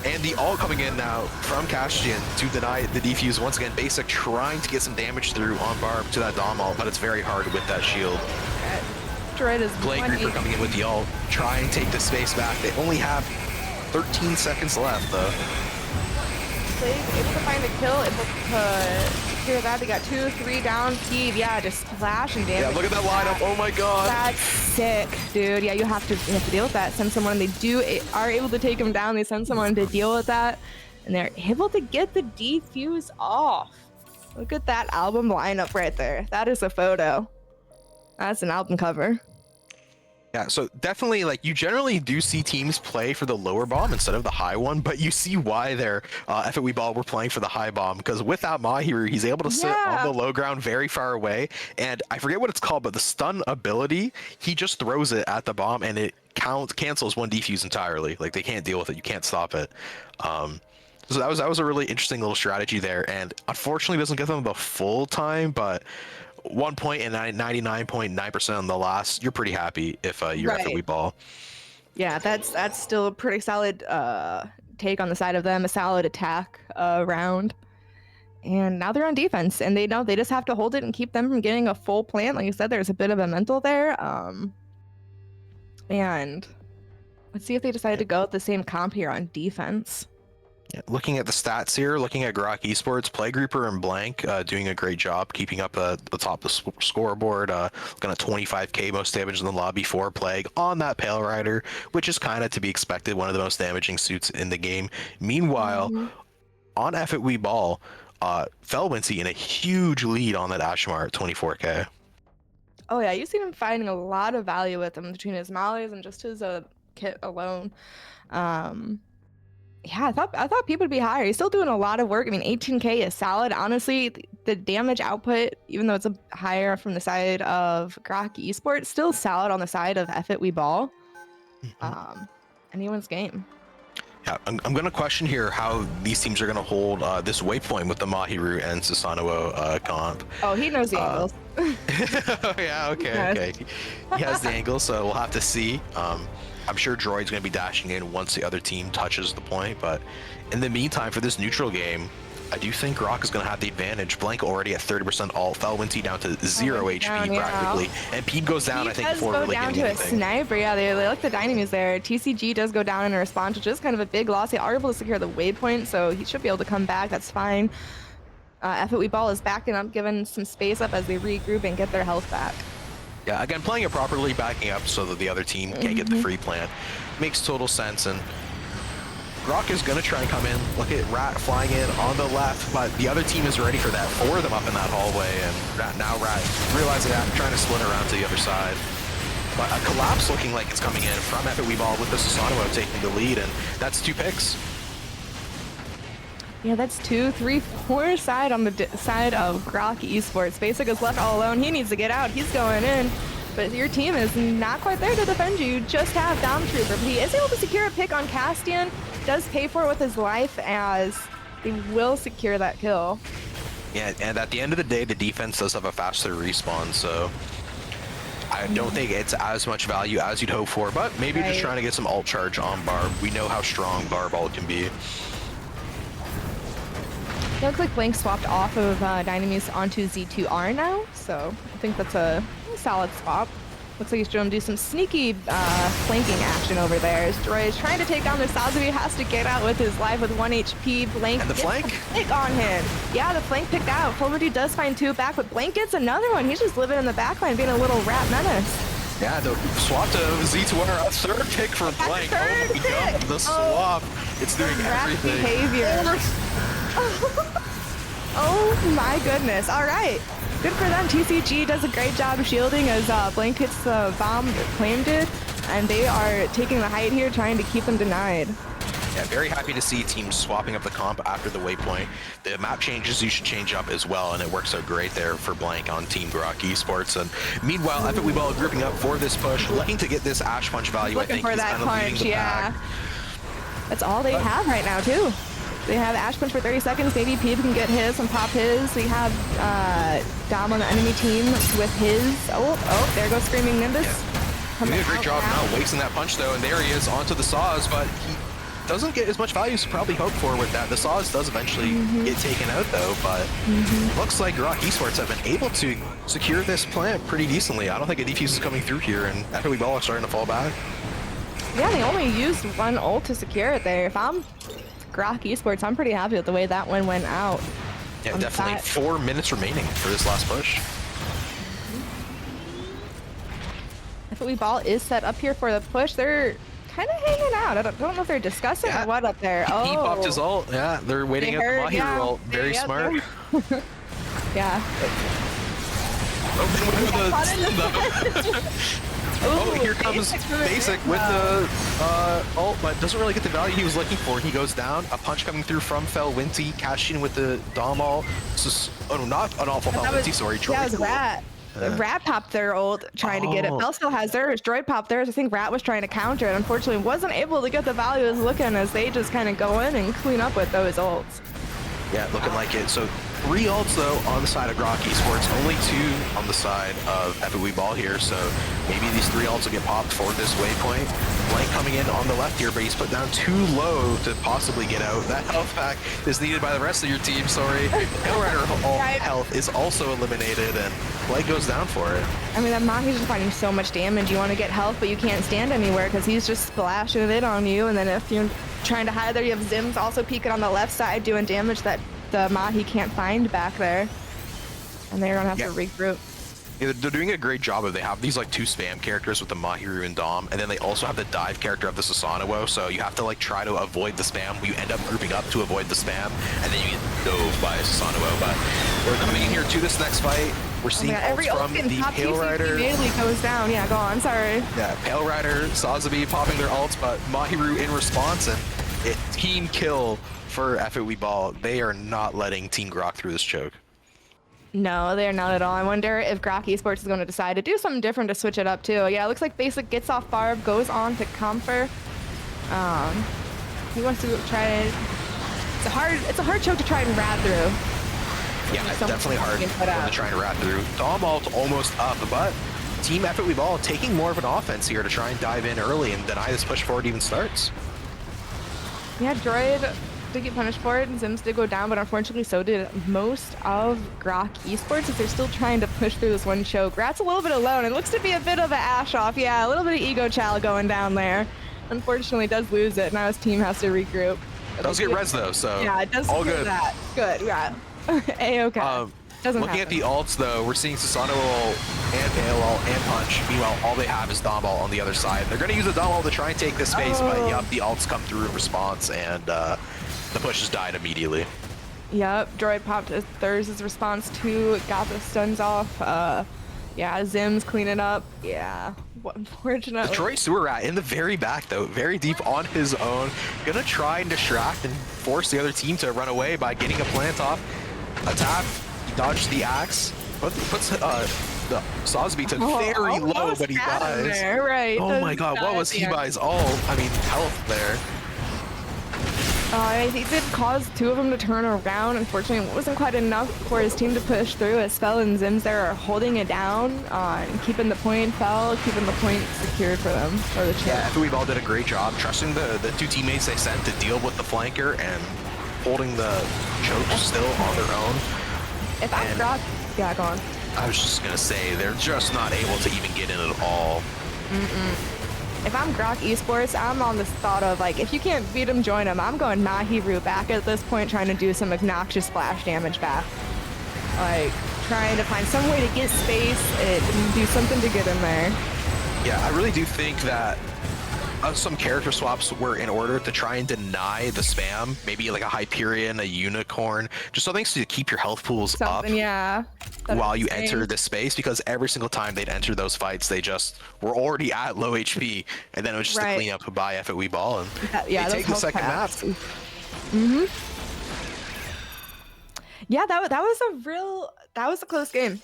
And the ult coming in now from Castian to deny the defuse once again. Basic trying to get some damage through on Barb to that Dom ult, but it's very hard with that shield. Detroit is Plague Reaper coming in with the ult, try and take the space back. They only have 13 seconds left though. Plague able to find a kill, able to secure that. They got 2, 3 down. Peeve, yeah, just splash and damage. Yeah, look at that lineup. Oh my god. That's sick, dude. Yeah, you have to deal with that. Send someone. They are able to take him down. They send someone to deal with that, and they're able to get the defuse off. Look at that album lineup right there. That is a photo. That's an album cover. Yeah, so definitely, like, you generally do see teams play for the lower bomb instead of the high one, but you see why their FFE Ball were playing for the high bomb, because without Mahiru, he's able to sit on the low ground very far away, and I forget what it's called, but the stun ability, he just throws it at the bomb, and it cancels one defuse entirely. Like, they can't deal with it. You can't stop it. So that was a really interesting little strategy there, and unfortunately doesn't give them the full time, but 1 point and 99.9% on the last, you're pretty happy if you're at the FFE Ball. Yeah, that's still a pretty solid take on the side of them, a solid attack round. And now they're on defense, and they know they just have to hold it and keep them from getting a full plant. Like you said, there's a bit of a mental there. And let's see if they decide to go with the same comp here on defense. Yeah, looking at the stats here, looking at Grok Esports, Plague Reaper and Blank doing a great job keeping up the top of the scoreboard. Looking at 25k most damage in the lobby for Plague on that Pale Rider, which is kind of to be expected, one of the most damaging suits in the game. Meanwhile, on FFE Ball, Felwincy in a huge lead on that Ashmar at 24k. Oh yeah, you've seen him finding a lot of value with him between his mollies and just his kit alone. Yeah, I thought people would be higher. He's still doing a lot of work. I mean, 18k is solid. Honestly, the damage output, even though it's a higher from the side of Grok Esports, still solid on the side of FFE Ball. Anyone's game. Yeah, I'm going to question here how these teams are going to hold this waypoint with the Mahiru and Susanoo comp. Oh, he knows the angles. Yeah, okay. He has the angle, so we'll have to see. I'm sure Droid's going to be dashing in once the other team touches the point, but in the meantime, for this neutral game, I do think Grok is going to have the advantage. Blank already at 30% ult, Felwincy down to 0 HP practically, and Peep goes down, I think, before really down getting to anything. A sniper. Yeah, they like the dynamis there. TCG does go down in a response, which is kind of a big loss. They are able to secure the waypoint, so he should be able to come back. That's fine. FFE Ball is backing up, giving some space up as they regroup and get their health back. Yeah, again, playing it properly, backing up so that the other team can't get the free plant. Makes total sense, and Grok is going to try and come in. Look at Rat flying in on the left, but the other team is ready for that. 4 of them up in that hallway, and now Rat realizing that, trying to split around to the other side. But a collapse looking like it's coming in from FFE Ball with the Susanoo taking the lead, and that's 2 picks. Yeah, that's 2, 3, 4 side on the side of Grok Esports. Basic is left all alone. He needs to get out. He's going in. But your team is not quite there to defend you. You just have Dom Trooper. But he is able to secure a pick on Castian. Does pay for it with his life as they will secure that kill. Yeah, and at the end of the day, the defense does have a faster respawn, so I don't think it's as much value as you'd hope for, but maybe just trying to get some ult charge on Barb. We know how strong Barb ult can be. It looks like Blank swapped off of Dynamis onto Z2R now, so I think that's a solid swap. Looks like he's trying to do some sneaky flanking action over there. As Droid is trying to take down the Sazabi, has to get out with his life with 1 HP. Blank And the gets flank? a flank on him. Yeah, the flank picked out. Fulmerdu does find 2 back, but Blank gets another one. He's just living in the backline, being a little rat menace. Yeah, the swap to Z2R, a third pick for Blank. third Oh my god, pick. the swap. It's doing Rat everything. behavior. Oh my goodness. All right. Good for them. TCG does a great job of shielding as Blank hits the bomb that claimed it, and they are taking the height here, trying to keep them denied. Yeah, very happy to see teams swapping up the comp after the waypoint. The map changes you should change up as well, and it works out great there for Blank on Team Grok Esports. And meanwhile, Epic Weeball grouping up for this push, looking to get this Ash Punch value. I Looking think for he's that kind of leading punch, the yeah. pack. That's all they have right now, too. They have Ash Punch for 30 seconds. Maybe Peep can get his and pop his. We have Dom on the enemy team with his. Oh, there goes Screaming Nimbus. Doing a great job now, wasting that punch though, and there he is onto the Saws, but he doesn't get as much value as probably hoped for with that. The Saws does eventually get taken out though, but looks like Grok Esports have been able to secure this plant pretty decently. I don't think a defuse is coming through here, and Epic Weeball are starting to fall back. Yeah, they only used 1 ult to secure it there. If I'm Grok Esports, I'm pretty happy with the way that one went out. Yeah, definitely 4 minutes remaining for this last push. Epic Weeball is set up here for the push. They're kind of hanging out. I don't know if they're discussing or what up there. Oh, He popped his ult. Yeah, they're waiting at the Mahi ult. Very smart. Yeah. Oh, here comes Basic with the ult, but doesn't really get the value he was looking for. He goes down. A punch coming through from Felwinty, cashing with the Dom ult. Oh no, not an awful Felwinty, sorry. Yeah, it was Rat. Rat popped their ult trying to get it. Bell still has theirs. Droid popped theirs. I think Rat was trying to counter it. Unfortunately, wasn't able to get the value it was looking as they just kind of go in and clean up with those ults. Yeah, looking like it. So 3 ults though on the side of Grok Esports, only 2 on the side of Epic Weeball here. So maybe these 3 ults will get popped for this waypoint. Blank coming in on the left here, but he's put down too low to possibly get out. That health pack is needed by the rest of your team. Sorry, Hail Rider health is also eliminated, and Blank goes down for it. I mean, that Mahi's just finding so much damage. You want to get health, but you can't stand anywhere because he's just splashing it on you. And then if you're trying to hide there, you have Zims also peeking on the left side, doing damage that the Mahi can't find back there. And they're gonna have to regroup. Yeah, they're doing a great job of, they have these like 2 spam characters with the Mahiru and Dom, and then they also have the dive character of the Susanoo, so you have to like try to avoid the spam. You end up grouping up to avoid the spam, and then you get dove by Susanoo. But we're coming in here to this next fight. We're seeing every ults from the Pale Rider. Immediately goes down. Yeah, go on. Sorry. Yeah, Pale Rider, Sazabi popping their ults, but Mahiru in response, and it team kill for Epic Weeball. They are not letting Team Grok through this choke. No, they're not at all. I wonder if Grok Esports is going to decide to do something different to switch it up too. Yeah, it looks like Basic gets off Barb, goes on to Comfer. He wants to try. It's a hard choke to try and rat through. Yeah, it's definitely hard when they're trying to rat through. Dom ult almost up, but Team Epic Weeball taking more of an offense here to try and dive in early and deny this push forward even starts. Yeah, Droid did get punished for it, and Zims did go down, but unfortunately so did most of Grok Esports as they're still trying to push through this one choke. Rat's a little bit alone. It looks to be a bit of an ash off. Yeah, a little bit of ego chow going down there. Unfortunately does lose it. Now his team has to regroup. It does get res though, so yeah, it does all good. That. Good, yeah. A-okay. Doesn't looking happen. at the ults though, we're seeing Susanoo ult and Pale ult and Punch. Meanwhile, all they have is Dom ult on the other side. They're going to use a Dom ult to try and take this space, but yep, the ults come through in response, and the push has died immediately. Yep, Droid popped Thurs's response too. Got the stuns off. Yeah, Zim's cleaning up. Yeah, unfortunately. Troy Sewer Rat in the very back though, very deep on his own. Gonna try and distract and force the other team to run away by getting a plant off. Attack, dodge the axe, puts the Sosby to very low, but he dies. There, right. Oh my god, what was he by's ult? I mean, health there. He did cause 2 of them to turn around. Unfortunately, it wasn't quite enough for his team to push through as Spell and Zims there are holding it down and keeping the point keeping the point secured for them. Or the yeah, Epic Weeball did a great job trusting the 2 teammates they sent to deal with the flanker and holding the choke still on their own. If I'm Grok, yeah, go on. I was just gonna say, they're just not able to even get in at all. If I'm Grok Esports, I'm on this thought of like, if you can't beat him, join him. I'm going Nahiru back at this point, trying to do some obnoxious splash damage back. Like, trying to find some way to get space and do something to get in there. Yeah, I really do think that some character swaps were in order to try and deny the spam. Maybe like a Hyperion, a Unicorn, just something to keep your health pools up. Yeah. While you enter this space, because every single time they'd enter those fights, they just were already at low HP, and then it was just a clean up by FOE ball, and yeah, they take the second map. Yeah, that was a close game.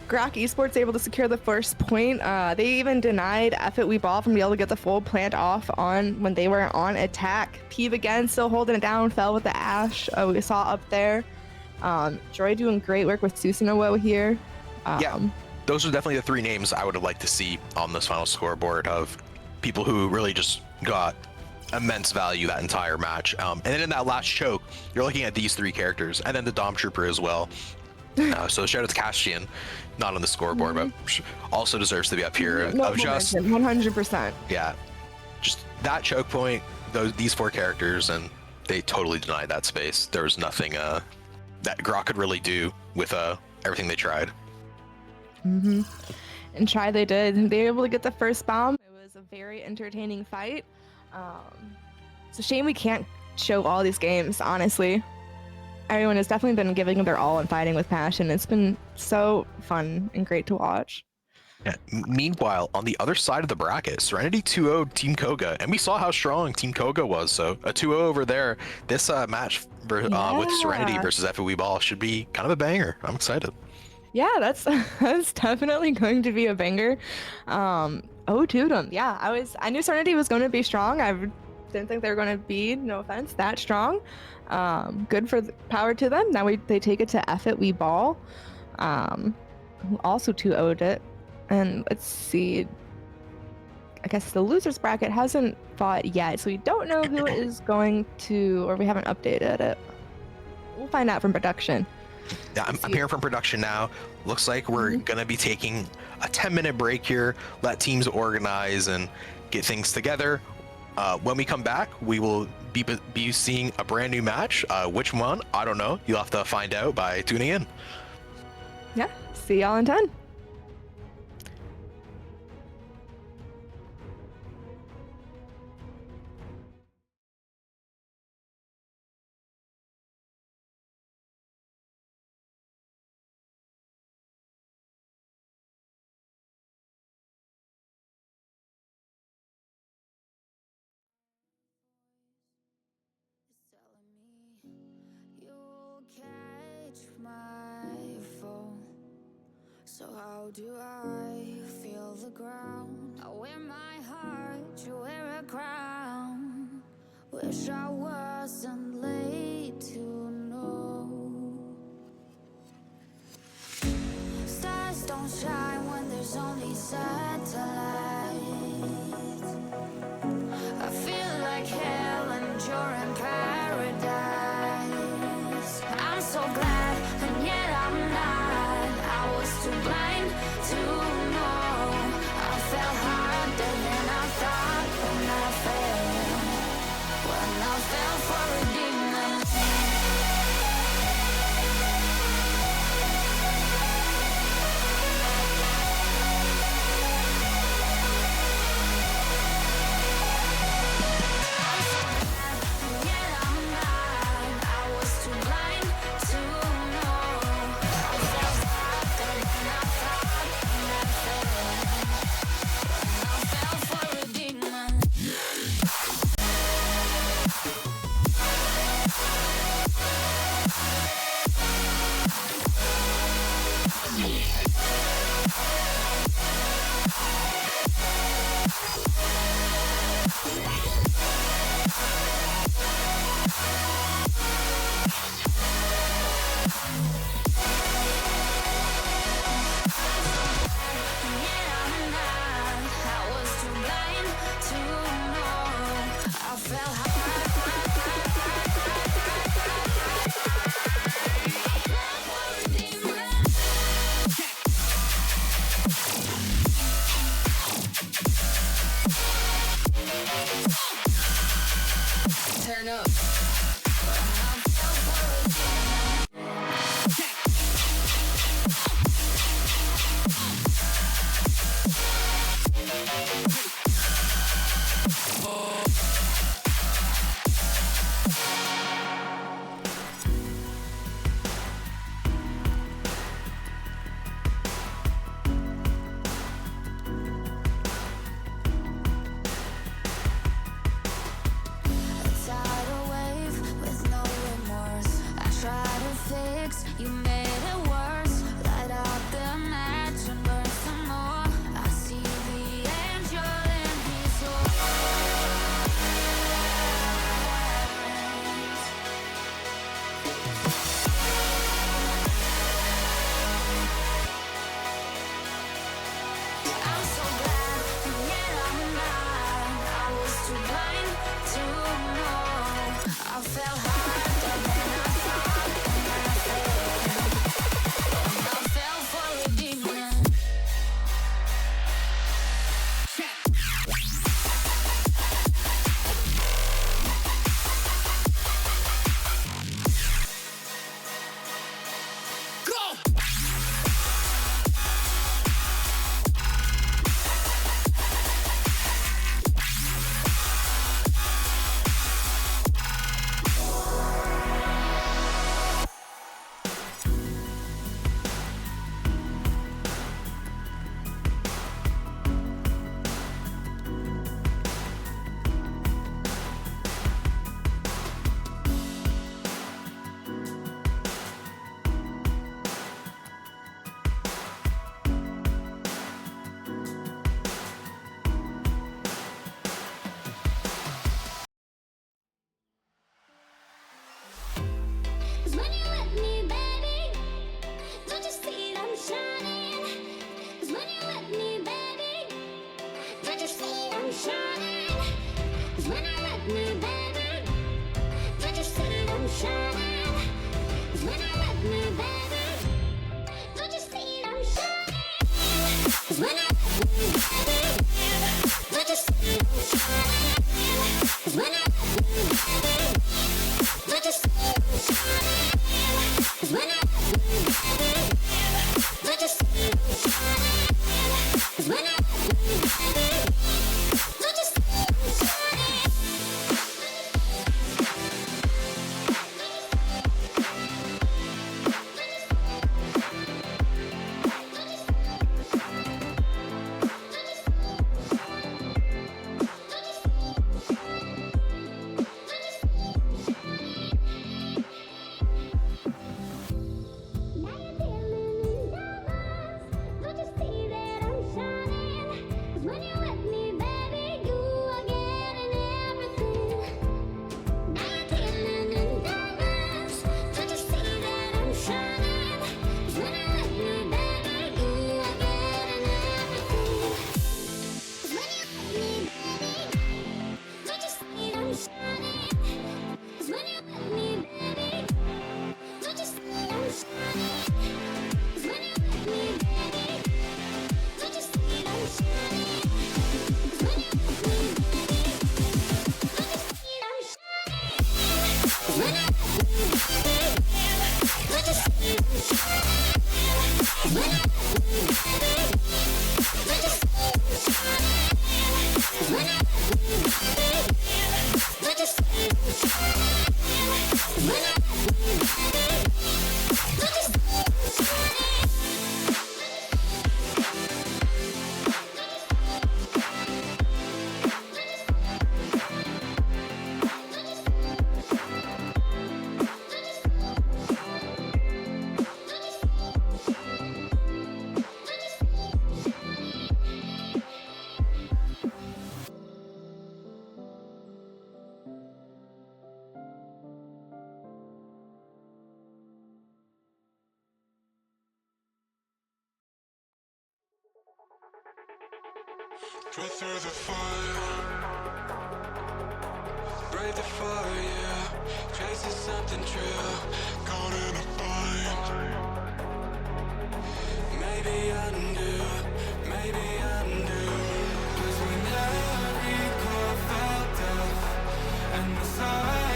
Grok Esports able to secure the first point. They even denied FOE ball from being able to get the full plant off on when they were on attack. Peeve again, still holding it down, fell with the Ash. We saw up there. Joy doing great work with Susanoo here. Yeah, those are definitely the three names I would have liked to see on this final scoreboard of people who really just got immense value that entire match. And then in that last choke, you're looking at these three characters, and then the Dom Trooper as well. So shout out to Castian, not on the scoreboard, but also deserves to be up here. No, of just 100%. Yeah, just that choke point, these four characters, and they totally denied that space. There was nothing that Grok could really do with everything they tried. And try they did. They were able to get the first bomb. It was a very entertaining fight. It's a shame we can't show all these games, honestly. Everyone has definitely been giving their all and fighting with passion. It's been so fun and great to watch. Yeah. Meanwhile, on the other side of the bracket, Serenity 2-0 Team Koga, and we saw how strong Team Koga was. So a 2-0 over there. This match with Serenity versus FOE Ball should be kind of a banger. I'm excited. Yeah, that's definitely going to be a banger. Oh, to them. Yeah, I knew Serenity was going to be strong. I didn't think they were going to be, no offense, that strong. Good for power to them. Now they take it to FOE Ball, who also 2-0'd it. And let's see. I guess the losers bracket hasn't fought yet, so we don't know who is going to, or we haven't updated it. We'll find out from production. Yeah, I'm hearing from production now. Looks like we're gonna be taking a 10-minute break here, let teams organize and get things together. When we come back, we will be seeing a brand new match. Which one? I don't know. You'll have to find out by tuning in. Yeah, see y'all in 10. So how do I feel the ground? I wear my heart, you wear a crown. Wish I wasn't late to know. Stars don't shine when there's only satellites. I feel like hell and you're in paradise. I'm so glad, and yet I'm not. I was too blind to know. I fell harder than I thought when I fell for a demon. turn up. You made it worse. Light out the match and burn some more. I see the angel in his eyes. I'm so glad you made up mine. I was too blind to know. I fell hard and then I thought and I fell. I fell for a demon. When you let me, baby, don't you see I'm shining? 'Cause when you let me, baby, don't you see I'm shining? 'Cause when I let me, baby, don't you see I'm shining? 'Cause when I let me, baby, don't you see I'm shining? 'Cause when I let me, baby, don't you see I'm shining? 'Cause when I let me, baby, don't you see I'm shining? 'Cause when I let me, baby, don't you see I'm shining? 'Cause when I let me, baby, don't you see I'm shining? Now you're dealing in diamonds. Don't you see that I'm shining? 'Cause when you let me, baby, you are getting everything. Now you're dealing in diamonds. Don't you see that I'm shining? 'Cause when I let me, baby, you are getting everything. 'Cause when you let me, baby, don't you see I'm shining? 'Cause when you let me, baby, don't you see I'm shining? 'Cause when you let me, baby, don't you see I'm shining? 'Cause when you let me, baby, don't you see I'm shining? 'Cause when I let me, baby, don't you see I'm shining? 'Cause when I let me, baby, don't you see I'm shining? 'Cause when I let me, baby, don't you see I'm shining? 'Cause when I let me, baby, don't you see I'm shining? Breathe through the fire, break the fire, yeah. Chasing something true, caught in a bind. Maybe undo, maybe undo. 'Cause when every core felt death and the silence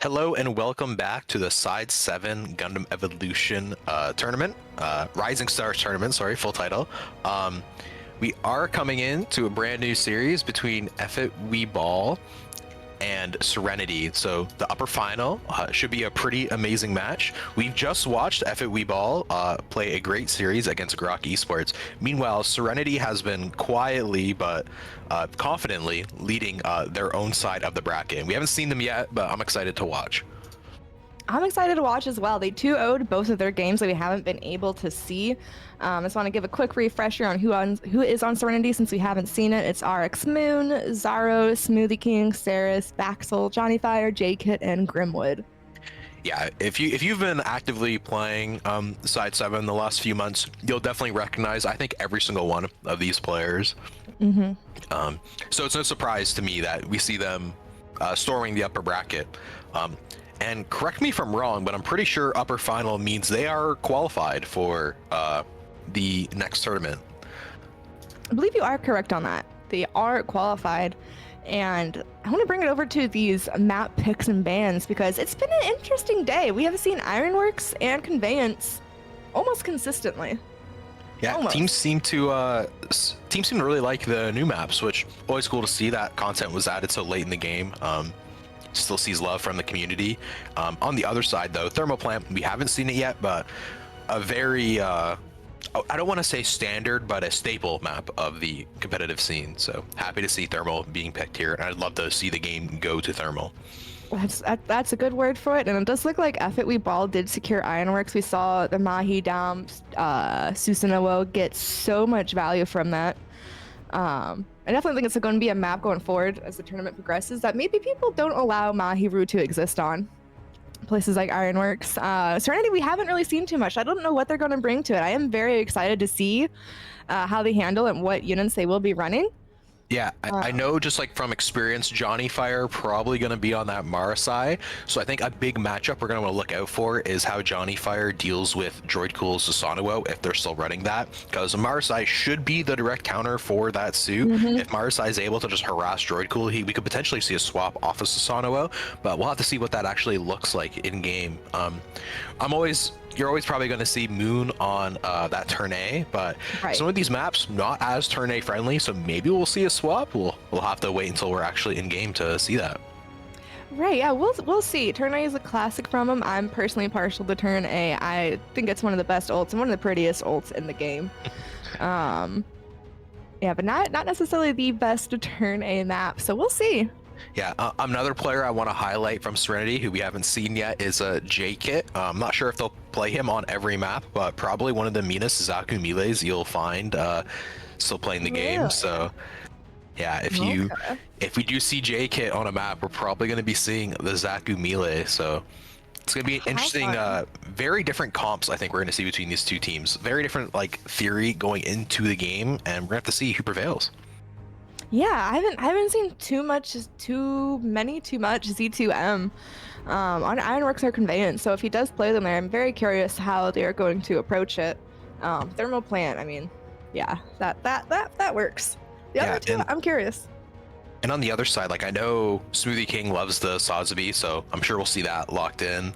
Hello and welcome back to the Side 7 Gundam Evolution tournament, Rising Stars tournament, sorry, full title. We are coming in to a brand new series between Effet We Ball and Serenity. So the upper final should be a pretty amazing match. We've just watched Effet We Ball play a great series against Grok Esports. Meanwhile, Serenity has been quietly but confidently leading their own side of the bracket. We haven't seen them yet, but I'm excited to watch. I'm excited to watch as well. They 2-0'd both of their games that we haven't been able to see. I just want to give a quick refresher on who is on Serenity since we haven't seen it. It's RX Moon, Zaro, Smoothie King, Saris, Baxel, Johnny Fire, J-Kit, and Grimwood. Yeah, if you've been actively playing Side 7 the last few months, you'll definitely recognize, I think, every single one of these players. So it's no surprise to me that we see them storming the upper bracket. And correct me if I'm wrong, but I'm pretty sure upper final means they are qualified for the next tournament. I believe you are correct on that. They are qualified. And I want to bring it over to these map picks and bans because it's been an interesting day. We have seen Ironworks and Conveyance almost consistently. Yeah, almost. teams seem to really like the new maps, which always cool to see that content was added so late in the game. Still sees love from the community. On the other side, though, Thermoplant, we haven't seen it yet, but a very I don't want to say standard, but a staple map of the competitive scene. So happy to see Thermal being picked here, and I'd love to see the game go to Thermal. That's a good word for it, and it does look like Effet We Ball did secure Ironworks. We saw the Mahi Dam Susanoo get so much value from that. I definitely think it's going to be a map going forward as the tournament progresses that maybe people don't allow Mahiru to exist on. Places like Ironworks. Serenity, we haven't really seen too much. I don't know what they're going to bring to it. I am very excited to see how they handle and what units they will be running. Yeah, I know just like from experience, Johnny Fire probably going to be on that Marasai. So I think a big matchup we're going to want to look out for is how Johnny Fire deals with Droid Cool's Susanoo if they're still running that. Because Marasai should be the direct counter for that suit. If Marasai is able to just harass Droid Cool, we could potentially see a swap off of Susanoo. But we'll have to see what that actually looks like in game. You're always probably going to see Moon on that turn A, but some of these maps not as turn A friendly, so maybe we'll see a swap. We'll have to wait until we're actually in game to see that. Right, yeah, we'll see. Turn A is a classic from him. I'm personally partial to Turn A. I think it's one of the best ults and one of the prettiest ults in the game. Yeah, but not necessarily the best Turn A map, so we'll see. Yeah, another player I want to highlight from Serenity who we haven't seen yet is J-Kit. I'm not sure if they'll play him on every map, but probably one of the meanest Zaku Miles you'll find still playing the game. So yeah, if we do see J-Kit on a map, we're probably going to be seeing the Zaku Mile. So it's going to be an interesting, very different comps I think we're going to see between these two teams. Very different like theory going into the game, and we're going to have to see who prevails. Yeah, I haven't seen too much Z2M on Ironworks or Conveyance. So if he does play them there, I'm very curious how they are going to approach it. Thermal Plant, I mean, yeah, that works. The other two, I'm curious. And on the other side, like I know Smoothie King loves the Sazabi, so I'm sure we'll see that locked in.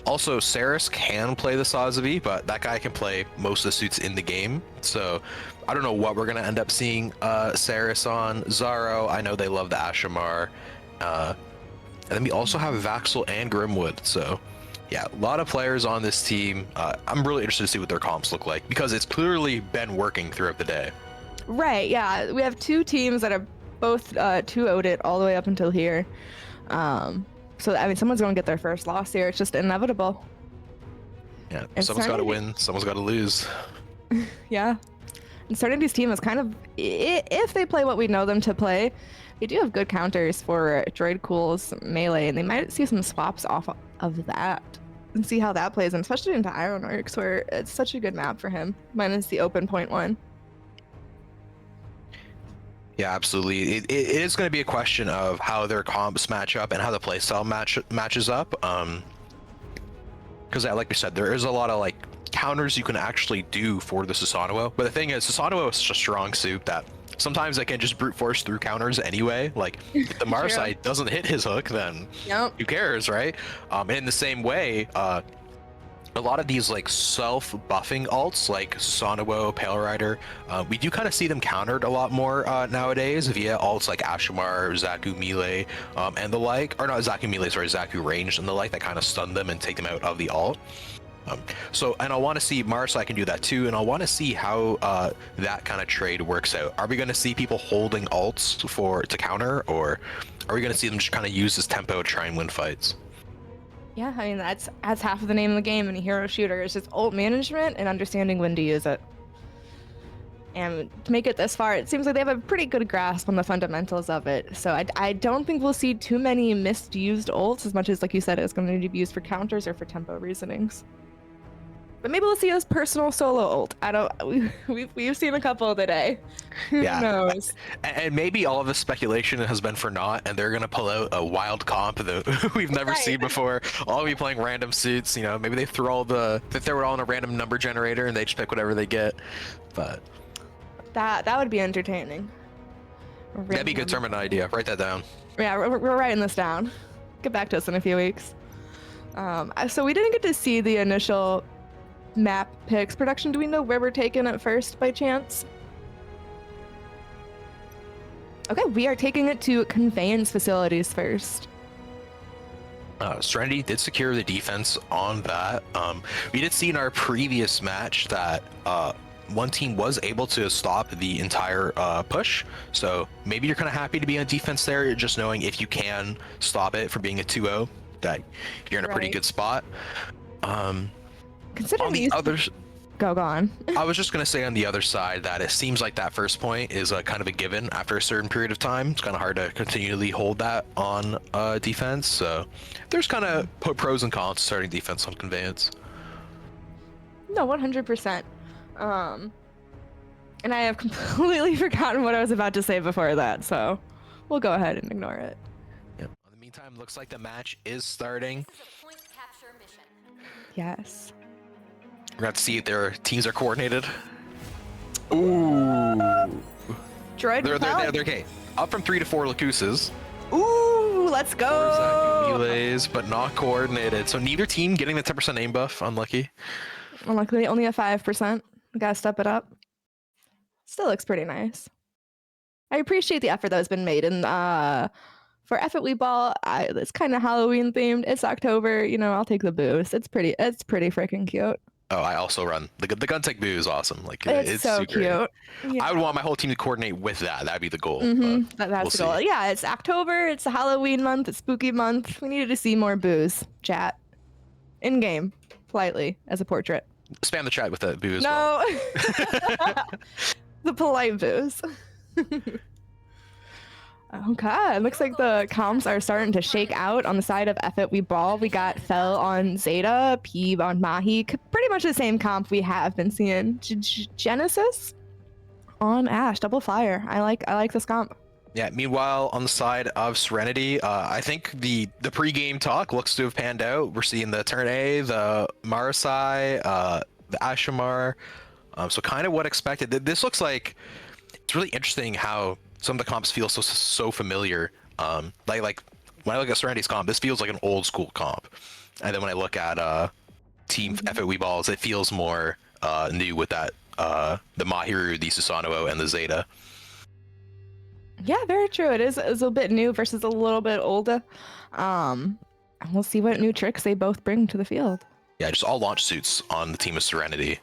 Also, Saris can play the Sazabi, but that guy can play most of the suits in the game. So I don't know what we're gonna end up seeing Saris on. Zaro, I know they love the Ashamar. And then we also have Vaxel and Grimwood. So yeah, a lot of players on this team. I'm really interested to see what their comps look like because it's clearly been working throughout the day. Right, yeah. We have two teams that have both 2-0'd it all the way up until here. So, I mean, someone's going to get their first loss here. It's just inevitable. Yeah, someone's got to win. Someone's got to lose. Yeah. And Serenity's team is kind of, if they play what we know them to play, they do have good counters for Droid Cool's melee, and they might see some swaps off of that and see how that plays, and especially into Ironworks, where it's such a good map for him, minus the open point one. Yeah, absolutely. It is going to be a question of how their comps match up and how the playstyle matches up. Because, like we said, there is a lot of like counters you can actually do for the Susanoo. But the thing is, Susanoo is such a strong suit that sometimes I can just brute force through counters anyway. Like, if the Marsai doesn't hit his hook, then who cares, right? And in the same way, a lot of these like self-buffing alts like Sonowo, Pale Rider, we do kind of see them countered a lot more nowadays via alts like Ashamar, Zaku Melee, and the like, or not Zaku Melee, sorry, Zaku Ranged and the like that kind of stun them and take them out of the alt. And I want to see Marsai can do that too, and I want to see how that kind of trade works out. Are we going to see people holding alts to counter, or are we going to see them just kind of use this tempo to try and win fights? Yeah, I mean, that's half of the name of the game in a hero shooter. It's just ult management and understanding when to use it. And to make it this far, it seems like they have a pretty good grasp on the fundamentals of it. So I don't think we'll see too many misused ults as much as, like you said, it's going to be used for counters or for tempo reasonings. But maybe we'll see us personal solo ult. We've seen a couple today. Who knows? And maybe all of the speculation has been for naught, and they're gonna pull out a wild comp that we've never seen before. All be playing random suits. You know, maybe they throw it all in a random number generator, and they just pick whatever they get. But that would be entertaining. That'd be a good tournament idea. Write that down. Yeah, we're writing this down. Get back to us in a few weeks. So we didn't get to see the initial map picks. Production, do we know where we're taking it first by chance? Okay, we are taking it to conveyance facilities first. Serenity did secure the defense on that. We did see in our previous match that one team was able to stop the entire push, so maybe you're kind of happy to be on defense there, just knowing if you can stop it from being a 2-0, that you're in a pretty good spot. Considering on the others, go on. I was just gonna say on the other side that it seems like that first point is kind of a given after a certain period of time. It's kind of hard to continually hold that on defense. So there's kind of pros and cons to starting defense on conveyance. No, 100%. And I have completely forgotten what I was about to say before that, so we'll go ahead and ignore it. Yep. In the meantime, looks like the match is starting. This is a point capture mission. Yes. We're going to see if their teams are coordinated. Ooh. Droid They're okay. Up from 3 to 4 Lacusas. Ooh, let's go. Zaku melees, but not coordinated. So neither team getting the 10% aim buff. Unlucky. Unluckily, only a 5%. We gotta step it up. Still looks pretty nice. I appreciate the effort that has been made. And for FW Ball, it's kind of Halloween themed. It's October. You know, I'll take the boost. It's pretty freaking cute. Oh, I also run. The gun tech boo is awesome. Like it's so cute. Yeah. I would want my whole team to coordinate with that. That'd be the goal. That's the goal. Yeah, it's October. It's a Halloween month. It's spooky month. We needed to see more boos. Chat. In game. Politely. As a portrait. Spam the chat with that boo as well. No. The polite boos. Okay, it looks like the comps are starting to shake out on the side of FW Ball. We got Fell on Zeta, Peeb on Mahi. Pretty much the same comp we have been seeing. Genesis on Ash, double fire. I like this comp. Yeah, meanwhile, on the side of Serenity, I think the pre-game talk looks to have panned out. We're seeing the Turn A, the Marasai, the Ashamar. So kind of what expected. This looks like, it's really interesting how some of the comps feel so familiar. Like when I look at Serenity's comp, this feels like an old school comp. And then when I look at Team FOE Balls, it feels more new with that the Mahiru, the Susanoo, and the Zeta. Yeah, very true. It is a bit new versus a little bit older. And we'll see what new tricks they both bring to the field. Yeah, just all launch suits on the team of Serenity.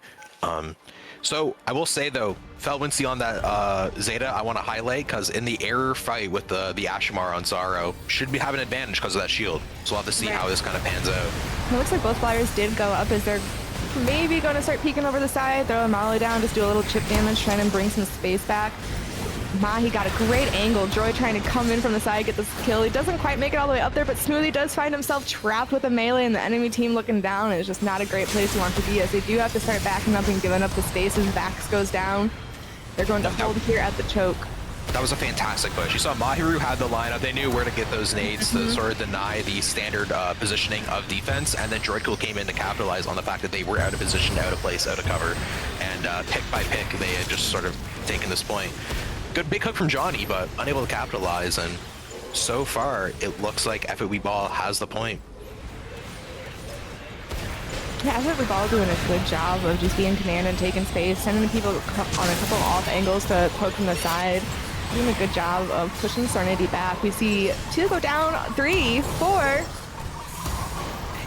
So I will say though, Felwincy on that Zeta, I want to highlight because in the error fight with the Ashamar on Zaro, should have an advantage because of that shield. So we'll have to see how this kind of pans out. It looks like both flyers did go up as they're maybe going to start peeking over the side, throw a Molly down, just do a little chip damage, trying to bring some space back. Mahi got a great angle. Droid trying to come in from the side, get this kill. He doesn't quite make it all the way up there, but Smoothie does find himself trapped with a melee and the enemy team looking down. It's just not a great place to want to be as they do have to start backing up and giving up the space as Vax goes down. They're going to hold here at the choke. That was a fantastic push. You saw Mahiru had the lineup. They knew where to get those nades to sort of deny the standard positioning of defense, and then Droidcool came in to capitalize on the fact that they were out of position, out of place, out of cover, and pick by pick, they had just sort of taken this point. Good big hook from Johnny, but unable to capitalize. And so far, it looks like FOE Ball has the point. Yeah, I think we're all doing a good job of just being command and taking space, sending people on a couple off angles to poke from the side. Doing a good job of pushing Serenity back. We see 2 go down, 3, 4.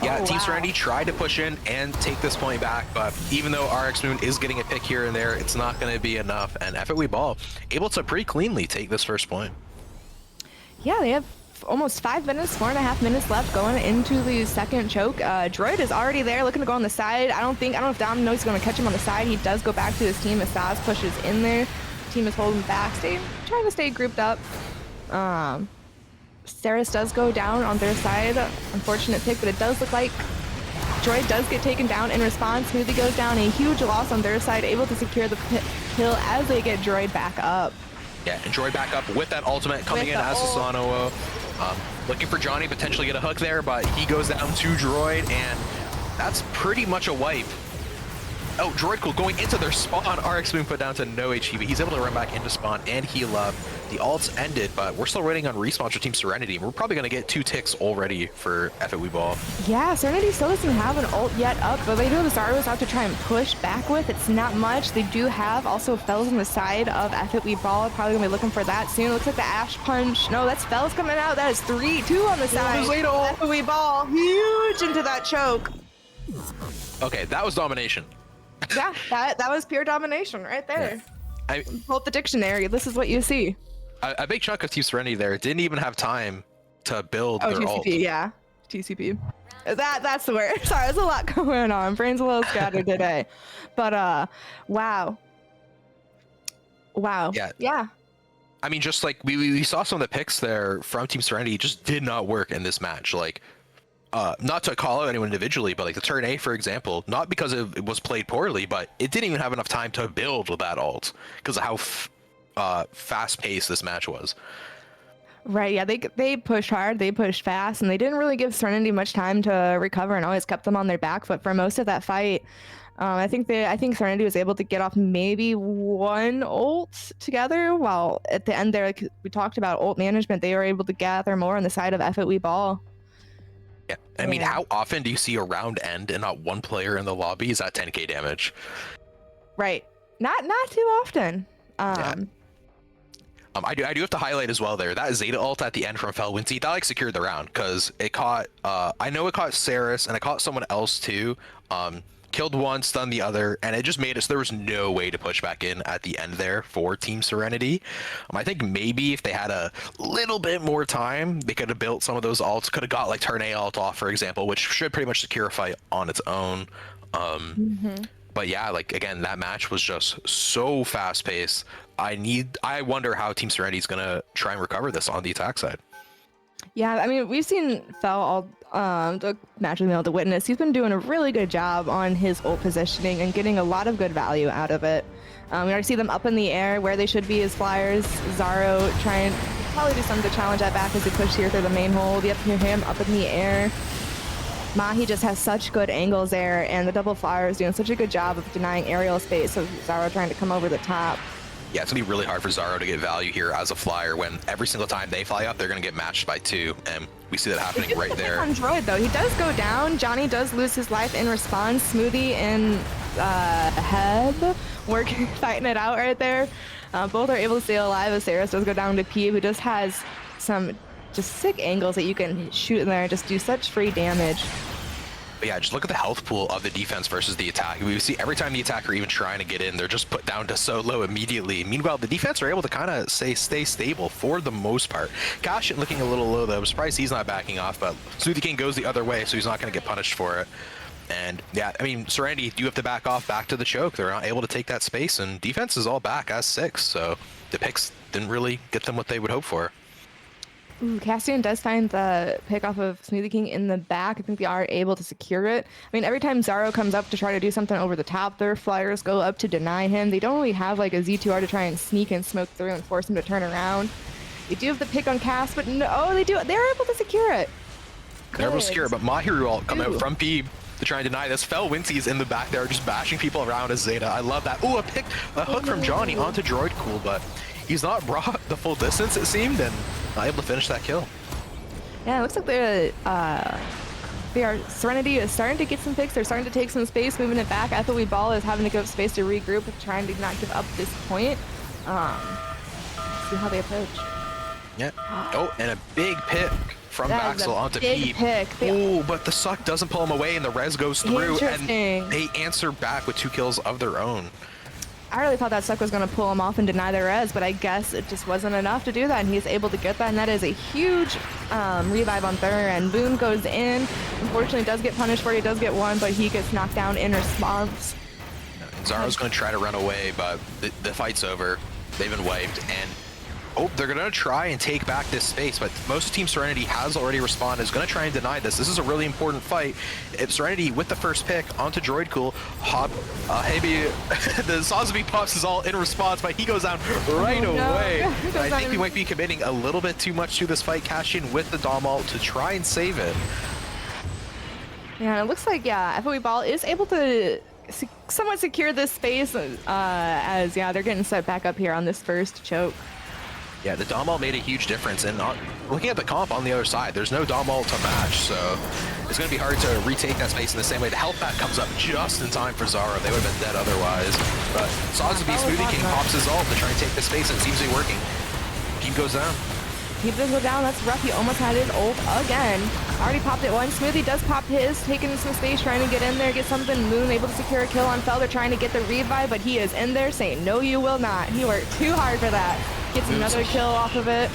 Yeah, Oh, Team wow. Serenity tried to push in and take this point back, but even though RX Moon is getting a pick here and there, it's not going to be enough. And FOE Ball able to pretty cleanly take this first point. Yeah, they have almost 5 minutes, 4.5 minutes left going into the second choke. Droid is already there looking to go on the side. I don't know if Dom knows he's going to catch him on the side. He does go back to his team as Saz pushes in there. Team is holding back, trying to stay grouped up. Saris does go down on their side. Unfortunate pick, but it does look like Droid does get taken down in response. Smoothie goes down, a huge loss on their side, able to secure the kill as they get Droid back up. Yeah, and Droid back up with that ultimate coming in as Asano. Looking for Johnny, potentially get a hook there, but he goes down to Droid, and that's pretty much a wipe. Oh, Droid cool going into their spawn. RX Moon put down to no HP, but he's able to run back into spawn and heal up. The ults ended, but we're still waiting on respawns for Team Serenity. We're probably going to get 2 ticks already for FOE Ball. Yeah, Serenity still doesn't have an ult yet up, but they do have the Zarros out to try and push back with. It's not much. They do have also Fells on the side of FOE Ball. Probably going to be looking for that soon. Looks like the Ash Punch. No, that's Fells coming out. That is 2 on the side. FOE Ball huge into that choke. Okay, that was domination. Yeah, that was pure domination right there. Pull up the dictionary. This is what you see. A big chunk of Team Serenity there didn't even have time to build their TCP, ult. yeah. TCP. That's the word. Sorry, there's a lot going on. Brain's a little scattered today. But wow. Yeah. I mean, just like we saw some of the picks there from Team Serenity just did not work in this match. Like, not to call out anyone individually, but like the turn A, for example, not because it was played poorly, but it didn't even have enough time to build with that ult because of how fast-paced this match was. Right, yeah, they pushed hard, they pushed fast, and they didn't really give Serenity much time to recover and always kept them on their back foot for most of that fight. I think Serenity was able to get off maybe 1 ult together, while at the end there, like we talked about ult management, they were able to gather more on the side of FOE Ball. Yeah, I mean, how often do you see a round end and not one player in the lobby is at 10k damage? Right, not too often. Yeah. I do have to highlight as well there that Zeta ult at the end from Felwinty that like secured the round because it caught I know it caught Saris and it caught someone else too. Killed one, stunned the other, and it just made it so there was no way to push back in at the end there for Team Serenity. I think maybe if they had a little bit more time, they could have built some of those ults. Could have got like turn A ult off, for example, which should pretty much secure a fight on its own. But yeah, like again, that match was just so fast paced. I wonder how Team Serenity is gonna try and recover this on the attack side. Yeah, I mean, we've seen Fel all the match we've been able to witness. He's been doing a really good job on his ult positioning and getting a lot of good value out of it. We already see them up in the air where they should be as flyers. Zaro trying probably do something to challenge that back as they push here through the main hold. You have to hear him up in the air. Mahi just has such good angles there, and the double flyer is doing such a good job of denying aerial space. So Zaro trying to come over the top. Yeah, it's gonna be really hard for Zaro to get value here as a flyer when every single time they fly up, they're gonna get matched by 2, and we see that happening right there. On Droid though, he does go down. Johnny does lose his life in response. Smoothie and Heb working, fighting it out right there. Both are able to stay alive as Saris does go down to P, who just has some just sick angles that you can shoot in there and just do such free damage. But yeah, just look at the health pool of the defense versus the attack. We see every time the attacker even trying to get in, they're just put down to so low immediately. Meanwhile, the defense are able to kind of stay stable for the most part. Kashin looking a little low though. I'm surprised he's not backing off, but Smoothie King goes the other way, so he's not going to get punished for it. And yeah, I mean, Serenity do have to back off back to the choke. They're not able to take that space, and defense is all back as 6, so the picks didn't really get them what they would hope for. Ooh, Castian does find the pick off of Smoothie King in the back. I think they are able to secure it. I mean, every time Zaro comes up to try to do something over the top, their flyers go up to deny him. They don't really have like a Z2R to try and sneak and smoke through and force him to turn around. They do have the pick on Cass, but no, they do. They're able to secure it. They're able to secure it, but Mahiru all come out from P to try and deny this. Felwinty is in the back there, just bashing people around as Zeta. I love that. Ooh, a hook from Johnny onto Droid Cool, but he's not brought the full distance, it seemed, and not able to finish that kill. Yeah, it looks like Serenity is starting to get some picks. They're starting to take some space, moving it back. FOE Ball is having to give up space to regroup, trying to not give up this point. See how they approach. Yeah. Oh, and a big pick from That is a Vaxel onto big Peep. pick. Oh, but the suck doesn't pull him away, and the res goes through, and Interesting. they answer back with 2 kills of their own. I really thought that suck was going to pull him off and deny the res, but I guess it just wasn't enough to do that, and he's able to get that, and that is a huge revive on Thur, and Boon goes in. Unfortunately, does get punished for it. He does get one, but he gets knocked down in response. Zara's going to try to run away, but the fight's over. They've been wiped, and oh, they're going to try and take back this space, but most Team Serenity has already responded, is going to try and deny this. This is a really important fight. If Serenity, with the first pick onto Droid Cool, Hebi, the Sazumi pops is all in response, but he goes down right away. I think we might be committing a little bit too much to this fight. Cash in with the Dom ult to try and save it. Yeah, it looks like, FOE Ball is able to somewhat secure this space as, they're getting set back up here on this first choke. Yeah, the Dom ult made a huge difference, and looking at the comp on the other side, there's no Dom ult to match, so it's going to be hard to retake that space in the same way. The health pack comes up just in time for Zara. They would have been dead otherwise. But Sazumi Smoothie King pops his ult to try and take the space, and it seems to be working. Peep goes down. Peep does go down. That's rough. He almost had his ult again. Already popped it once. Smoothie does pop his, taking some space, trying to get in there, get something. Moon able to secure a kill on Felder, trying to get the revive, but he is in there saying, no, you will not. He worked too hard for that. Gets another kill off of it.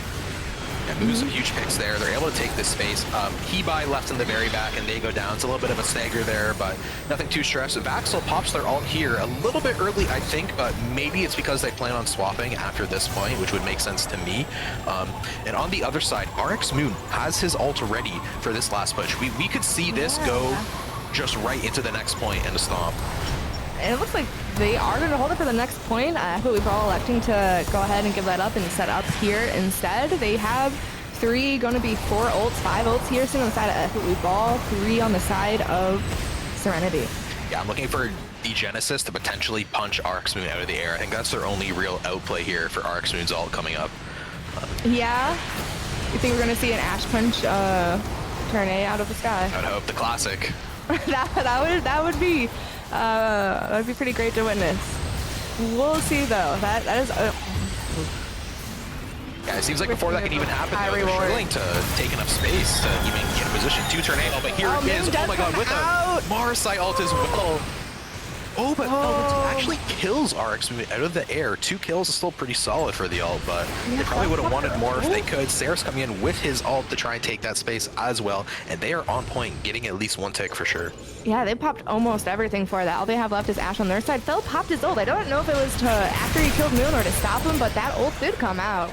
Yeah, moves some huge picks there. They're able to take this space. Hebi left in the very back, and they go down. It's a little bit of a stagger there, but nothing too stressed. Vaxel pops their ult here a little bit early, I think, but maybe it's because they plan on swapping after this point, which would make sense to me. And on the other side, RX Moon has his ult ready for this last push. We could see this go just right into the next point and a stomp. And it looks like they are going to hold it for the next point. But we're all electing to go ahead and give that up and set up here instead. They have 3, going to be 4 ults, 5 ults here, sitting on the side of FOE Ball, 3 on the side of Serenity. Yeah, I'm looking for the Genesis to potentially punch RX Moon out of the air. I think that's their only real outplay here for RX Moon's ult coming up. Yeah? You think we're going to see an Ash Punch turn A out of the sky? I'd hope. The classic. that would be pretty great to witness. We'll see though. That is. Yeah, it seems like before that can even happen, though, they're struggling to take enough space to even get in position to turn A. But here it is. Oh my god, with a Marsite ult as well. Oh, but it actually kills RX Moon out of the air. 2 kills is still pretty solid for the ult, but they probably would have wanted more if they could. Saris coming in with his ult to try and take that space as well, and they are on point, getting at least 1 tick for sure. Yeah, they popped almost everything for that. All they have left is Ash on their side. Phil popped his ult. I don't know if it was to after he killed Moon or to stop him, but that ult did come out.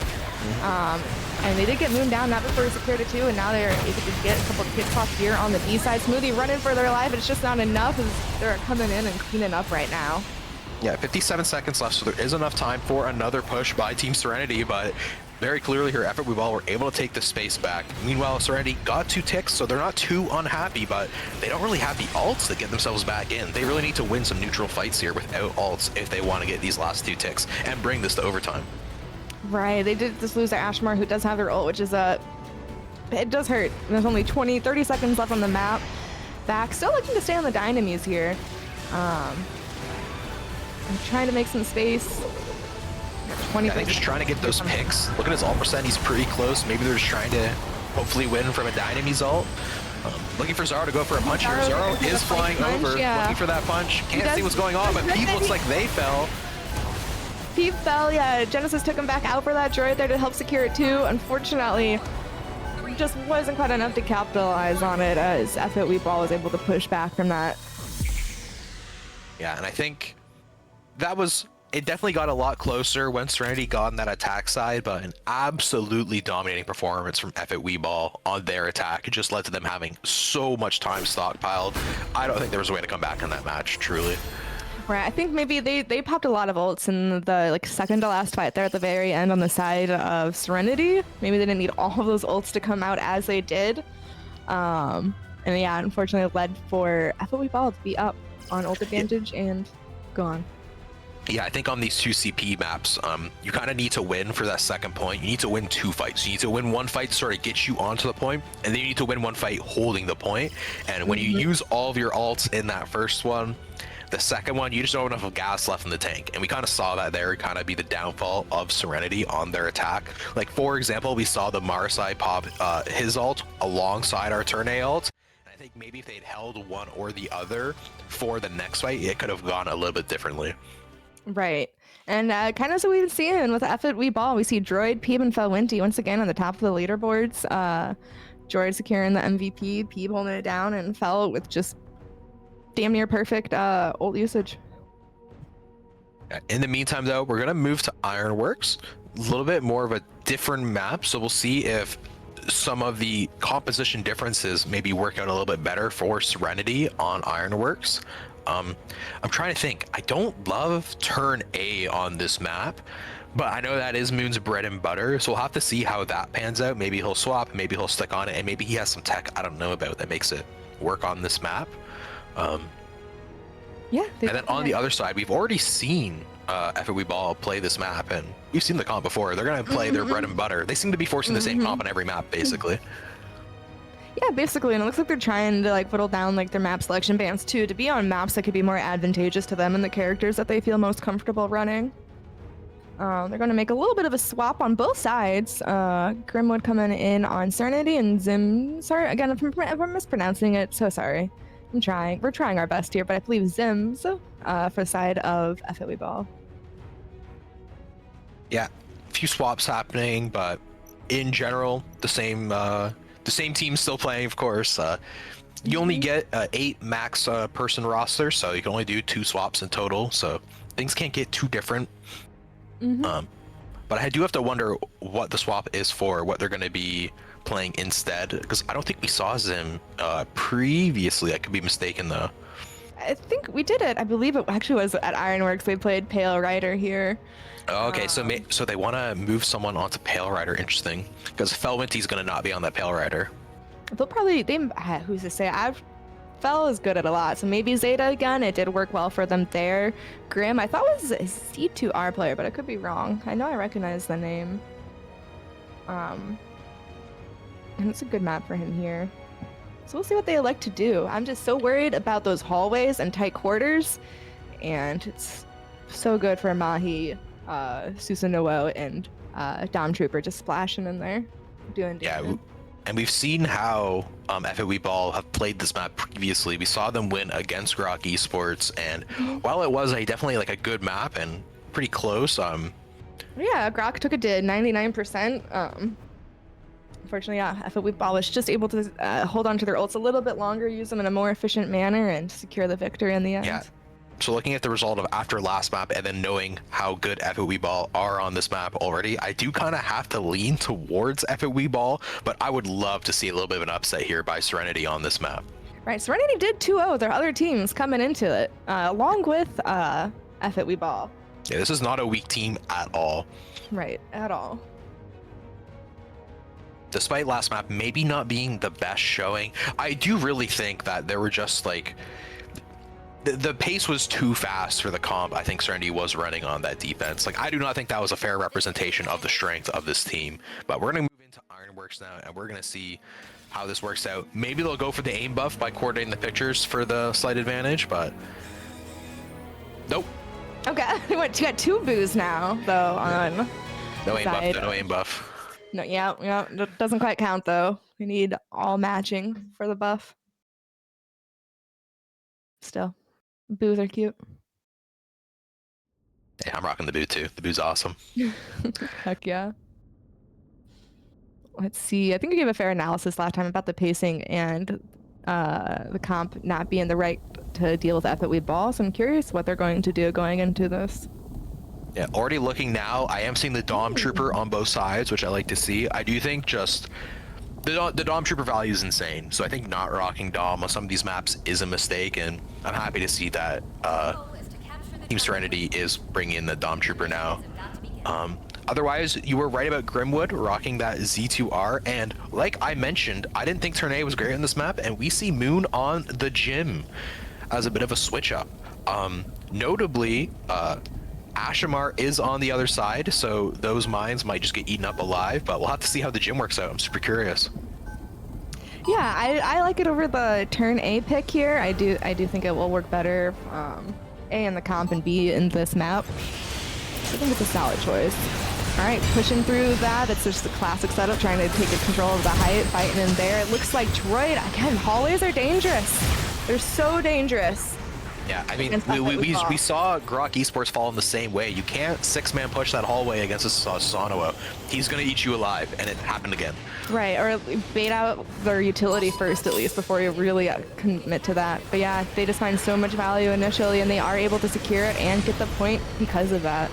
And they did get Moon down, not before he secured it too, and now they're able to get a couple of kicks off here on the B side. Smoothie running for their life, it's just not enough as they're coming in and cleaning up right now. Yeah, 57 seconds left, so there is enough time for another push by Team Serenity, but very clearly here, FOE Ball were able to take the space back. Meanwhile, Serenity got 2 ticks, so they're not too unhappy, but they don't really have the ults to get themselves back in. They really need to win some neutral fights here without ults if they want to get these last 2 ticks and bring this to overtime. Right, they did just lose their Ashmar, who does have their ult, which is it does hurt. There's only 30 seconds left on the map. Back, still looking to stay on the Dynamies here. I'm trying to make some space. 20%. Yeah, they're just trying to get those picks. Look at his ult percent, he's pretty close. Maybe they're just trying to hopefully win from a Dynamies ult. Looking for Zaro to go for a punch here. Zaro is flying over, looking for that punch. Can't see what's going on, but Pete looks like they fell. Pete fell, yeah. Genesis took him back out for that droid there to help secure it too. Unfortunately, just wasn't quite enough to capitalize on it as FOE Ball was able to push back from that. Yeah, and I think that was, it definitely got a lot closer when Serenity got on that attack side, but an absolutely dominating performance from FOE Ball on their attack. It just led to them having so much time stockpiled. I don't think there was a way to come back in that match, truly. Right, I think maybe they popped a lot of ults in the second to last fight there at the very end on the side of Serenity. Maybe they didn't need all of those ults to come out as they did. And yeah, unfortunately it led for FOE Ball to be up on ult advantage and gone. Yeah, I think on these two CP maps, you kind of need to win for that second point. You need to win 2 fights. You need to win 1 fight to sort of get you onto the point, and then you need to win 1 fight holding the point. And when you use all of your ults in that first one, the second one, you just don't have enough gas left in the tank. And we kind of saw that there kind of be the downfall of Serenity on their attack. Like, for example, we saw the Marsai pop his ult alongside our turn A ult. And I think maybe if they'd held one or the other for the next fight, it could have gone a little bit differently. Right. And kind of so we've seen with Effort We Ball, we see Droid, Peeb, and Felwinty once again on the top of the leaderboards. Droid securing the MVP, Peeb holding it down, and Fel with just damn near perfect ult usage. In the meantime, though, we're going to move to Ironworks. A little bit more of a different map, so we'll see if some of the composition differences maybe work out a little bit better for Serenity on Ironworks. I'm trying to think. I don't love turn A on this map, but I know that is Moon's bread and butter, so we'll have to see how that pans out. Maybe he'll swap, maybe he'll stick on it, and maybe he has some tech I don't know about that makes it work on this map. Yeah. And then on the other side, we've already seen FOE Ball play this map, and we've seen the comp before. They're going to play their bread and butter. They seem to be forcing the same comp on every map, basically. Yeah, basically, and it looks like they're trying to like whittle down like their map selection bands too, to be on maps that could be more advantageous to them and the characters that they feel most comfortable running. They're going to make a little bit of a swap on both sides. Grimwood coming in on Serenity and Zim. Sorry again if I'm mispronouncing it. So sorry. I'm trying. We're trying our best here, but I believe Zims for the side of FOE Ball. Yeah, a few swaps happening, but in general, the same team still playing, of course. You only get 8 max person roster, so you can only do 2 swaps in total, so things can't get too different. But I do have to wonder what the swap is for, what they're going to be playing instead, because I don't think we saw Zim previously. I could be mistaken, though. I think we did it. I believe it actually was at Ironworks. They played Pale Rider here. Oh, okay, so they want to move someone onto Pale Rider. Interesting, because Felwinty's going to not be on that Pale Rider. They'll probably who's to say? Fel is good at a lot, so maybe Zeta again. It did work well for them there. Grim, I thought was a C2R player, but I could be wrong. I know I recognize the name. And it's a good map for him here. So we'll see what they elect to do. I'm just so worried about those hallways and tight quarters, and it's so good for Mahi, Susanoo, and Dom Trooper just splashing in there, doing damage. Yeah, and we've seen how FOE Ball have played this map previously. We saw them win against Grok Esports, and while it was definitely like a good map and pretty close, yeah, Grok took it to 99%. Unfortunately, yeah, FOE Ball was just able to hold on to their ults a little bit longer, use them in a more efficient manner, and secure the victory in the end. Yeah. So looking at the result of after last map and then knowing how good FOE Ball are on this map already, I do kind of have to lean towards FOE Ball, but I would love to see a little bit of an upset here by Serenity on this map. Right, Serenity did 2-0 their other teams coming into it, along with FOE Ball. Yeah, this is not a weak team at all. Right, at all. Despite last map maybe not being the best showing, I do really think that there were just like the pace was too fast for the comp I think Serenity was running on that defense. Like, I do not think that was a fair representation of the strength of this team. But we're going to move into Ironworks now, and we're going to see how this works out. Maybe they'll go for the aim buff by coordinating the pictures for the slight advantage, but nope. Okay, you got 2 boos now, though, on No aim buff, side. no aim buff. No, yeah, that doesn't quite count, though. We need all matching for the buff. Still, boos are cute. Hey, I'm rocking the boot too. The boot's awesome. Heck yeah. Let's see. I think we gave a fair analysis last time about the pacing and the comp not being the right to deal with FOE Ball. So I'm curious what they're going to do going into this. Yeah, already looking now, I am seeing the Dom Trooper on both sides, which I like to see. I do think just the Dom Trooper value is insane, so I think not rocking Dom on some of these maps is a mistake, and I'm happy to see that Team Serenity is bringing in the Dom Trooper now. Otherwise, you were right about Grimwood rocking that Z2R, and like I mentioned, I didn't think Turn A was great on this map, and we see Moon on the Gym as a bit of a switch up. Notably, Ashamar is on the other side, so those mines might just get eaten up alive, but we'll have to see how the gym works out. I'm super curious. Yeah, I like it over the turn A pick here. I do think it will work better. A in the comp and B in this map. I think it's a solid choice. All right, pushing through that. It's just a classic setup, trying to take control of the height, fighting in there. It looks like Droid, again, hallways are dangerous. They're so dangerous. Yeah, I mean, we saw Grok Esports fall in the same way. You can't 6-man push that hallway against a Sonowo. He's going to eat you alive, and it happened again. Right, or bait out their utility first at least before you really commit to that. But yeah, they just find so much value initially, and they are able to secure it and get the point because of that.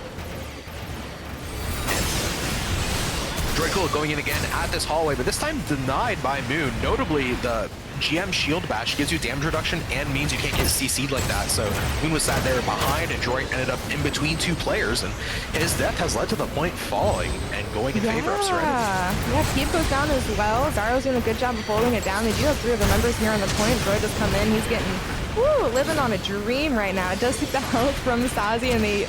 Droidcool going in again at this hallway, but this time denied by Moon. Notably, the GM shield bash gives you damage reduction and means you can't get CC'd like that. So Moon was sat there behind, and Droid ended up in between two players, and his death has led to the point falling and going in favor of Serenity. Yeah, Keep goes down as well. Zaro's doing a good job of holding it down. They do have 3 of the members here on the point. Droid has come in. He's getting, living on a dream right now. It does take the health from Sazi, and they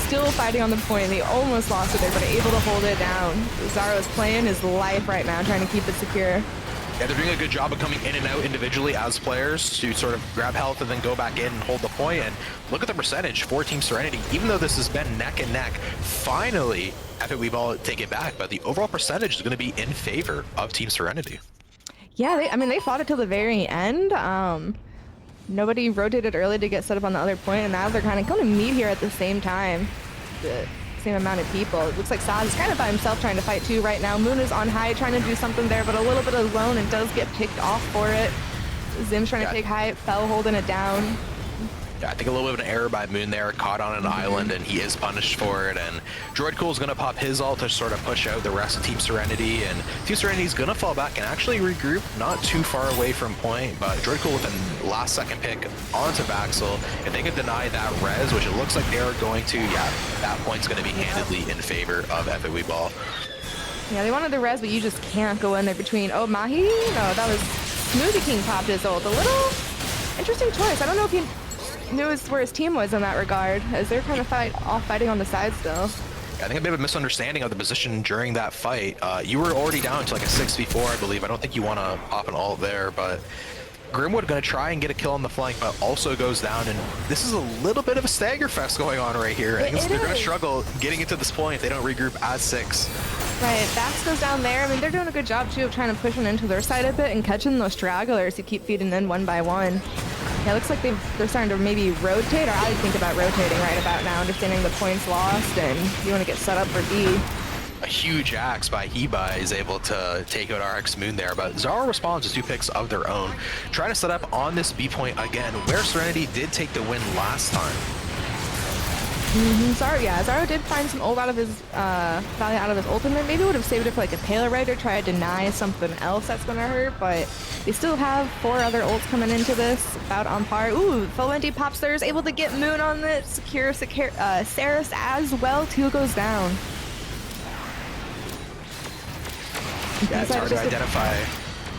still fighting on the point. They almost lost it there, but are able to hold it down. Zaro is playing his life right now, trying to keep it secure. Yeah, they're doing a good job of coming in and out individually as players to sort of grab health and then go back in and hold the point. And look at the percentage for Team Serenity. Even though this has been neck and neck, finally, I think we've all take it back, but the overall percentage is going to be in favor of Team Serenity. Yeah, they fought it till the very end. Nobody rotated early to get set up on the other point, and now they're kind of going to meet here at the same time. The same amount of people. It looks like Saz is kind of by himself trying to fight too right now. Moon is on high trying to do something there, but a little bit alone and does get picked off for it. Zim's trying to take high, Fell holding it down. Yeah, I think a little bit of an error by Moon there, caught on an island, and he is punished for it. And Droidcool is going to pop his ult to sort of push out the rest of Team Serenity, and Team Serenity is going to fall back and actually regroup not too far away from point, but Droidcool with a last-second pick onto Vaxel. If they could deny that res, which it looks like they are going to, yeah, that point's going to be handedly in favor of FAW Ball. Yeah, they wanted the res, but you just can't go in there between. Oh, Mahi? No, that was Smoothie King popped his ult. A little interesting choice. I don't know if he knew where his team was in that regard, as they're kind of all fighting on the side still. I think a bit of a misunderstanding of the position during that fight. You were already down to like a 6v4, I believe. I don't think you want to pop an ult there, but Grimwood going to try and get a kill on the flank, but also goes down, and this is a little bit of a stagger fest going on right here. I think they're going to struggle getting it to this point if they don't regroup as 6. Right, Bax goes down there. I mean, they're doing a good job, too, of trying to push them into their side a bit and catching those stragglers who keep feeding in one by one. Yeah, it looks like they're starting to maybe rotate, or I would think about rotating right about now, understanding the points lost, and you want to get set up for B. A huge axe by Heba is able to take out RX Moon there, but Zaro responds to 2 picks of their own, trying to set up on this B point again, where Serenity did take the win last time. Zaro did find some ult out of his value out of his ultimate. Maybe would have saved it for like a Pale Rider, try to deny something else that's gonna hurt, but they still have 4 other ults coming into this, about on par. Ooh, Felenti pops theirs, able to get Moon on the secure Saris as well. 2 goes down. Yeah, it's hard to identify.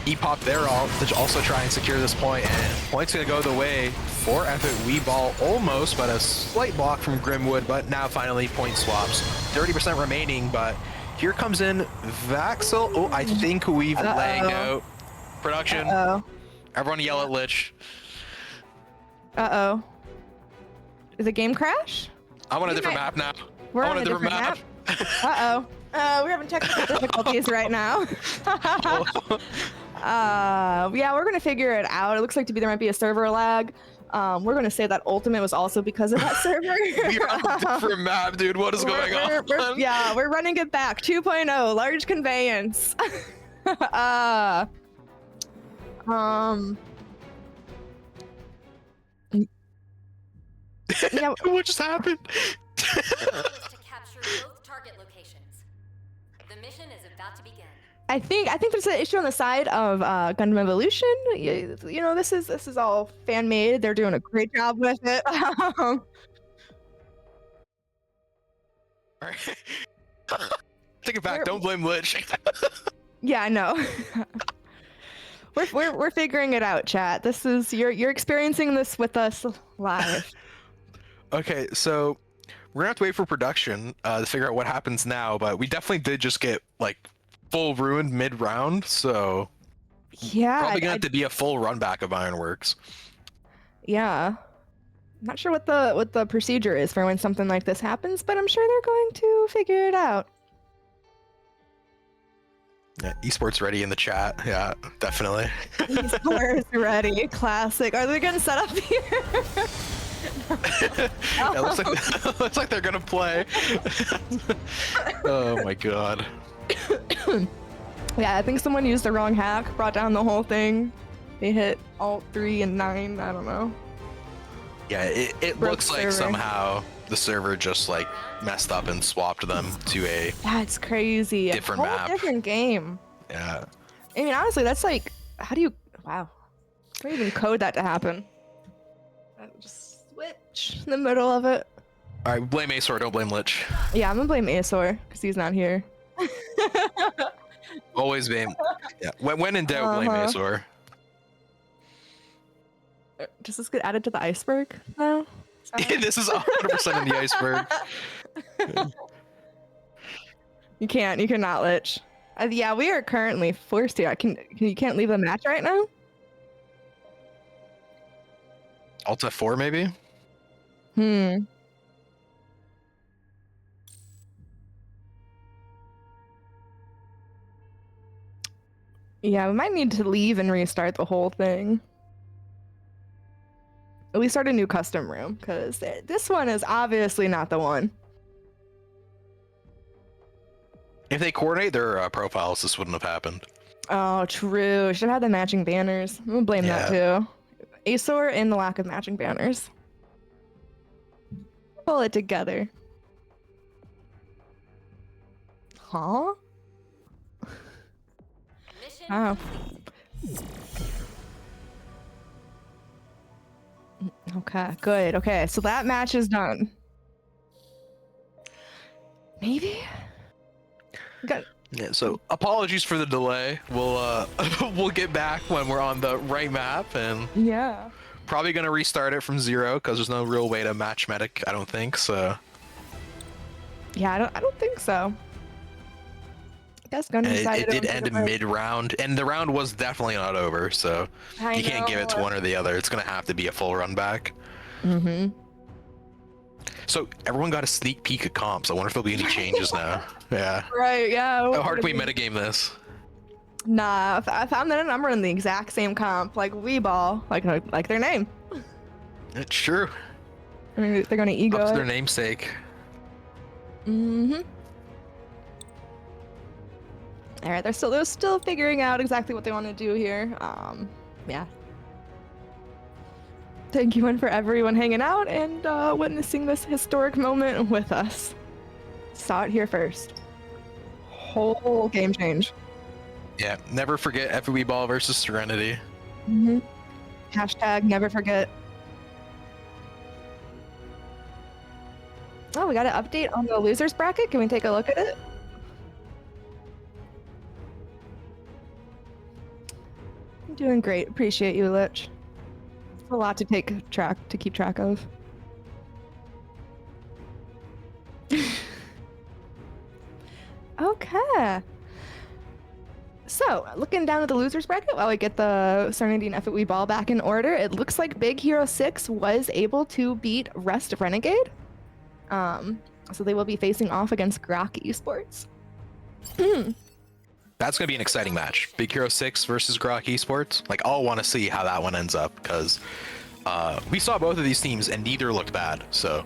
He popped their ult to also try and secure this point, and point's gonna go the way for FAW Ball almost, but a slight block from Grimwood, but now finally point swaps. 30% remaining, but here comes in Vaxel. Oh, I think we've lagged out. Production. Everyone yell at Lich. Is the game crash? I want a different map now. We're on a different map. We're having technical difficulties right now. Yeah, we're gonna figure it out. It looks like there might be a server lag. We're gonna say that ultimate was also because of that server. We're on a different map, dude. What is going on? Yeah, we're running it back. 2.0, large conveyance. Yeah. What just happened? To capture both target locations. The mission is about to begin. I think there's an issue on the side of Gundam Evolution. You know, this is all fan made. They're doing a great job with it. Take it back. Don't blame Lich. Yeah, I know. We're figuring it out, chat. This is you're experiencing this with us live. Okay, so we're gonna have to wait for production to figure out what happens now. But we definitely did just get like full ruined mid round, so Yeah, probably gonna have to be a full run back of Ironworks. yeah. I'm not sure what the procedure is for when something like this happens, but I'm sure they're going to figure it out. Yeah, esports ready in the chat. Yeah, definitely. Esports ready, classic. Are they getting set up here? Yeah, looks like they're gonna play. Oh my god. Yeah, I think someone used the wrong hack, brought down the whole thing. They hit Alt 3 and 9. I don't know. Yeah, it Broke looks like server. somehow the server just like messed up and swapped them to a That's crazy. Different a whole map. different game. yeah. I mean, honestly, that's like, how do you? Wow, how do you even code that to happen? Just switch in the middle of it. All right, blame Aesor, don't blame Lich. Yeah, I'm gonna blame Aesor because he's not here. Always blame. Yeah, when in doubt, blame Uh-huh. Aesor. Does this get added to the iceberg now? This is 100% in the iceberg. You cannot Lich. Yeah, we are currently forced to. You can't leave the match right now? Alt F4 maybe? Hmm. Yeah, we might need to leave and restart the whole thing. At least start a new custom room, because this one is obviously not the one. If they coordinate their profiles, this wouldn't have happened. Oh, true. Should have had the matching banners. I'm gonna blame that too. Aesor and the lack of matching banners. Pull it together. Huh? Mission Oh. complete. Okay, good. Okay, so that match is done. Maybe? Got Yeah, so apologies for the delay. We'll we'll get back when we're on the right map, and yeah. probably gonna restart it from 0 because there's no real way to match medic, I don't think. So Yeah, I don't think so. I guess Gundam and decided it did was end gonna- mid round, and the round was definitely not over. So I you can't give it to know. one or the other. It's gonna have to be a full run back. Mhm. So everyone got a sneak peek at comps. I wonder if there'll be any changes now. Yeah. Right, yeah. How hard can we metagame this? Nah, if I'm running the exact same comp, like Weeball, like their name. It's true. I mean, they're gonna ego Up to it. their namesake. Mm-hmm. All right, they're still figuring out exactly what they want to do here. Yeah. Thank you and for everyone hanging out and witnessing this historic moment with us. Saw it here first. Whole game change. Yeah. Never forget FOE Ball versus Serenity. Mm-hmm. Hashtag never forget. Oh, we got an update on the losers bracket. Can we take a look at it? I'm doing great. Appreciate you, Lich. It's a lot to keep track of. Okay. So, looking down at the losers bracket while we get the Serenity and FOE ball back in order, it looks like Big Hero 6 was able to beat Rest Renegade. So they will be facing off against Grok Esports. That's gonna be an exciting match. Big Hero 6 versus Grok Esports. Like, I'll want to see how that one ends up because we saw both of these teams and neither looked bad. So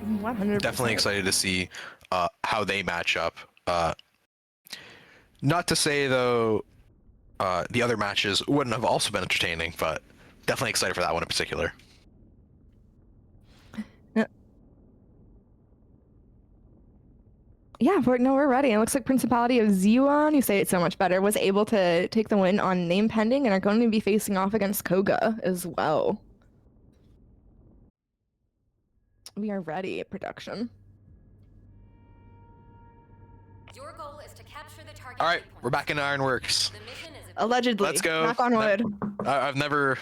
100%. definitely excited to see how they match up. Not to say though, the other matches wouldn't have also been entertaining, but definitely excited for that one in particular. Yeah, we're ready. It looks like Principality of Zeon, you say it so much better, was able to take the win on name pending and are going to be facing off against Koga as well. We are ready, production. Your goal is to capture the target. All right, waypoints. we're back in Ironworks. The mission is about Allegedly. Let's go. Knock on wood. I've never.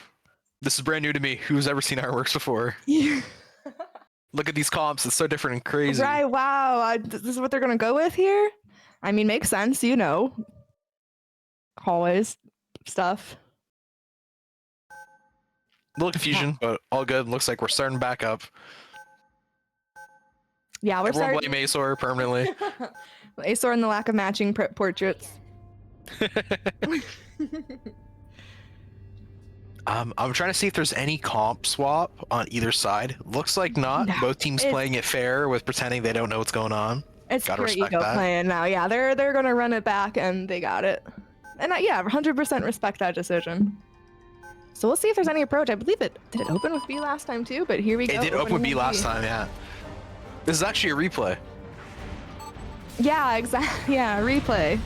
This is brand new to me. Who's ever seen Ironworks before? Look at these comps. It's so different and crazy. Right, wow. This is what they're going to go with here? I mean, makes sense, you know. Always stuff. A little confusion, but all good. Looks like we're starting back up. Yeah, we're Everyone starting. blame Azor permanently. Azor and the lack of matching portraits. I'm trying to see if there's any comp swap on either side. Looks like not. No, Both teams it's- playing it fair with pretending they don't know what's going on. It's Gotta pure respect ego that. playing now. Yeah, they're gonna run it back, and they got it. And yeah, 100% respect that decision. So we'll see if there's any approach. I believe it did it open with B last time too, but here we go. It did open with B opening last time, yeah. This is actually a replay. Yeah, exactly. Yeah, replay.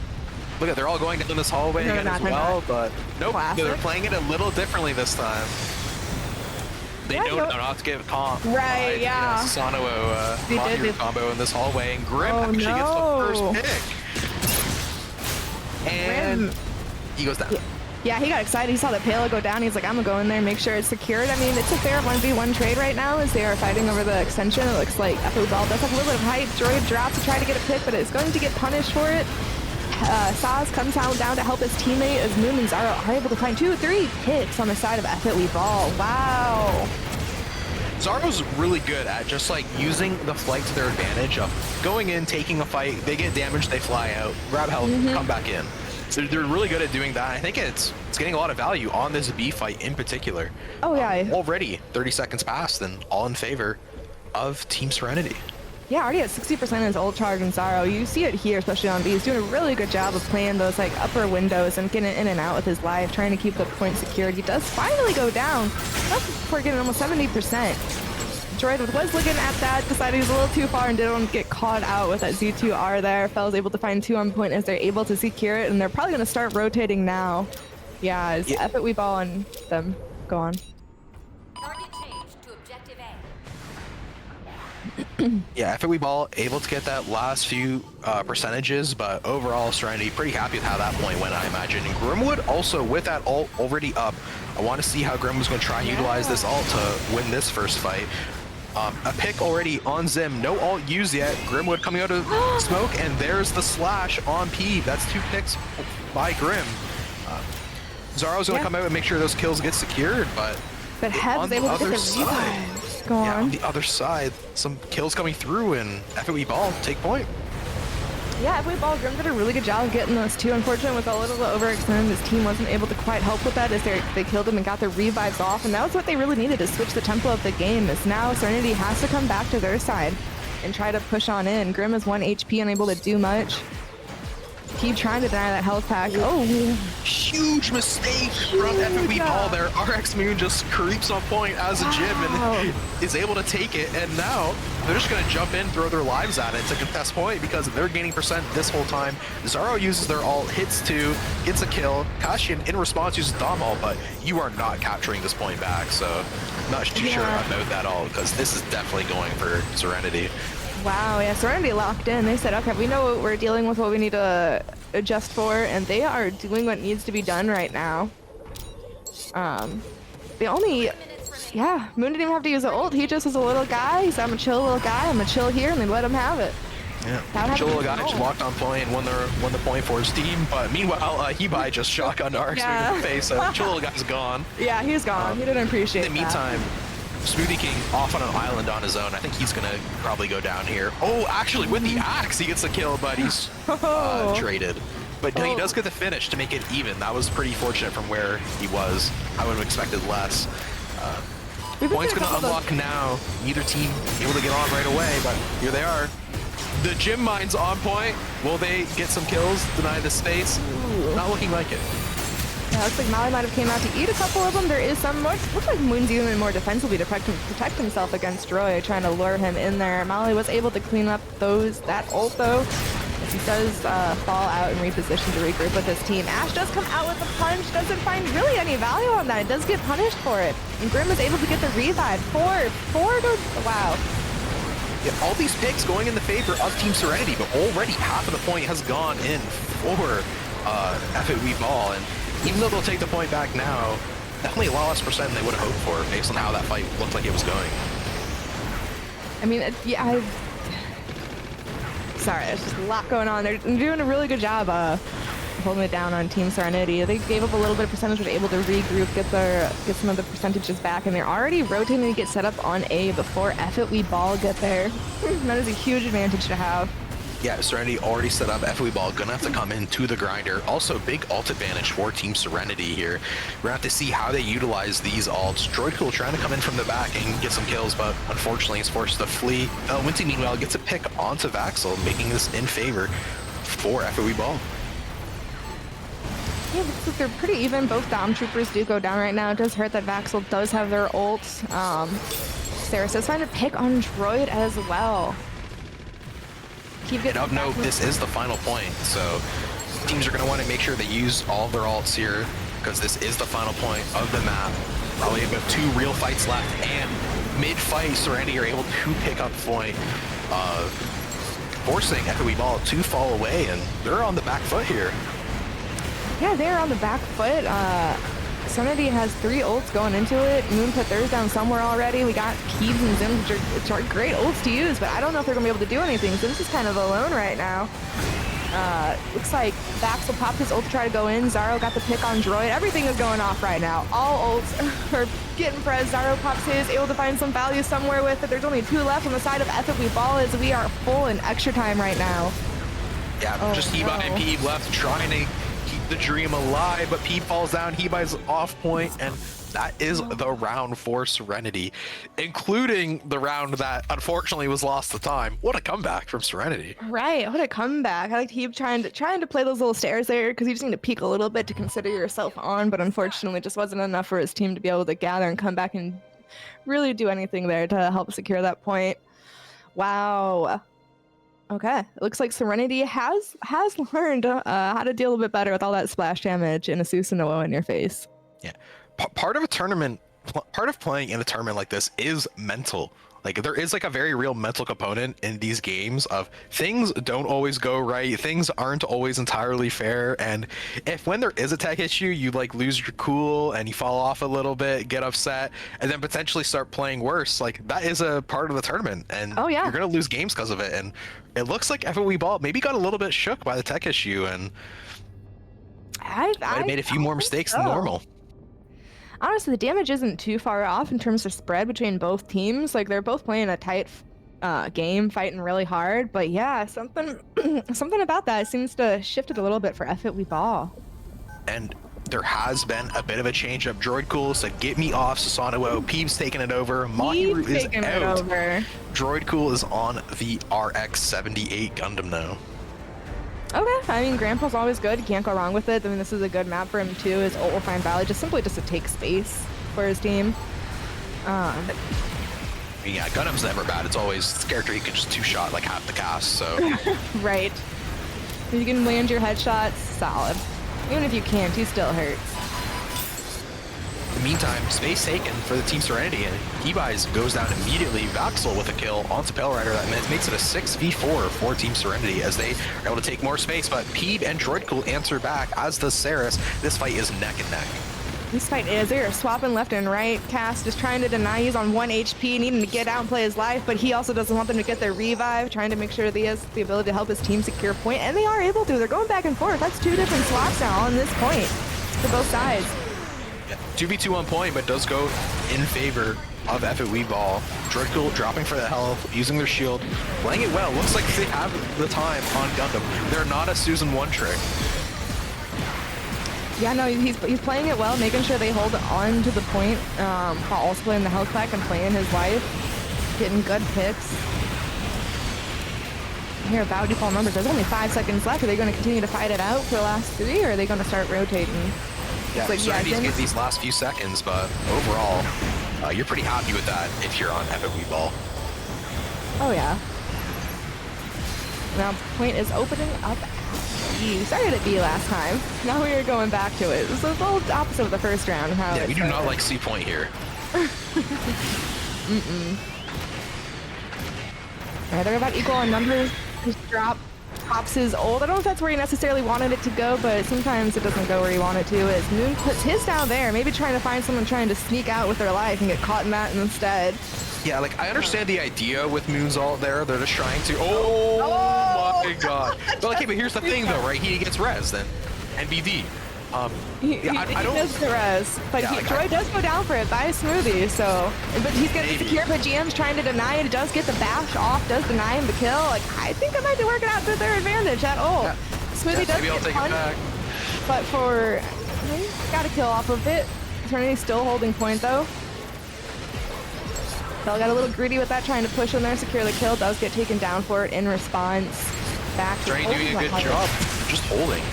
Look at, they're all going down this hallway No, again they're as not, they're well, but nope, Classic. they're playing it a little differently this time. They Yeah, know no- not to give comp. Right, by the, yeah. Sanowo They did, Mahiru they- combo in this hallway, and Grim Oh, actually no. gets the first pick. And Grim. he goes down. Yeah, he got excited. He saw the payload go down. He's like, I'm gonna go in there and make sure it's secured. I mean, it's a fair 1v1 trade right now as they are fighting over the extension. It looks like FO Ball does have a little bit of height. Droid drops to try to get a pick, but it's going to get punished for it. Saz comes down to help his teammate as Moon and Zara are able to find 2-3 picks on the side of FO Ball. Wow. Zaro's really good at just like using the flight to their advantage of going in, taking a fight, they get damaged, they fly out, grab health, come back in. So they're really good at doing that. I think it's getting a lot of value on this B fight in particular. Oh, yeah. Already 30 seconds passed and all in favor of Team Serenity. Yeah, already at 60% in his ult charge and Zaro. You see it here, especially on B. He's doing a really good job of playing those like upper windows and getting in and out with his life, trying to keep the point secured. He does finally go down. That's before getting almost 70%. Droid was looking at that, decided he was a little too far and didn't get caught out with that Z2R there. Fel's able to find 2 on point as they're able to secure it, and they're probably going to start rotating now. Yeah, it's Epic we ball on them. Go on. Target changed to objective A. Yeah, FAW Ball able to get that last few percentages, but overall Serenity pretty happy with how that point went, I imagine. And Grimwood also with that ult already up. I want to see how Grim was going to try and utilize this ult to win this first fight. A pick already on Zim, no ult used yet. Grimwood coming out of smoke, and there's the slash on P. That's 2 picks by Grim. Zaro's going to come out and make sure those kills get secured, but But Heb's able to get the revive. Go yeah, on. on the other side, some kills coming through, and FAW Ball take point. Yeah, FA Ball Grim did a really good job of getting those 2. Unfortunately, with a little overextended, his team wasn't able to quite help with that as they killed him and got their revives off, and that was what they really needed to switch the tempo of the game, as now Serenity has to come back to their side and try to push on in. Grim is 1 HP, unable to do much. Keep trying to deny that health pack. Oh, Huge mistake from FAW Ball there. RX Moon just creeps on point as a gym and is able to take it, and now they're just going to jump in, throw their lives at it to contest point because they're gaining percent this whole time. Zaro uses their ult, hits 2, gets a kill. Kashian in response uses Dom ult, but you are not capturing this point back, so not too sure about that ult because this is definitely going for Serenity. wow, yeah, Serenity locked in. They said, okay, we know what we're dealing with, what we need to adjust for, and they are doing what needs to be done right now. The only, yeah, Moon didn't even have to use an ult. He just was a little guy. He said, I'm a chill little guy. I'm gonna chill here, and they let him have it. Yeah, chill little guy just walked on point and won the point for his team, but meanwhile, Hebai just shotgunned RX Moon in the face, so chill little guy's gone. Yeah, he's gone. He didn't appreciate In the that. meantime, Smoothie King off on an island on his own. I think he's gonna probably go down here. Oh, actually with the axe he gets the kill, but he's traded. But he does get the finish to make it even. That was pretty fortunate from where he was. I would have expected less. Points gonna unlock now. Neither team able to get on right away, but here they are. The gym mine's on point. Will they get some kills? Deny the space? Not looking like it. Yeah, looks like Mali might have came out to eat a couple of them. There is some more. Looks like Moon's even more defensively to protect himself against Droid, trying to lure him in there. Mali was able to clean up that ult though, as he does fall out and reposition to regroup with his team. Ash does come out with a punch, doesn't find really any value on that. It does get punished for it. And Grim is able to get the revive. Wow. Yeah, all these picks going in the favor of Team Serenity, but already half of the point has gone in for FAW Ball, and even though they'll take the point back now, definitely a lot less percent than they would have hoped for based on how that fight looked like it was going. I mean, yeah, sorry, there's just a lot going on. They're doing a really good job holding it down on Team Serenity. They gave up a little bit of percentage, but able to regroup, get some of the percentages back, and they're already rotating to get set up on A before F It We Ball get there. That is a huge advantage to have. Yeah, Serenity already set up. FOE Ball gonna have to come into the grinder. Also, big ult advantage for Team Serenity here. We're gonna have to see how they utilize these ults. Droidcool trying to come in from the back and get some kills, but unfortunately is forced to flee. Winty, meanwhile, gets a pick onto Vaxel, making this in favor for FOE Ball. Yeah, looks like they're pretty even. Both Dom Troopers do go down right now. It does hurt that Vaxel does have their ults. Sarah says trying to pick on Droid as well. And of note, this is the final point, so teams are going to want to make sure they use all their ults here, because this is the final point of the map. Probably about 2 real fights left, and mid-fight, Serenity are able to pick up point, forcing FOE Ball to fall away, and they're on the back foot here. Yeah, they're on the back foot. Serenity has 3 ults going into it. Moon put theirs down somewhere already. We got Peebs and Zims, which are great ults to use, but I don't know if they're going to be able to do anything. Zims is kind of alone right now. Looks like Vaxel popped his ult to try to go in. Zaro got the pick on Droid. Everything is going off right now. All ults are getting pressed. Zaro pops his, able to find some value somewhere with it. There's only 2 left on the side of FOE Ball as we are full in extra time right now. Yeah, just Heba and Peeb left trying to keep the dream alive, but Peeb falls down. Heba's off point, and that is the round for Serenity, including the round that unfortunately was lost to time. What a comeback from Serenity. Right, what a comeback. I like Heeb trying to play those little stairs there, because you just need to peek a little bit to consider yourself on, but unfortunately just wasn't enough for his team to be able to gather and come back and really do anything there to help secure that point. Wow. Okay, it looks like Serenity has learned how to deal a bit better with all that splash damage and a Susanoo in your face. Yeah, part of playing in a tournament like this is mental. Like, there is like a very real mental component in these games of things don't always go right, things aren't always entirely fair, and if when there is a tech issue, you like lose your cool and you fall off a little bit, get upset, and then potentially start playing worse, like that is a part of the tournament, and oh, yeah, you're gonna lose games because of it. And it looks like FOE Ball maybe got a little bit shook by the tech issue and might have made a few more mistakes than normal. Honestly, the damage isn't too far off in terms of spread between both teams. Like, they're both playing a tight game, fighting really hard. But yeah, something about that seems to shift it a little bit for FOE Ball. And there has been a bit of a change up. Droidcool said, "Get me off." Susanoo, Peeb's taking it over. Mahiru is out. Droidcool is on the RX-78 Gundam now. Okay, I mean, Grandpa's always good. You can't go wrong with it. I mean, this is a good map for him, too. His ult will find value just to take space for his team. Yeah, Gundam's never bad. It's always this character you can just two-shot like half the cast, so. Right. If you can land your headshots, solid. Even if you can't, he still hurts. In the meantime, space taken for the Team Serenity, and Hebi's goes down immediately. Vaxel with a kill onto Pale Rider. That makes it a 6v4 for Team Serenity as they are able to take more space, but Peeb and Droidcool answer back, as does Saris. This fight is neck and neck. This fight is, they're swapping left and right. Cass just trying to deny he's on 1 HP, needing to get out and play his life, but he also doesn't want them to get their revive, trying to make sure that he has the ability to help his team secure point, and they are able to. They're going back and forth. That's 2 different swaps now on this point for both sides. 2v2 on point, but does go in favor of FOE Ball. Droidcool dropping for the health, using their shield, playing it well. Looks like they have the time on Gundam. They're not a Susan 1 trick. Yeah, no, he's playing it well, making sure they hold on to the point, while also playing the health pack and playing his life, getting good picks. Here, about default numbers. There's only 5 seconds left. Are they going to continue to fight it out for the last 3, or are they going to start rotating? Yeah, like, Serenity's get these last few seconds, but overall, you're pretty happy with that if you're on FOE Ball. Oh, yeah. Now, point is opening up. You started at B last time. Now we are going back to it. So it's a little opposite of the first round. How yeah, we do not like C point here. Alright, they're about equal in numbers. Just pops his ult. I don't know if that's where he necessarily wanted it to go, but sometimes it doesn't go where you want it to. As Moon puts his down there, maybe trying to find someone trying to sneak out with their life and get caught in that instead. Yeah, like I understand the idea with Moon's ult there. They're just trying to. Oh my god! But like, hey, but here's the thing though, right? He gets res then, NBD. He does the res, but Yeah, like, Troy does go down for it by Smoothie, so. But he's getting Maybe. secure, but GM's trying to deny it. Does get the bash off, does deny him the kill. Like, I think it might be working out to their advantage at all. Yeah. Smoothie does Maybe I'll get take it punched, back. but got a kill off of it. Eternity's still holding point though. Bell got a little greedy with that, trying to push in there, secure the kill. Does get taken down for it in response. Back to Train doing a good job, just holding.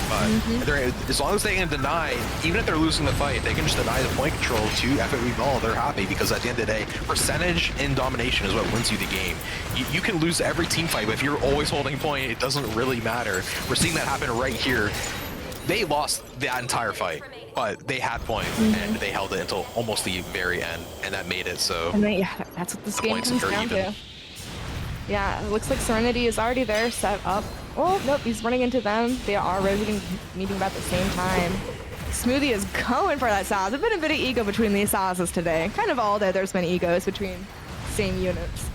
But as long as they can deny, even if they're losing the fight, they can just deny the point control to FFW Ball. They're happy because at the end of the day, percentage in domination is what wins you the game. You can lose every team fight, but if you're always holding point, it doesn't really matter. We're seeing that happen right here. They lost that entire fight, but they had point and they held it until almost the very end, and that made it so. And then, yeah, that's what this The game points comes are down even. to. Yeah, it looks like Serenity is already there, set up. Oh, nope, he's running into them. They are meeting about the same time. Smoothie is going for that sauce. There's been a bit of ego between these sauces today. Kind of all day there's been egos between same units.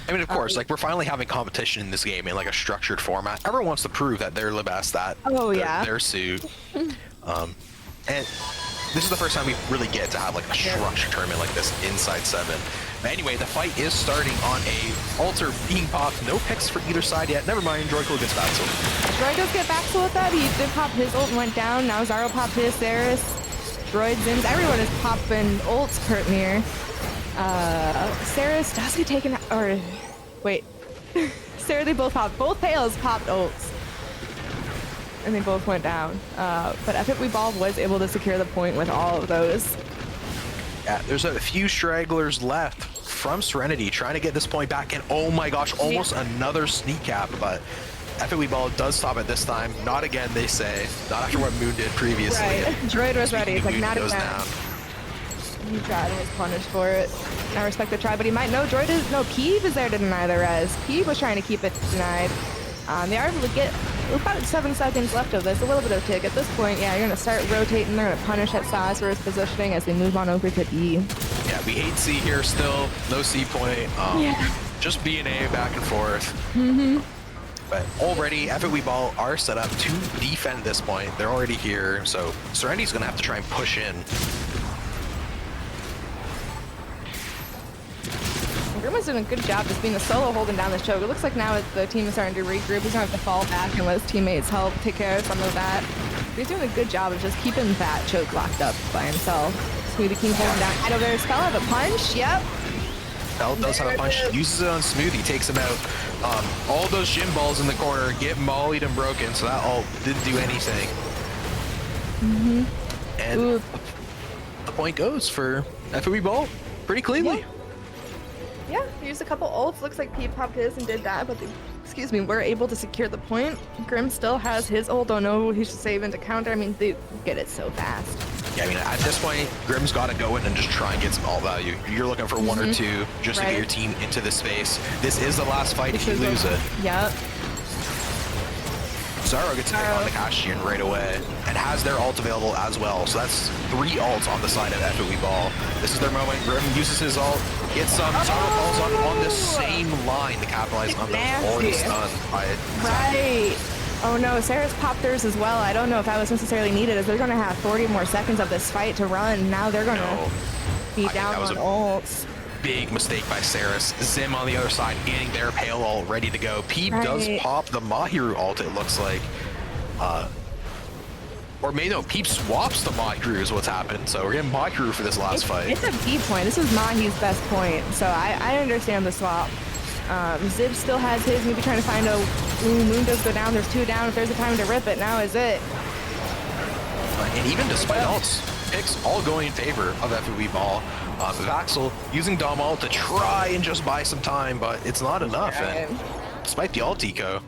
I mean, of course, like we're finally having competition in this game in like a structured format. Everyone wants to prove that they're the best at their suit. And this is the first time we really get to have like a structured tournament like this inside 7. But anyway, the fight is starting on a altar being popped. No picks for either side yet. Never mind, Droidcool gets battled. Droid does get back with that. He did pop his ult and went down. Now Zaro popped his, Saris. Droid Zims. Everyone is popping ults, Kurtmere. Saris does get taken, or wait. Sarah, they both popped. Both Pales popped ults. And they both went down. But FFW Ball was able to secure the point with all of those. Yeah, there's a few stragglers left from Serenity trying to get this point back, and oh my gosh, almost another sneak cap, but FFW Ball does stop it this time. Not again, they say. Not after what Moon did previously. Right. Droid was ready. It's like, Moon not goes again. down. He tried and was punished for it. I respect the try, but he might know Droid is, no, Peeve is there to deny the res. Peeve was trying to keep it denied. They are able to get about 7 seconds left of this, a little bit of tick. At this point, yeah, you're going to start rotating. They're going to punish at size for his positioning as they move on over to B. Yeah, we hate C here still. No C point. Just B and A back and forth. But already, FFW Ball are set up to defend this point. They're already here, so Serenity's going to have to try and push in. Grim was doing a good job just being a solo holding down this choke. It looks like now the team is starting to regroup. He's going to have to fall back and let his teammates help take care of some of that. But he's doing a good job of just keeping that choke locked up by himself. Smoothie King holding down. I know there's Spell have a punch. Yep. Spell does have a punch. Uses it on Smoothie. Takes him out. All those gym balls in the corner get mollied and broken, so that all didn't do anything. And the point goes for FFW Ball pretty cleanly. Yeah, used a couple ults. Looks like P popped his and did that, but they, were able to secure the point. Grim still has his ult. Don't know he should save into counter. I mean, they get it so fast. Yeah, I mean, at this point, Grim's got to go in and just try and get some ult value. You're looking for 1 or 2 just to get your team into the space. This is the last fight if you lose it. Yep. Zaro gets hit on the Cashion right away and has their ult available as well. So that's 3 ults on the side of FFW Ball. This is their moment. Grim uses his ult, gets some. Zaro falls on the same line to capitalize on the already stunned by it. Right. Oh no, Sarah's popped theirs as well. I don't know if that was necessarily needed, as they're going to have 40 more seconds of this fight to run. Now they're going to be down on ults. Big mistake by Saris. Zim on the other side getting their pale ult ready to go. Peep does pop the Mahiru ult, it looks like. Or maybe no, Peep swaps the Mahiru is what's happened. So we're getting Mahiru for this last fight. It's a B point. This is Mahi's best point. So I understand the swap. Zib still has his, maybe trying to find a... Ooh, Moon does go down. There's 2 down. If there's a time to rip it, now is it. And even despite ults, picks all going in favor of FFW Ball. Vaxel using Dom ult to try and just buy some time, but it's not enough. And despite the ult eco,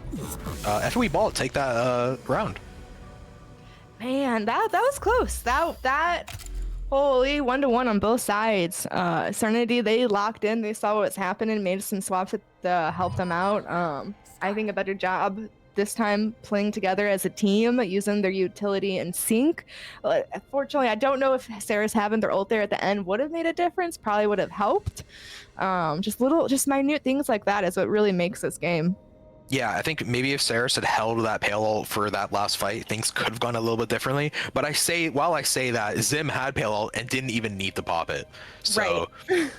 FFW Ball take that round. Man, that was close. That holy 1-1 on both sides. Serenity, they locked in. They saw what was happening, made some swaps to help them out. I think a better job this time playing together as a team, using their utility and sync. Fortunately, I don't know if Sarah's having their ult there at the end would have made a difference. Probably would have helped. Just minute things like that is what really makes this game. Yeah, I think maybe if Saris had held that pale ult for that last fight, things could have gone a little bit differently. But while I say that, Zim had pale ult and didn't even need to pop it. So Right.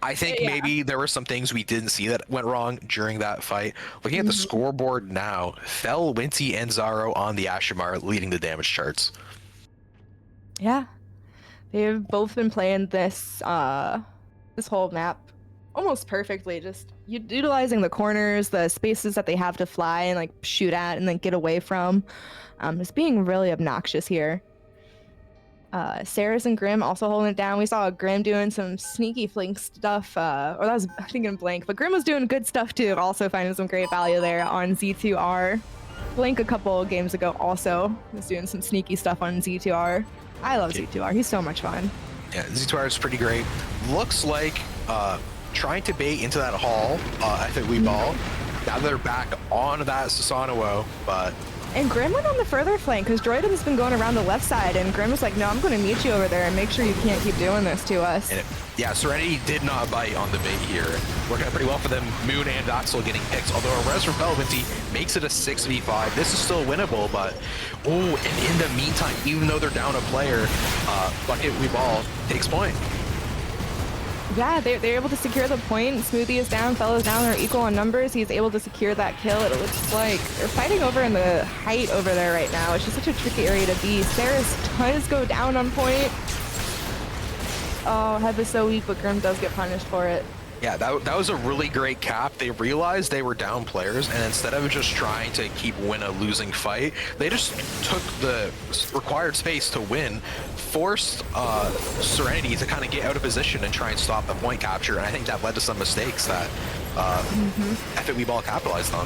I think maybe there were some things we didn't see that went wrong during that fight. Looking at the scoreboard now, Fel, Winty, and Zaro on the Ashimar leading the damage charts. Yeah, they've both been playing this this whole map almost perfectly, just utilizing the corners, the spaces that they have to fly and like shoot at and then get away from. Just being really obnoxious here. Saris and Grim also holding it down. We saw Grim doing some sneaky flank stuff, or that was, I think, in Blank, but Grim was doing good stuff too, also finding some great value there on Z2R. Blank a couple games ago also was doing some sneaky stuff on Z2R. I love Z2R, he's so much fun. Yeah, Z2R is pretty great. Looks like trying to bait into that hall, I think we ball. Now they're back on that Susanoo, but... And Grim went on the further flank because Droid has been going around the left side, and Grim was like, no, I'm going to meet you over there and make sure you can't keep doing this to us. Yeah, Serenity did not bite on the bait here. Working out pretty well for them. Moon and Axel getting picked, although a res from Velventy makes it a 6v5. This is still winnable, but... Oh, and in the meantime, even though they're down a player, Bucket We Ball takes point. Yeah, they're able to secure the point. Smoothie is down, Fella's down, they're equal on numbers. He's able to secure that kill. It looks like they're fighting over in the height over there right now. It's just such a tricky area to be. Saris does go down on point. Oh, Heb is so weak, but Grim does get punished for it. Yeah, that was a really great cap. They realized they were down players, and instead of just trying to win a losing fight, they just took the required space to win, forced Serenity to kind of get out of position and try and stop the point capture, and I think that led to some mistakes that FAW Ball capitalized on.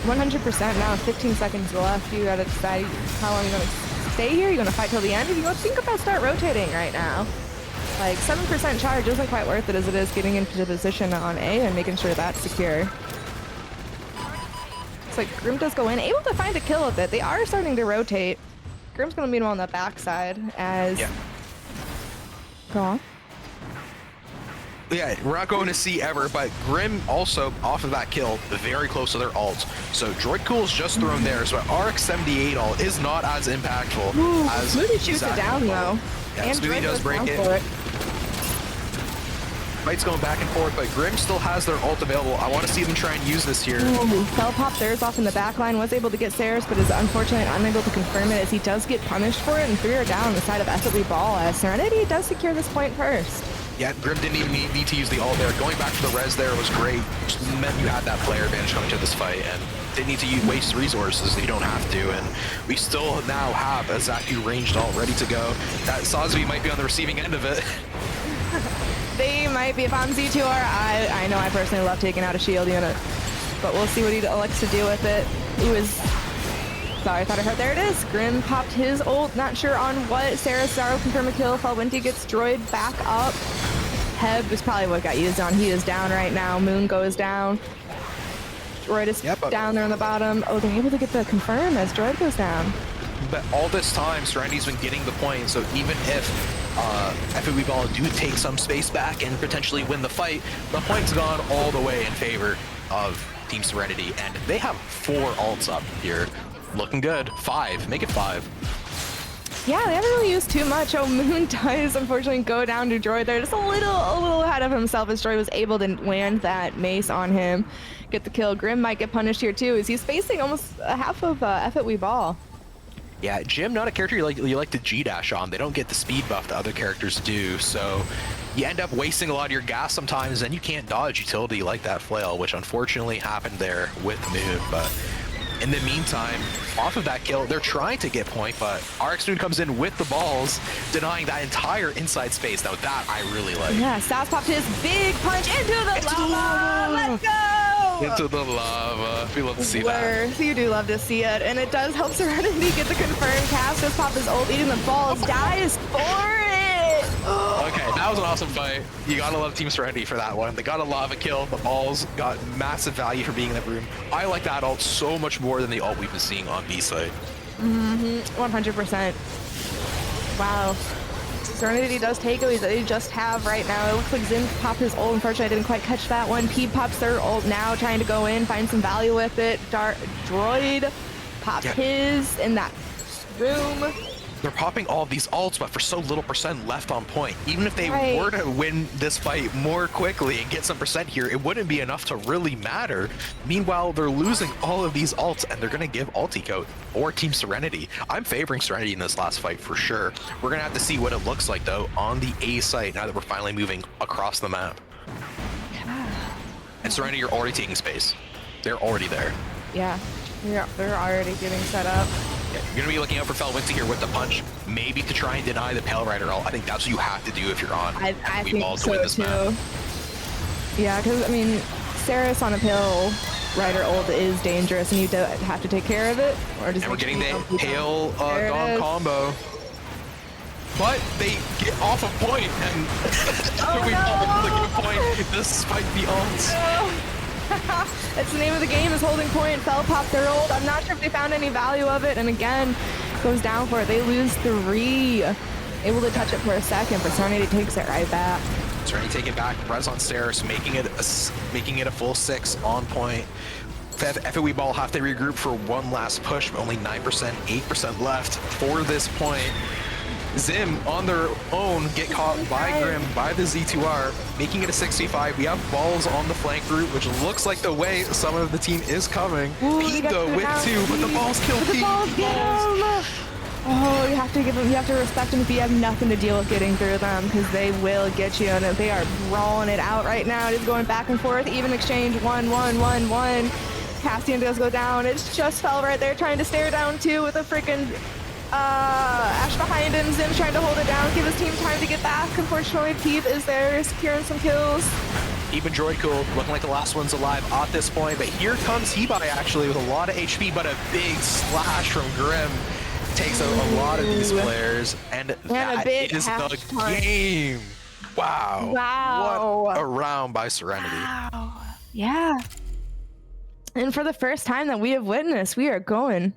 100% now, 15 seconds left. You gotta decide how long you're gonna stay here. You're gonna fight till the end. If you think about start rotating right now. Like 7% charge isn't quite worth it as it is getting into position on A and making sure that's secure. It's like Grim does go in, able to find a kill with it. They are starting to rotate. Grim's gonna meet him on the backside as... Yeah. Go on. Yeah, we're not going to see ever, but Grim also, off of that kill, very close to their ult. So Droid Cool's just thrown theirs, but RX-78 ult is not as impactful as... Smoothie shoots it down though. Yeah, And Smoothie Droid does goes break down it. for it. Fight's going back and forth, but Grim still has their ult available. I want to see them try and use this here. Fell popped theirs off in the back line, was able to get Saris, but is unfortunately unable to confirm it as he does get punished for it, and 3 are down on the side of FAW Ball as Serenity does secure this point first. Yeah, Grim didn't even need to use the ult there. Going back to the res there was great. Just meant you had that player advantage coming to this fight, and didn't need to waste resources that you don't have to. And we still now have a Zaku ranged ult ready to go. That Sazvi might be on the receiving end of it. They might be. If I'm Z2R, I know I personally love taking out a shield unit, but we'll see what he elects to do with it. He was... Sorry, I thought I heard. There it is. Grim popped his ult. Not sure on what. Saris Zaro confirm a kill. Falwinty gets Droid back up. Heb is probably what got used on. He is down right now. Moon goes down. Droid is down there on the bottom. Oh, they're able to get the confirm as Droid goes down. But all this time, Serenity's been getting the point, so even if FAW Ball do take some space back and potentially win the fight, the point's gone all the way in favor of Team Serenity, and they have 4 ults up here. Looking good. 5. Make it 5. Yeah, they haven't really used too much. Oh, Moon does unfortunately go down to Droid there, just a little ahead of himself as Droid was able to land that mace on him, get the kill. Grim might get punished here too, as he's facing almost half of FAW Ball. Yeah, Jim, not a character you like to G-dash on. They don't get the speed buff that other characters do, so you end up wasting a lot of your gas sometimes, and you can't dodge utility like that flail, which unfortunately happened there with Moon. But in the meantime, off of that kill, they're trying to get point, but RX Moon comes in with the balls, denying that entire inside space. Now that I really like. Yeah, Stas popped his big punch into the lava. Let's go! Into the lava. We love to see that. You do love to see it, and it does help Serenity get the confirmed cast. Just pop his ult, eating the balls, dies for it. Okay, that was an awesome fight. You gotta love Team Serenity for that one. They got a lava kill. The balls got massive value for being in that room. I like that ult so much more than the ult we've been seeing on B side. 100%. Wow. Serenity does take it. They just have right now. It looks like Zim popped his ult. Unfortunately, I didn't quite catch that one. Peeb pops their ult now, trying to go in, find some value with it. Droid popped his in that room. They're popping all of these ults, but for so little percent left on point. Even if they were to win this fight more quickly and get some percent here, it wouldn't be enough to really matter. Meanwhile, they're losing all of these ults, and they're going to give ulti coat or Team Serenity. I'm favoring Serenity in this last fight for sure. We're going to have to see what it looks like, though, on the A site now that we're finally moving across the map. And Serenity are already taking space. They're already there. Yeah, they're already getting set up. Yeah, you're going to be looking out for Felwinter here with the punch, maybe to try and deny the Pale Rider ult. I think that's what you have to do if you're on. I think so too. Yeah, because, I mean, Saris on a Pale Rider ult is dangerous, and you have to take care of it. Or just and we're getting the Pale Dom combo. But they get off of point, and we able to get point despite the ults. That's the name of the game, is holding point. Fel popped their ult. I'm not sure if they found any value of it, and again, goes down for it. They lose 3. Able to touch it for a second, but Serenity takes it right back. Serenity take it back. Res on Saris, making it a full 6 on point. FOE Ball have to regroup for one last push, but only 9%, 8% left for this point. Zim on their own get caught by Grim, by the Z2R, making it a 65. We have balls on the flank route, which looks like the way some of the team is coming. Peeb though with 2, but the balls kill Peeb. Oh, you have to give them, you have to respect them if you have nothing to deal with getting through them, because they will get you, and they are brawling it out right now. It is going back and forth, even exchange, 1-1-1-1. Cassian does go down. It's just Fel right there trying to stare down 2 with a freaking Ash behind him. Zim's trying to hold it down, give his team time to get back. Unfortunately, Peeb is there, securing some kills. Even Droid Cool looking like the last one's alive at this point, but here comes Hebai actually with a lot of HP, but a big slash from Grim takes out a lot of these players, and that is the game. Wow. What a round by Serenity. Wow. Yeah. And for the first time that we have witnessed, we are going.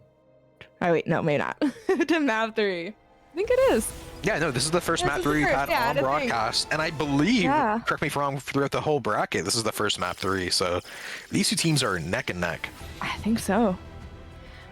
Oh wait, no, maybe not. To map 3. I think it is. Yeah, no, this is the first map 3 we've had on broadcast, and I believe, correct me if I'm wrong, throughout the whole bracket, this is the first map 3. So these 2 teams are neck and neck. I think so.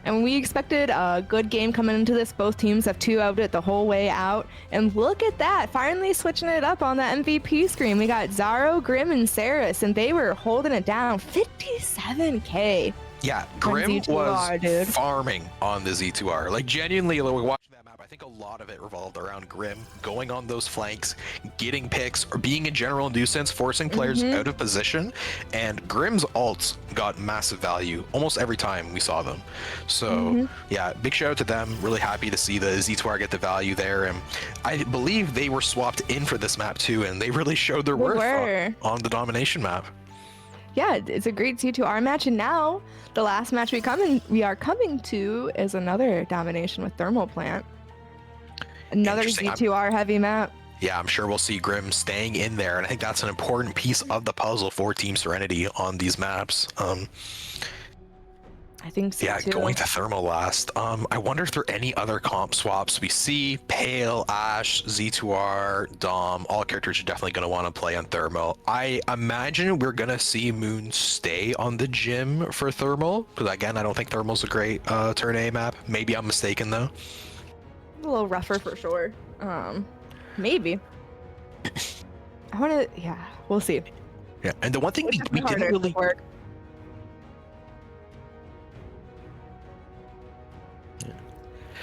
And we expected a good game coming into this. Both teams have 2-0'd it the whole way out. And look at that, finally switching it up on the MVP screen. We got Zaro, Grim, and Saris, and they were holding it down. 57K. Yeah, Grim was farming on the Z2R. Like, genuinely, like, watching that map, I think a lot of it revolved around Grim going on those flanks, getting picks, or being a general nuisance, forcing players out of position. And Grim's ults got massive value almost every time we saw them. So, yeah, big shout out to them. Really happy to see the Z2R get the value there. And I believe they were swapped in for this map too, and they really showed their worth on the domination map. Yeah, it's a great C2R match, and now the last match we are coming to is another domination with Thermal Plant. Another C2R heavy map. Yeah, I'm sure we'll see Grim staying in there, and I think that's an important piece of the puzzle for Team Serenity on these maps. I think so too. Going to Thermal last. I wonder if there are any other comp swaps we see. Pale, Ash, Z2R, Dom, all characters are definitely going to want to play on Thermal. I imagine we're going to see Moon stay on the gym for Thermal, because again, I don't think Thermal's a great turn A map. Maybe I'm mistaken though. A little rougher for sure. Maybe. I want to, yeah, we'll see. Yeah, and the one thing we didn't really...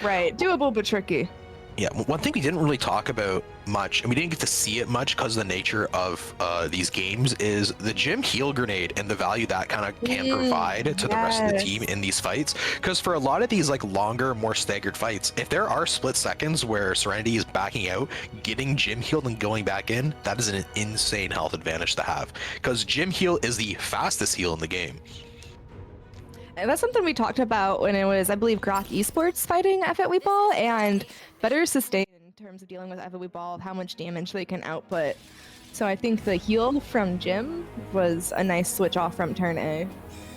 Right, doable but tricky. Yeah, one thing we didn't really talk about much, and we didn't get to see it much because of the nature of these games, is the gym heal grenade and the value that kind of can provide to the rest of the team in these fights. Because for a lot of these like longer, more staggered fights, if there are split seconds where Serenity is backing out, getting gym healed and going back in, that is an insane health advantage to have. Because gym heal is the fastest heal in the game. And that's something we talked about when it was, I believe, Grok Esports fighting FOE Ball, and better sustain terms of dealing with FOE Ball, of how much damage they can output. So I think the heal from Jim was a nice switch off from turn A.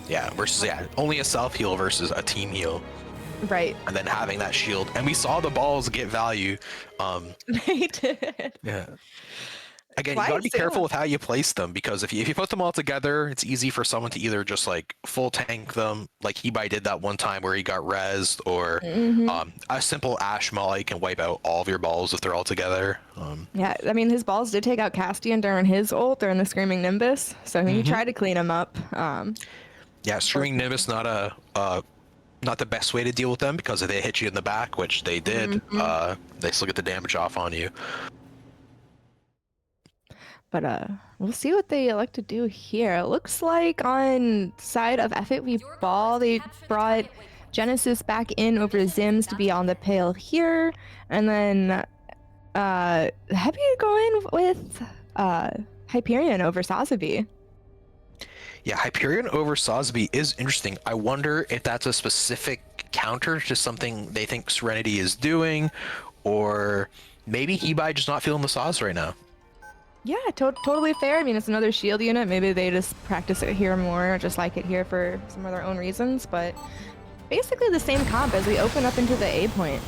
Yeah, versus only a self heal versus a team heal. Right. And then having that shield, and we saw the balls get value. They did. Yeah. Again, Why you gotta be is it- careful with how you place them, because if you put them all together, it's easy for someone to either just like full tank them, like Hebai did that one time where he got rezzed, or a simple Ash Molly can wipe out all of your balls if they're all together. Yeah, I mean, his balls did take out Castian during his ult, during the Screaming Nimbus, so he tried to clean him up. Yeah, Screaming Nimbus not the best way to deal with them, because if they hit you in the back, which they did, they still get the damage off on you. But we'll see what they elect to do here. It looks like on side of FOE Ball, they brought Genesis back in over Zims to be on the pale here, and then Heavy going with Hyperion over Sazabi. Yeah, Hyperion over Sosby is interesting. I wonder if that's a specific counter to something they think Serenity is doing, or maybe Hebai just not feeling the sauce right now. Yeah, totally fair. I mean, it's another shield unit. Maybe they just practice it here more, or just like it here for some of their own reasons. But basically the same comp as we open up into the A point.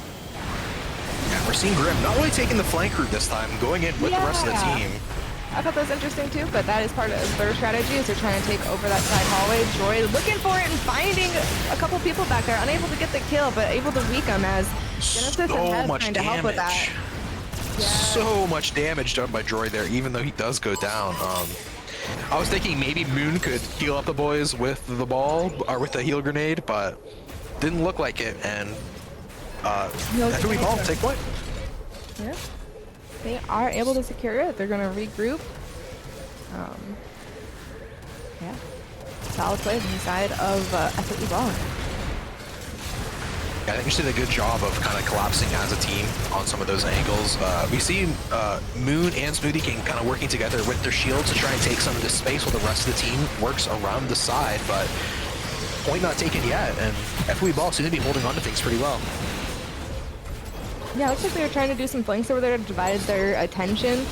Yeah, we're seeing Grim not really taking the flank route this time, going in with the rest of the Yeah. team. I thought that was interesting too, but that is part of their strategy, is they're trying to take over that side hallway. Joy looking for it and finding a couple people back there, unable to get the kill, but able to weak them as Genesis and So Hev much trying to help with that. damage. So much damage done by Droid there, even though he does go down. I was thinking maybe Moon could heal up the boys with the ball, or with the heal grenade, but didn't look like it, and after we ball, take point. Yeah. They are able to secure it. They're going to regroup. Yeah. Solid play from the side of FOE Ball. Yeah, I think we did a good job of kind of collapsing as a team on some of those angles. We see Moon and Smoothie King kind of working together with their shields to try and take some of this space while the rest of the team works around the side, but point not taken yet, and FOE Ball seem to be holding on to things pretty well. Yeah, looks like they were trying to do some flanks over there to divide their attention.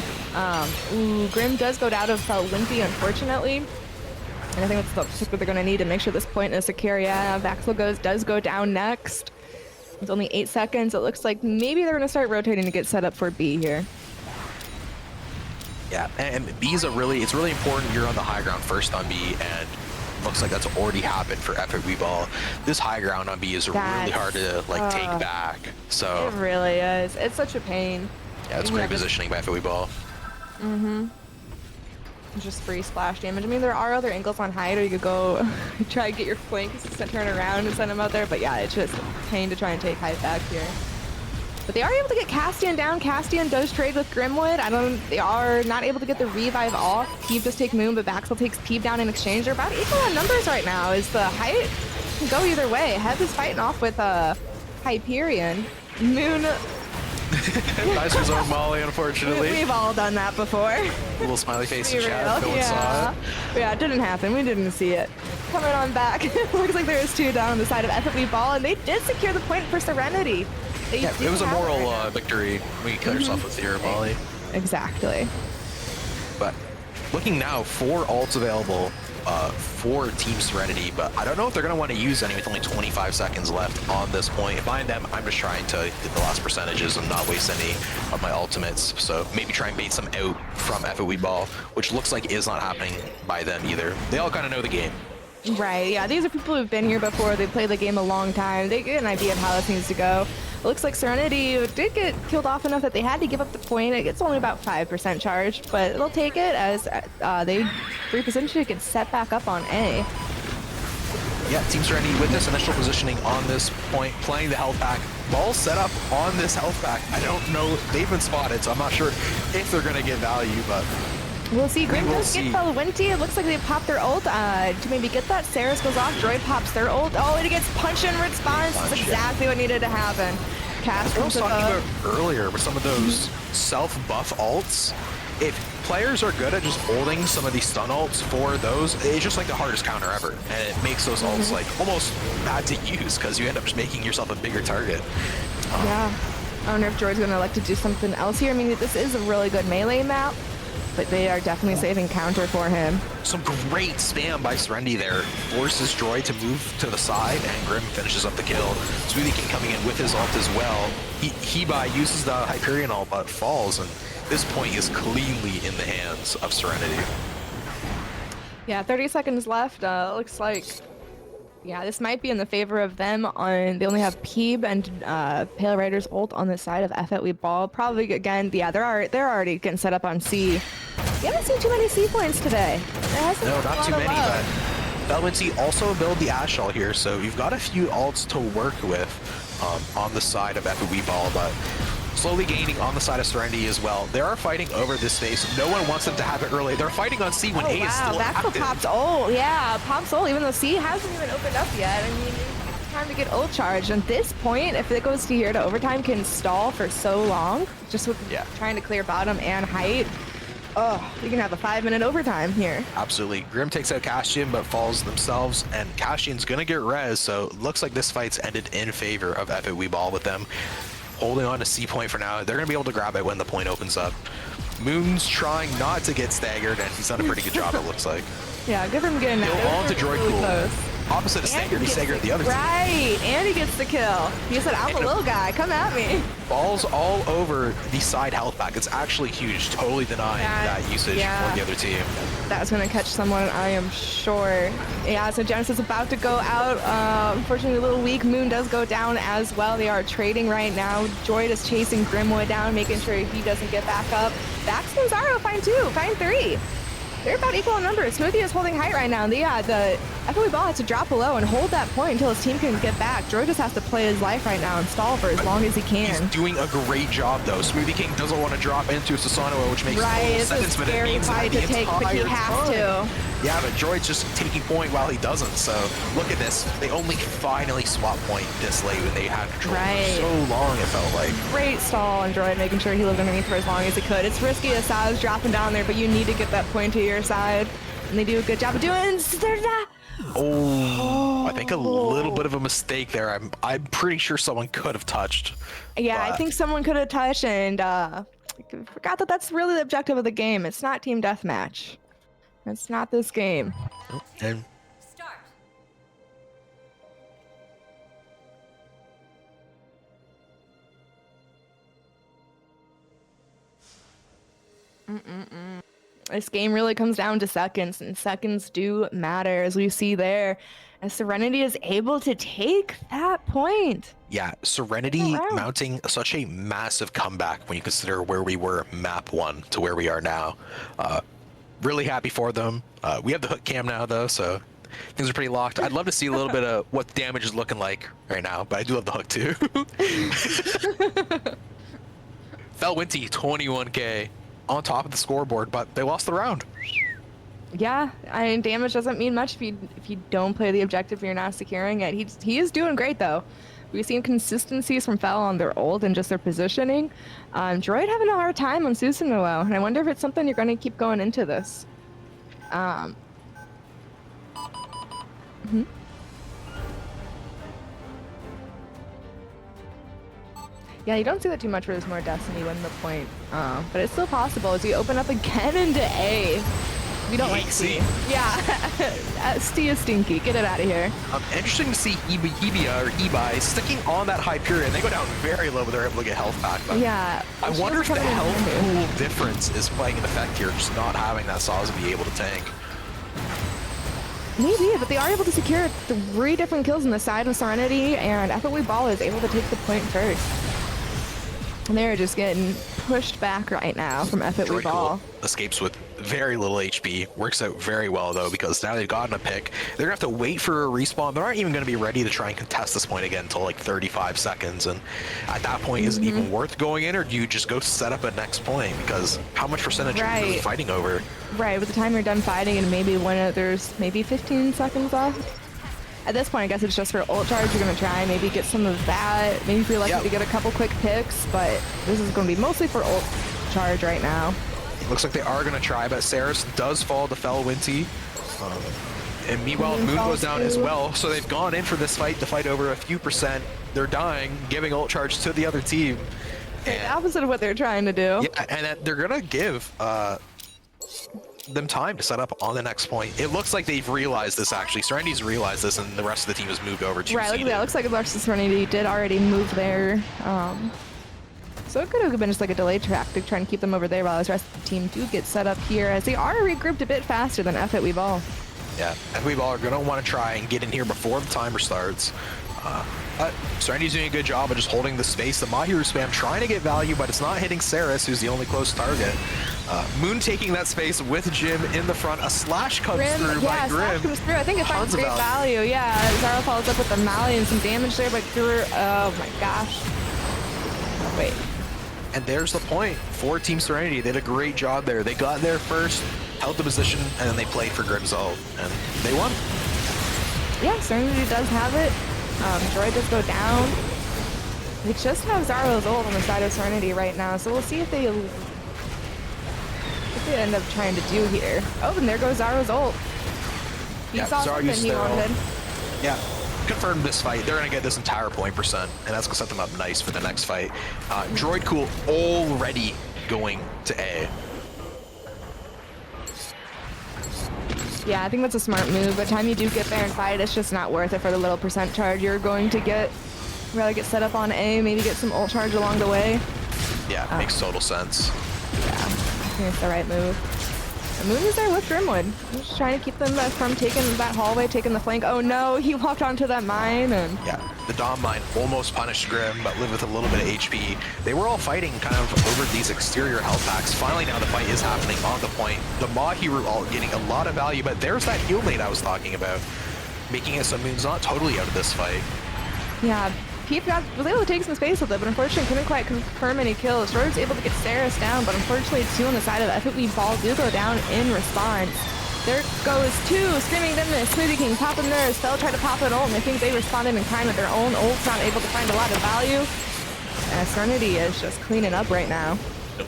Grim does go down of Wimpy, unfortunately. And I think that's what they're going to need to make sure this point is secure. Yeah, Vaxel does go down next. It's only 8 seconds. It looks like maybe they're going to start rotating to get set up for B here. Yeah, and B's it's really important you're on the high ground first on B, and looks like that's already happened for FOE Ball. This high ground on B is really hard to take back. So It really is. It's such a pain. yeah, it's great positioning by FOE Ball. Just free splash damage. I mean, there are other angles on height, or you could go try to get your flanks to turn around and send them out there. But yeah, it's just a pain to try and take height back here. But they are able to get Castian down. Castian does trade with Grimwood. They are not able to get the revive off. Peeve does take Moon, but Vaxel takes Peeve down in exchange. They're about equal on numbers right now. Is the height can go either way. Hev is fighting off with Hyperion. Moon. Nice reserve Molly, unfortunately. We've all done that before. Little smiley face in Be chat. real, No one saw it. Yeah, it didn't happen. We didn't see it. Coming on back. Looks like there is 2 down on the side of FOE Ball, and they did secure the point for Serenity. Yeah, it was a moral victory when you kill yourself with your Molly. Exactly. But looking now, 4 ults available for Team Serenity, but I don't know if they're going to want to use any with only 25 seconds left on this point. If I'm them, I'm just trying to get the last percentages and not waste any of my ultimates. So maybe try and bait some out from FOE Ball, which looks like is not happening by them either. They all kind of know the game. Right, yeah, these are people who've been here before. They've played the game a long time. They get an idea of how this needs to go. It looks like Serenity did get killed off enough that they had to give up the point. It's only about 5% charged, but they'll take it as they reposition to get set back up on A. Yeah, Team Serenity with this initial positioning on this point, playing the health pack. Ball set up on this health pack. I don't know, they've been spotted, so I'm not sure if they're going to get value, but we'll see. Grim will does get see. Felwinty. It looks like they popped their ult to maybe get that. Saris goes off. Droid pops their ult. Oh, and it gets punched in response. That's exactly what needed to happen. Cast I was comes talking up. about earlier with some of those self-buff ults. If players are good at just holding some of these stun ults for those, it's just like the hardest counter ever. And it makes those ults like almost bad to use because you end up just making yourself a bigger target. Yeah. I wonder if Droid's gonna elect to do something else here. I mean, this is a really good melee map, but they are definitely saving counter for him. Some great spam by Serenity there. Forces Droid to move to the side, and Grim finishes up the kill. Smoothie King coming in with his ult as well. Hebai uses the Hyperion ult, but falls, and this point is cleanly in the hands of Serenity. Yeah, 30 seconds left. Looks like, yeah, this might be in the favor of them. They only have Peeb and Pale Rider's ult on the side of F at We Ball. Probably again, yeah, they're already getting set up on C. You haven't seen too many C points today. No, not too many, but Felwinty also build the Ashall here, so you've got a few ults to work with on the side of F at We Ball, but slowly gaining on the side of Serenity as well. They are fighting over this space. No one wants them to have it early. They're fighting on C when A is still that's active. for Pop's ult. Yeah, Pop's ult, even though C hasn't even opened up yet. I mean, it's time to get ult charged. And this point, if it goes to here to overtime, can stall for so long, just with trying to clear bottom and height. Oh, you can have a 5-minute overtime here. Absolutely. Grim takes out Castian, but falls themselves, and Castian's gonna get res, so looks like this fight's ended in favor of F at We Ball with them holding on to C point for now. They're gonna be able to grab it when the point opens up. Moon's trying not to get staggered, and he's done a pretty good job, it looks like. Yeah, good for him getting that. On to Droid really Cool. close. Opposite of staggered, he staggered the other team. Right, and he gets the kill. He said, I'm a little guy, come at me. Balls all over the side health pack. It's actually huge, totally denying that usage for the other team. That's gonna catch someone, I am sure. Yeah, so Genesis is about to go out. Unfortunately, a little weak. Moon does go down as well. They are trading right now. Droid is chasing Grimwood down, making sure he doesn't get back up. Bax and Zaro find 2, find 3. They're about equal in numbers. Smoothie is holding height right now. The FOE Ball has to drop below and hold that point until his team can get back. Droid just has to play his life right now and stall for as long as he can. He's doing a great job, though. Smoothie King doesn't want to drop into Susanoo, which makes it's a scary fight to take, but he has to. Yeah, but Droid's just taking point while he doesn't, so look at this. They only finally swap point this late when they had control for so long, it felt like. Great stall on Droid, making sure he lived underneath for as long as he could. It's risky as Sal's dropping down there, but you need to get that point to your side. And they do a good job of doing that. Oh, I think a little bit of a mistake there. I'm pretty sure someone could have touched. Yeah, I think someone could have touched, and I forgot that that's really the objective of the game. It's not team deathmatch. It's not this game. And Start. This game really comes down to seconds, and seconds do matter, as we see there. And Serenity is able to take that point. yeah, Serenity mounting such a massive comeback when you consider where we were map 1 to where we are now. Really happy for them. We have the hook cam now, though, so things are pretty locked. I'd love to see a little bit of what the damage is looking like right now, but I do love the hook, too. Felwinty, 21k on top of the scoreboard, but they lost the round. Yeah, I mean, damage doesn't mean much if you don't play the objective, you're not securing it. He is doing great, though. We've seen consistencies from Fel on their ult and just their positioning. Droid having a hard time on Susanoo, and I wonder if it's something you're going to keep going into this. Yeah, you don't see that too much where there's more Destiny winning the point, but it's still possible as we open up again into A. We don't like C. Yeah, C is stinky. Get it out of here. Interesting to see Ebi sticking on that Hyperion. They go down very low, but they're able to get health back. But Yeah. I wonder if the health pool difference is playing an effect here, just not having that Saws to be able to tank. Maybe, but they are able to secure 3 different kills on the side of Serenity, and FOE Ball is able to take the point first. And they're just getting pushed back right now from FOE Ball. Escapes with very little HP. Works out very well, though, because now they've gotten a pick. They're going to have to wait for a respawn. They aren't even going to be ready to try and contest this point again until like 35 seconds. And at that point, is it even worth going in, or do you just go set up a next point? Because how much percentage are you really fighting over? Right, by the time you're done fighting and maybe when there's maybe 15 seconds left. At this point, I guess it's just for ult charge. You're going to try maybe get some of that. Maybe if you're lucky to get a couple quick picks, but this is going to be mostly for ult charge right now. Looks like they are going to try, but Saris does fall to Felwinty. And meanwhile, Moon goes down as well. So they've gone in for this fight to fight over a few percent. They're dying, giving ult charge to the other team. The And, opposite of what they're trying to do. yeah, and that they're gonna give them time to set up on the next point. It looks like they've realized this actually. Serenity's realized this, and the rest of the team has moved over to Right, look at seeded. that. Looks like the rest of Serenity did already move there. So it could have been just like a delayed tactic trying to keep them over there while the rest of the team do get set up here, as they are regrouped a bit faster than F it We Ball. Yeah, and we all are gonna want to try and get in here before the timer starts. But Serenity's doing a good job of just holding the space. The Mahiru spam trying to get value, but it's not hitting Saris, who's the only close target. Moon taking that space with Jim in the front. A slash comes through by Slash Grim. comes through. I think it finds Tons of great value. Yeah, Zaro follows up with the Mally and some damage there, but through. Oh my gosh. Wait. And there's the point for Team Serenity. They did a great job there. They got there first, held the position, and then they played for Grim's ult, and they won. Yeah, Serenity does have it. Droid does go down. They just have Zaro's ult on the side of Serenity right now, so we'll see if they end up trying to do here. Oh, and there goes Zaro's ult. He Yeah, saw Zaro something used he their ult. wanted. Yeah, confirmed this fight. They're gonna get this entire point percent, and that's gonna set them up nice for the next fight. Droid Cool already going to A. Yeah, I think that's a smart move. By the time you do get there and fight, it's just not worth it for the little percent charge you're going to get. Rather get set up on A, maybe get some ult charge along the way. Yeah, makes total sense. Yeah, I think it's the right move. The Moon is there with Grimwood. Just trying to keep them from taking that hallway, taking the flank. Oh no, he walked onto that mine and... Yeah, the Dom Mine almost punished Grim, but lived with a little bit of HP. They were all fighting kind of over these exterior health packs. Finally now the fight is happening on the point. The Mahiru all getting a lot of value, but there's that heal lane I was talking about, making it so Moon's not totally out of this fight. Yeah, Peep was able to take some space with it, but unfortunately couldn't quite confirm any kills. Jordan's able to get Saris down, but unfortunately two on the side of the FFB ball do go down in response. There goes two, Screaming Dimness, Smoothie King, popping theirs. Fell tried to pop an ult, and I think they responded in kind with their own ults, not able to find a lot of value. And Serenity is just cleaning up right now.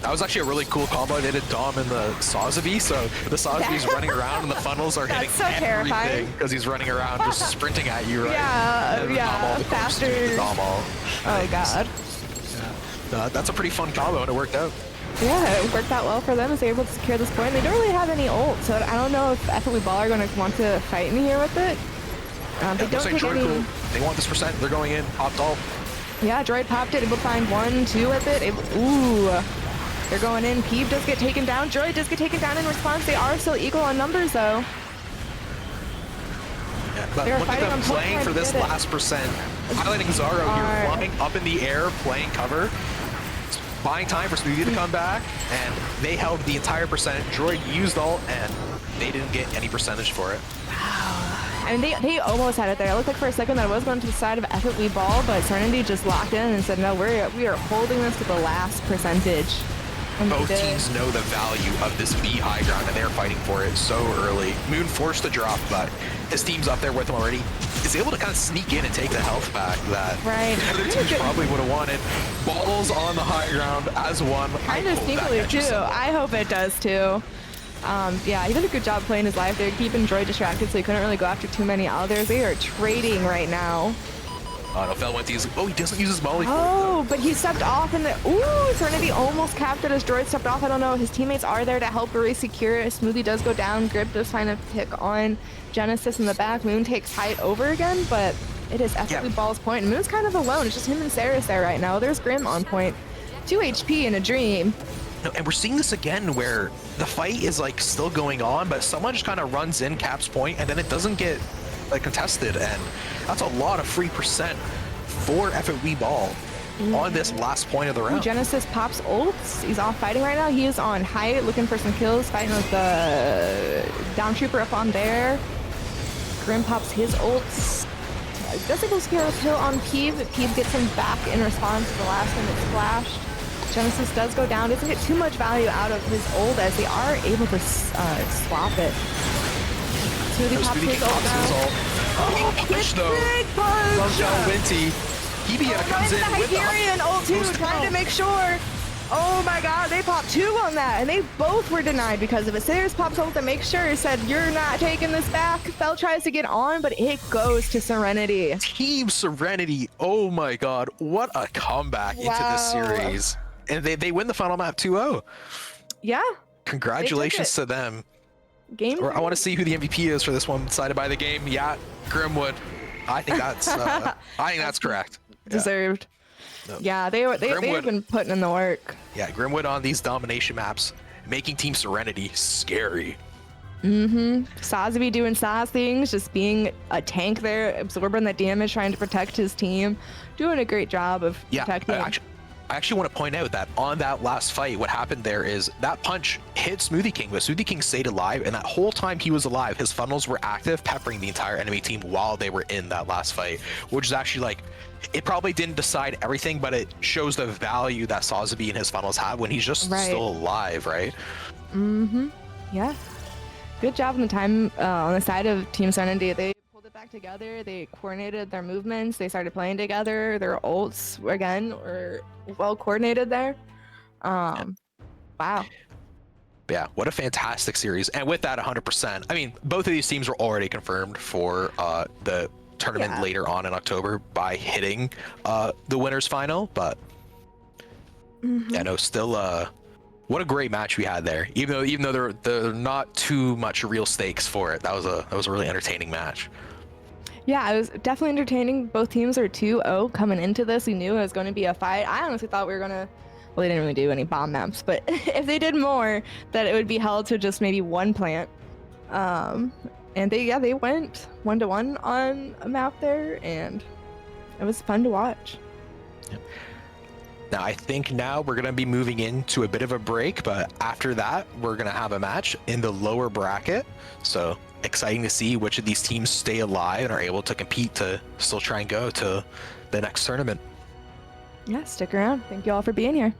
That was actually a really cool combo. They did Dom and the Sazabi, so the Sazabi's running around and the funnels are hitting That's so terrifying. everything because he's running around just sprinting at you, right? Yeah, And then yeah, Dom ult, of course, faster. doing the Dom ult. Oh god. That's a pretty fun combo and it worked out. Yeah, it worked out well for them as they're able to secure this point. They don't really have any ult, so I don't know if FFB Ball are going to want to fight in here with it. They Yeah, don't looks like take Droid any... Cool. They want this percent. They're going in. Popped ult. Yeah, Droid popped it, able to find 1, 2 with it. Ooh. They're going in. Peeve does get taken down. Droid does get taken down in response. They are still equal on numbers, though. Yeah, but They're look at fighting them on point playing trying for to this get it. last percent. Highlighting Zaro here, flying up in the air, playing cover. Buying time for Smoothie to come back, and they held the entire percent. Droid used ult, and they didn't get any percentage for it. I mean, they almost had it there. It looked like for a second that it was going to the side of FFB Ball, but Serenity just locked in and said, no, we are holding this to the last percentage. And they Both did. teams know the value of this B high ground, and they're fighting for it so early. Moon forced the drop, but his team's up there with him already. Is able to kind of sneak in and take the health back that Right. the other teams probably would have wanted. Balls on the high ground as one. Kind I of hope that sneakily, catches too. someone. I hope it does, too. Yeah, he did a good job playing his life there, keeping Droid distracted so he couldn't really go after too many others. They are trading right now. No, Fel went to use. Oh, he doesn't use his molly. Oh, but he stepped off in the... Ooh, Serenity almost capped it as Droid stepped off. I don't know. His teammates are there to help Barry secure it. Smoothie does go down. Grip does find a pick on Genesis in the back. Moon takes height over again, but it is FFB Ball's point. And Moon's kind of alone. It's just him and Saris there right now. There's Grim on point. 2 HP in a dream. No, and we're seeing this again where the fight is like still going on, but someone just kind of runs in Cap's point, and then it doesn't get like contested, and that's a lot of free percent for FFB Ball on this last point of the round. Genesis pops ults. He's off fighting right now. He is on height, looking for some kills, fighting with the down trooper up on there. Grim pops his ults. Does able to secure a kill on Peeve. Peeve gets him back in response to the last time it splashed. Genesis does go down. Doesn't get too much value out of his ult as they are able to swap it. Smoothie pops his ult now. Oh, punch though. Big punch! From John Winty. Hibiana comes in with the Hyperion ult too, boost trying to ult. make sure. Oh my god, they popped 2 on that, and they both were denied because of it. Sayers pops ult to make sure, said, you're not taking this back. Fel tries to get on, but it goes to Serenity. Team Serenity. Oh my god, what a comeback into this Wow. series. And they win the final map 2-0. Yeah. Congratulations to them. Game. I want to see who the MVP is for this one, decided by the game. Yeah, Grimwood. I think that's correct. Deserved. No. Yeah, they've Grimwood. been putting in the work. Yeah, Grimwood on these domination maps, making Team Serenity scary. Sazvi doing Saz things, just being a tank there, absorbing the damage, trying to protect his team, doing a great job of protecting. I actually want to point out that on that last fight, what happened there is that punch hit Smoothie King, but Smoothie King stayed alive, and that whole time he was alive, his funnels were active, peppering the entire enemy team while they were in that last fight, which is actually like, it probably didn't decide everything, but it shows the value that Sazvi and his funnels have when he's just still alive, right? Yeah. Good job on the time on the side of Team Serenity. They pulled it back together. They coordinated their movements. They started playing together. Their ults, again, were well coordinated there. Wow. Yeah, what a fantastic series. And with that 100%, I mean, both of these teams were already confirmed for the tournament later on in October by hitting the winners final, but yeah, no, still what a great match we had there. Even though there are not too much real stakes for it, that was a really entertaining match. Yeah, it was definitely entertaining. Both teams are 2-0 coming into this. We knew it was going to be a fight. I honestly thought we were going to, well, they didn't really do any bomb maps, but if they did more, that it would be held to just maybe one plant. And they went 1-1 on a map there, and it was fun to watch. Yep. Now, I think now we're going to be moving into a bit of a break, but after that, we're going to have a match in the lower bracket. So exciting to see which of these teams stay alive and are able to compete to still try and go to the next tournament. Yeah, stick around. Thank you all for being here.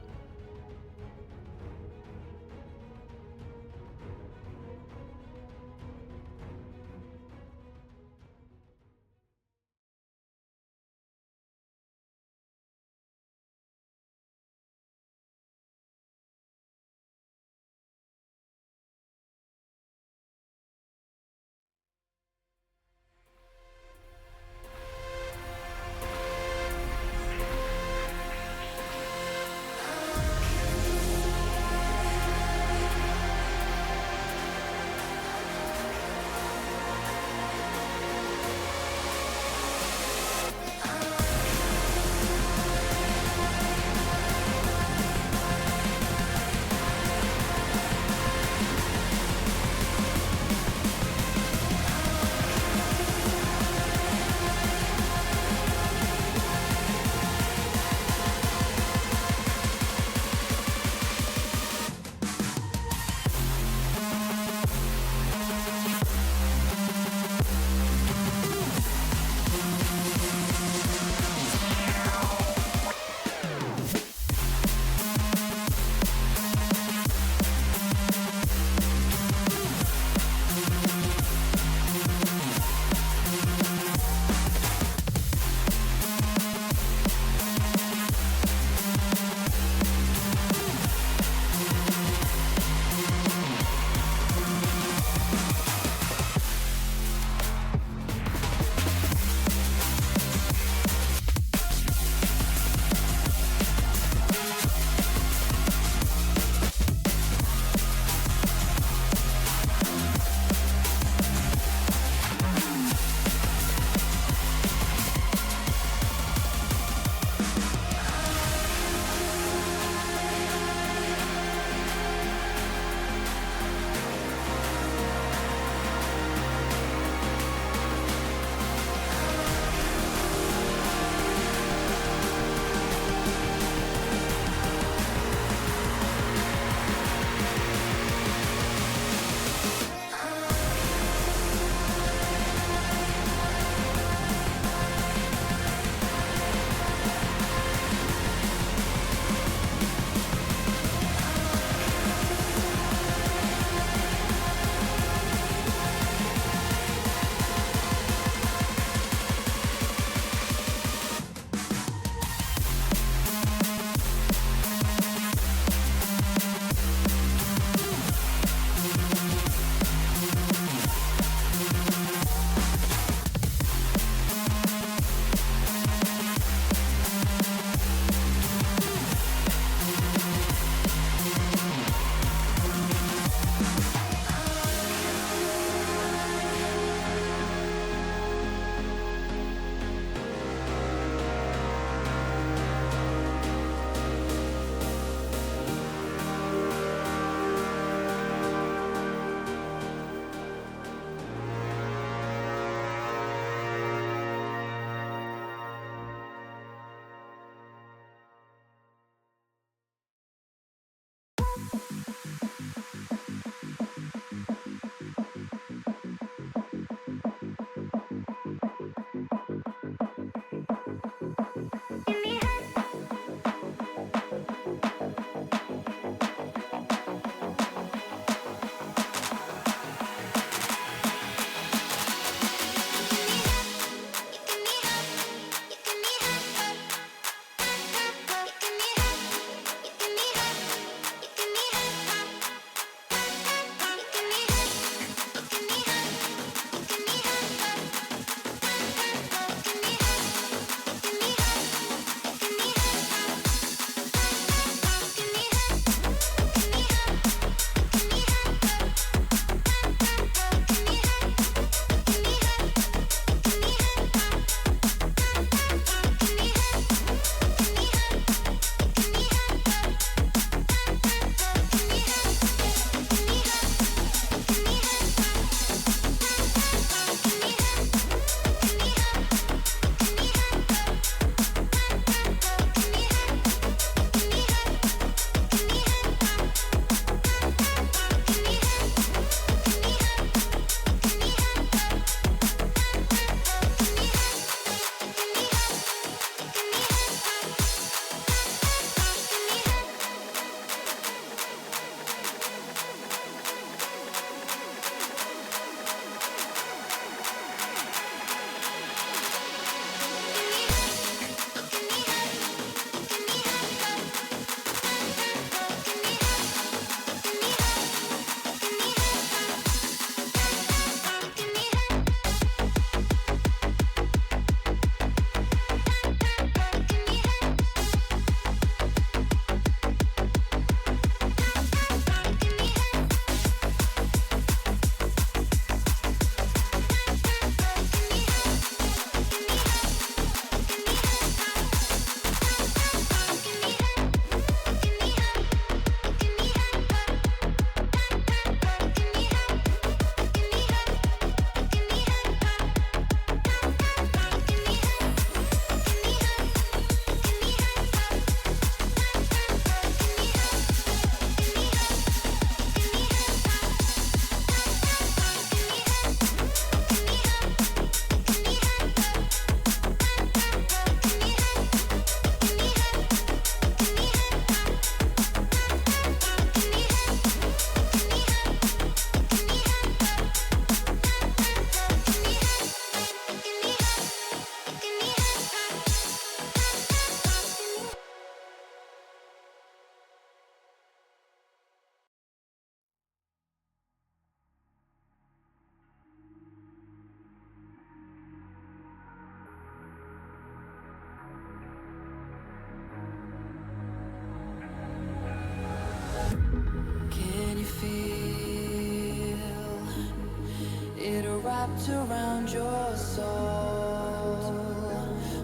wrapped around your soul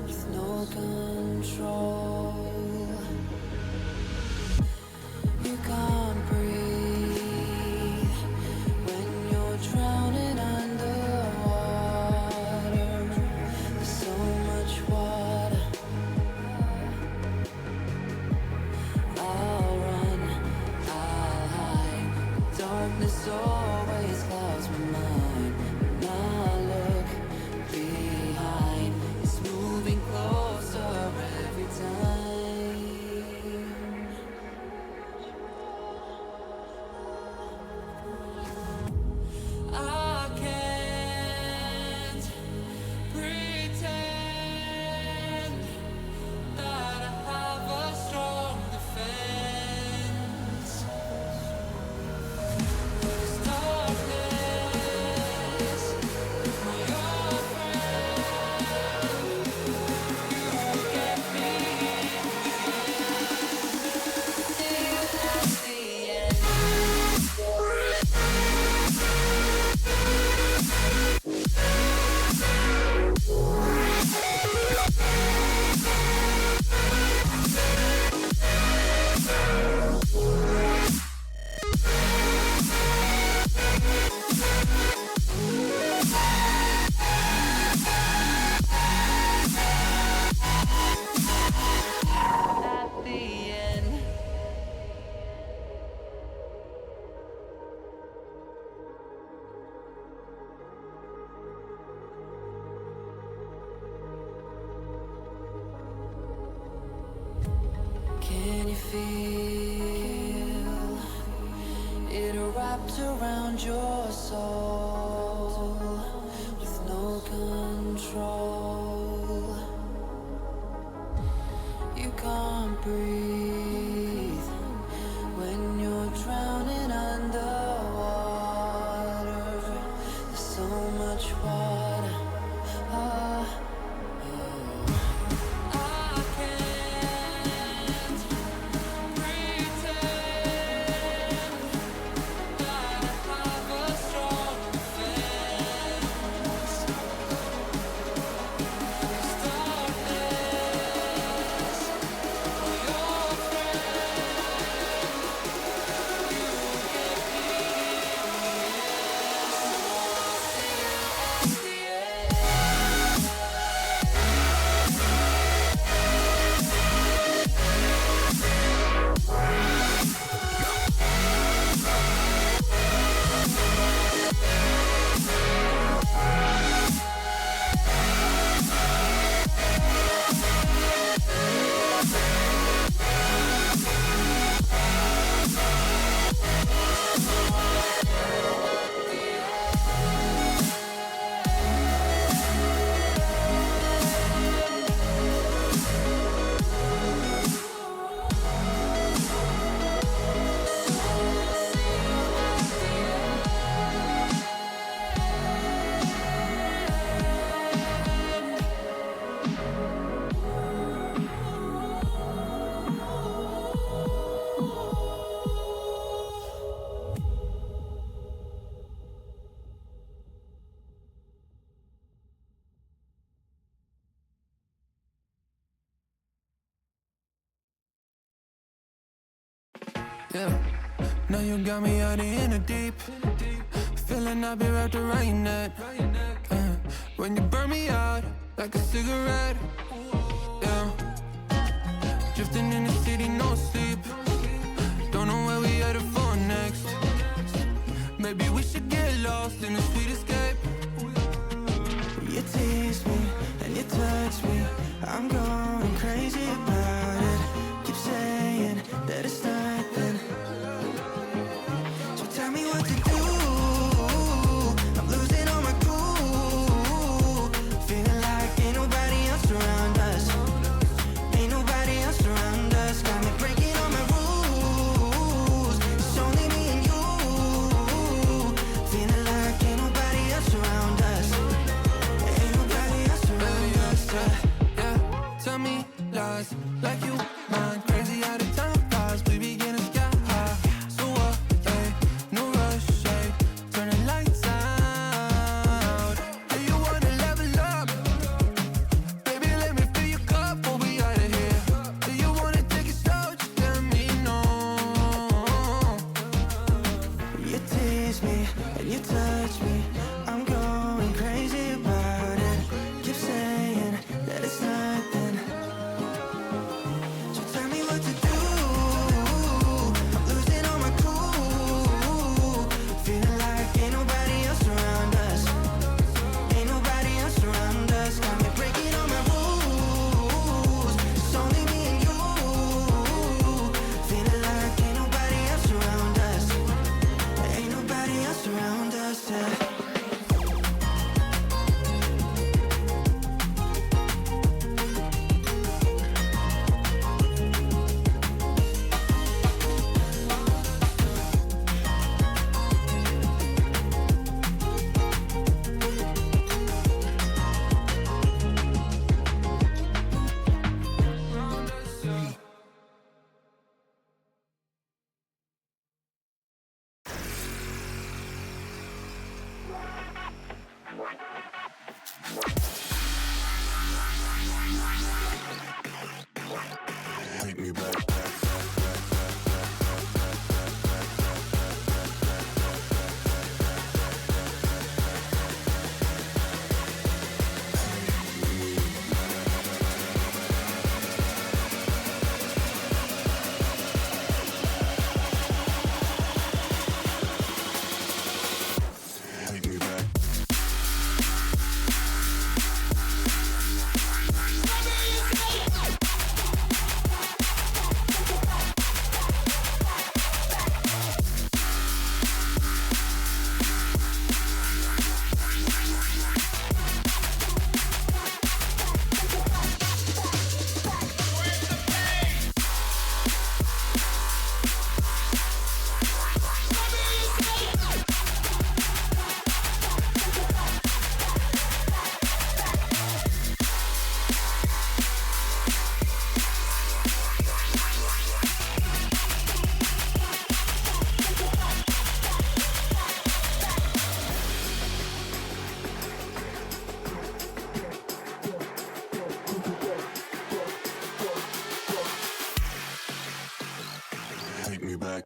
with no control. You can't breathe when you're drowning underwater. There's so much water. I'll run, I'll hide. Darkness always clouds my mind. When I look behind, it's moving closer every time. I can't pretend that I have a strong defense. There's darkness, my old friend. You get me till at the end. At the end. Can you feel it wrapped around your soul with no control? You can't breathe when you're drowning underwater. There's so much water. I can't pretend that I have a strong defense. There's darkness, my old friend. You get me till the Yeah, now you got me out in the deep. Feeling I'll be wrapped around your neck. When you burn me out like a cigarette. Yeah, drifting in the city, no sleep. Don't know where we headed for next. Maybe we should get lost in a sweet escape. You tease me and you touch me. I'm going crazy about it. Keep saying that it's nothing. So tell me what to do. I'm losing all my cool. Feeling like ain't nobody else around us. Ain't nobody else around us. Got me breaking all my rules. take me back.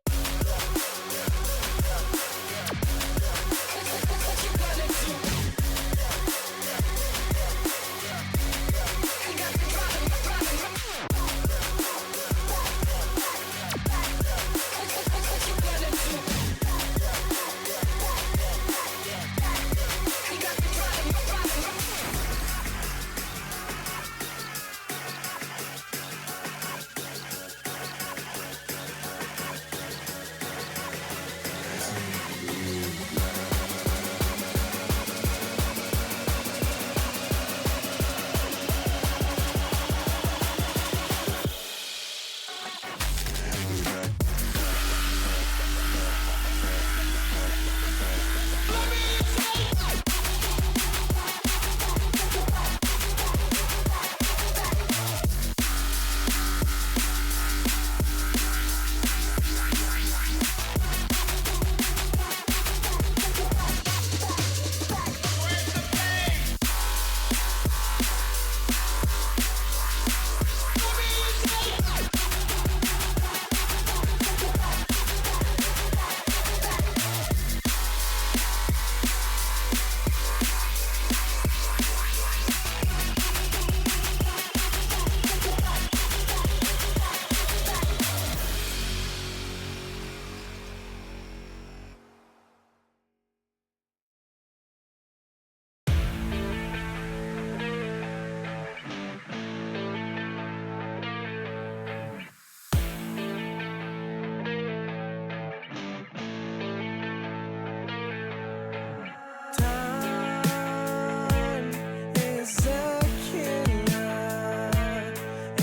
Time is a killer,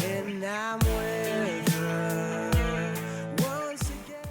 and I'm with her once again.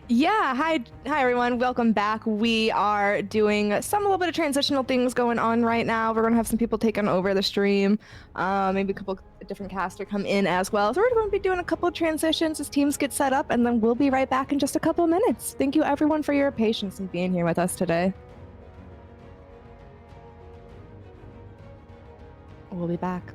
Yeah, hi everyone. Welcome back. We are doing a little bit of transitional things going on right now. We're gonna have some people taking over the stream. Maybe a couple different caster come in as well. So we're going to be doing a couple of transitions as teams get set up, and then we'll be right back in just a couple of minutes. Thank you everyone for your patience and being here with us today. We'll be back.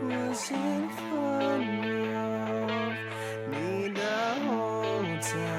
Was in front of me the whole time.